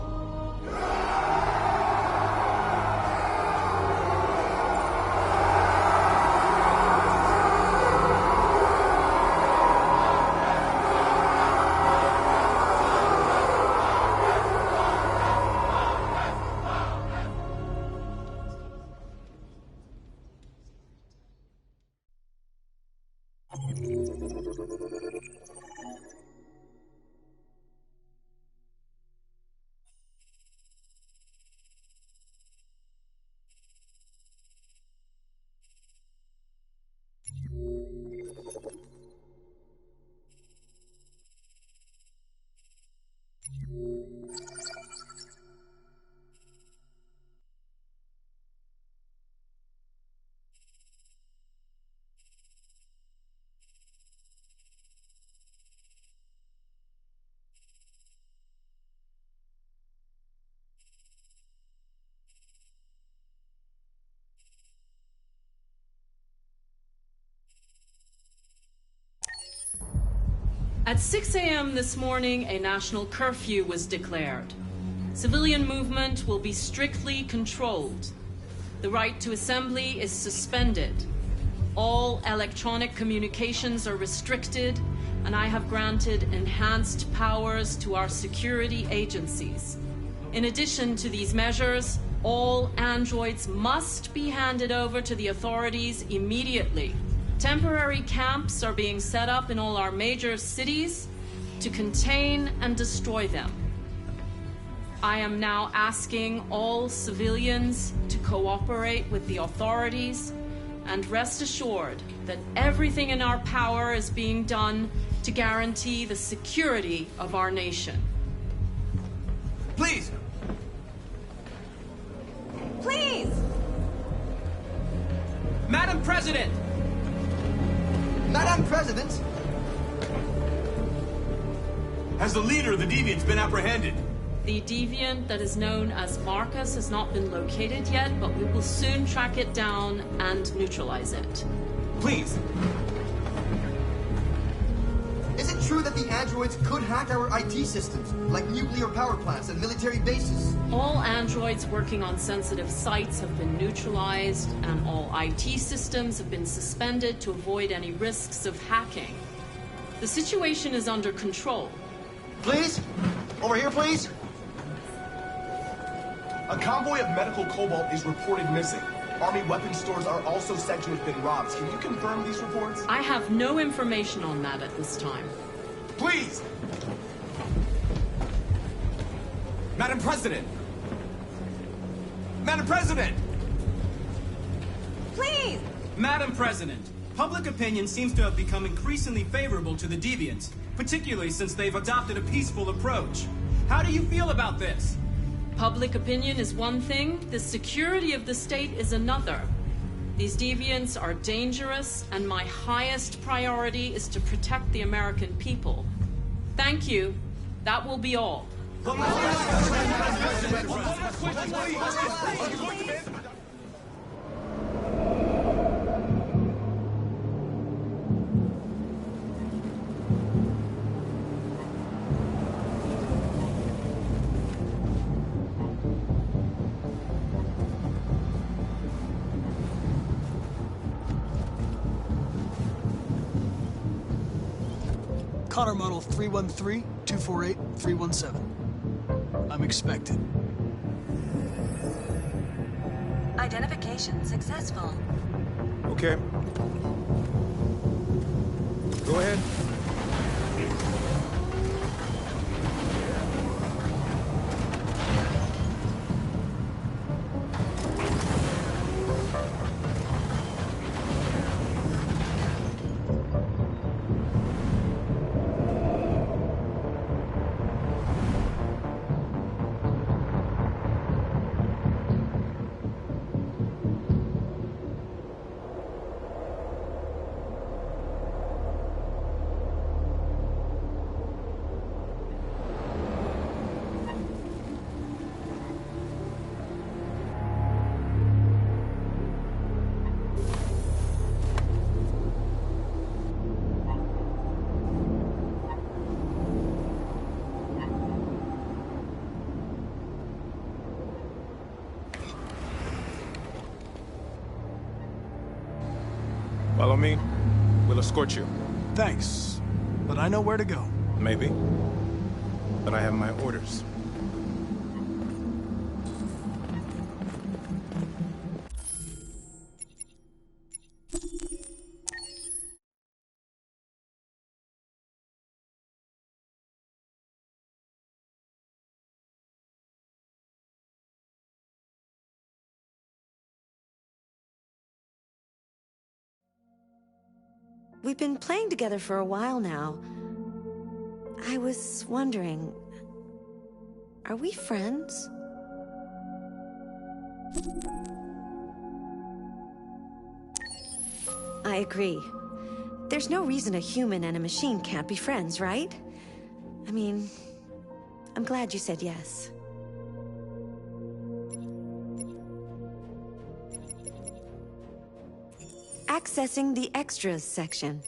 S13: At 6 a.m. this morning, a national curfew was declared. Civilian movement will be strictly controlled. The right to assembly is suspended. All electronic communications are restricted, and I have granted enhanced powers to our security agencies. In addition to these measures, all androids must be handed over to the authorities immediately. Temporary camps are being set up in all our major cities to contain and destroy them. I am now asking all civilians to cooperate with the authorities and rest assured that everything in our power is being done to guarantee the security of our nation.
S19: Please!
S22: Please!
S19: Madam President!
S24: Madam President!
S5: Has the leader of the Deviants been apprehended?
S13: The deviant that is known as Marcus has not been located yet, but we will soon track it down and neutralize it.
S19: Please!
S24: Is it true that the androids could hack our IT systems, like nuclear power plants and military bases?
S13: All androids working on sensitive sites have been neutralized, and all IT systems have been suspended to avoid any risks of hacking. The situation is under control.
S24: Please? Over here, please?
S15: A convoy of medical cobalt is reported missing. Army weapons stores are also said to have been robbed. Can you confirm these reports?
S13: I have no information on that at this time.
S15: Please!
S19: Madam President! Madam President!
S22: Please!
S19: Madam President, public opinion seems to have become increasingly favorable to the Deviants, particularly since they've adopted a peaceful approach. How do you feel about this?
S13: Public opinion is one thing, the security of the state is another. These deviants are dangerous, and my highest priority is to protect the American people. Thank you. That will be all.
S1: Connor model 313-248-317. I'm expected.
S17: Identification successful.
S5: Okay. Go ahead. Follow me. We'll escort you.
S1: Thanks, but I know where to go.
S5: Maybe. But I have my orders.
S17: We've been playing together for a while now. I was wondering, are we friends? I agree. There's no reason a human and a machine can't be friends, right? I mean, I'm glad you said yes. Accessing the extras section.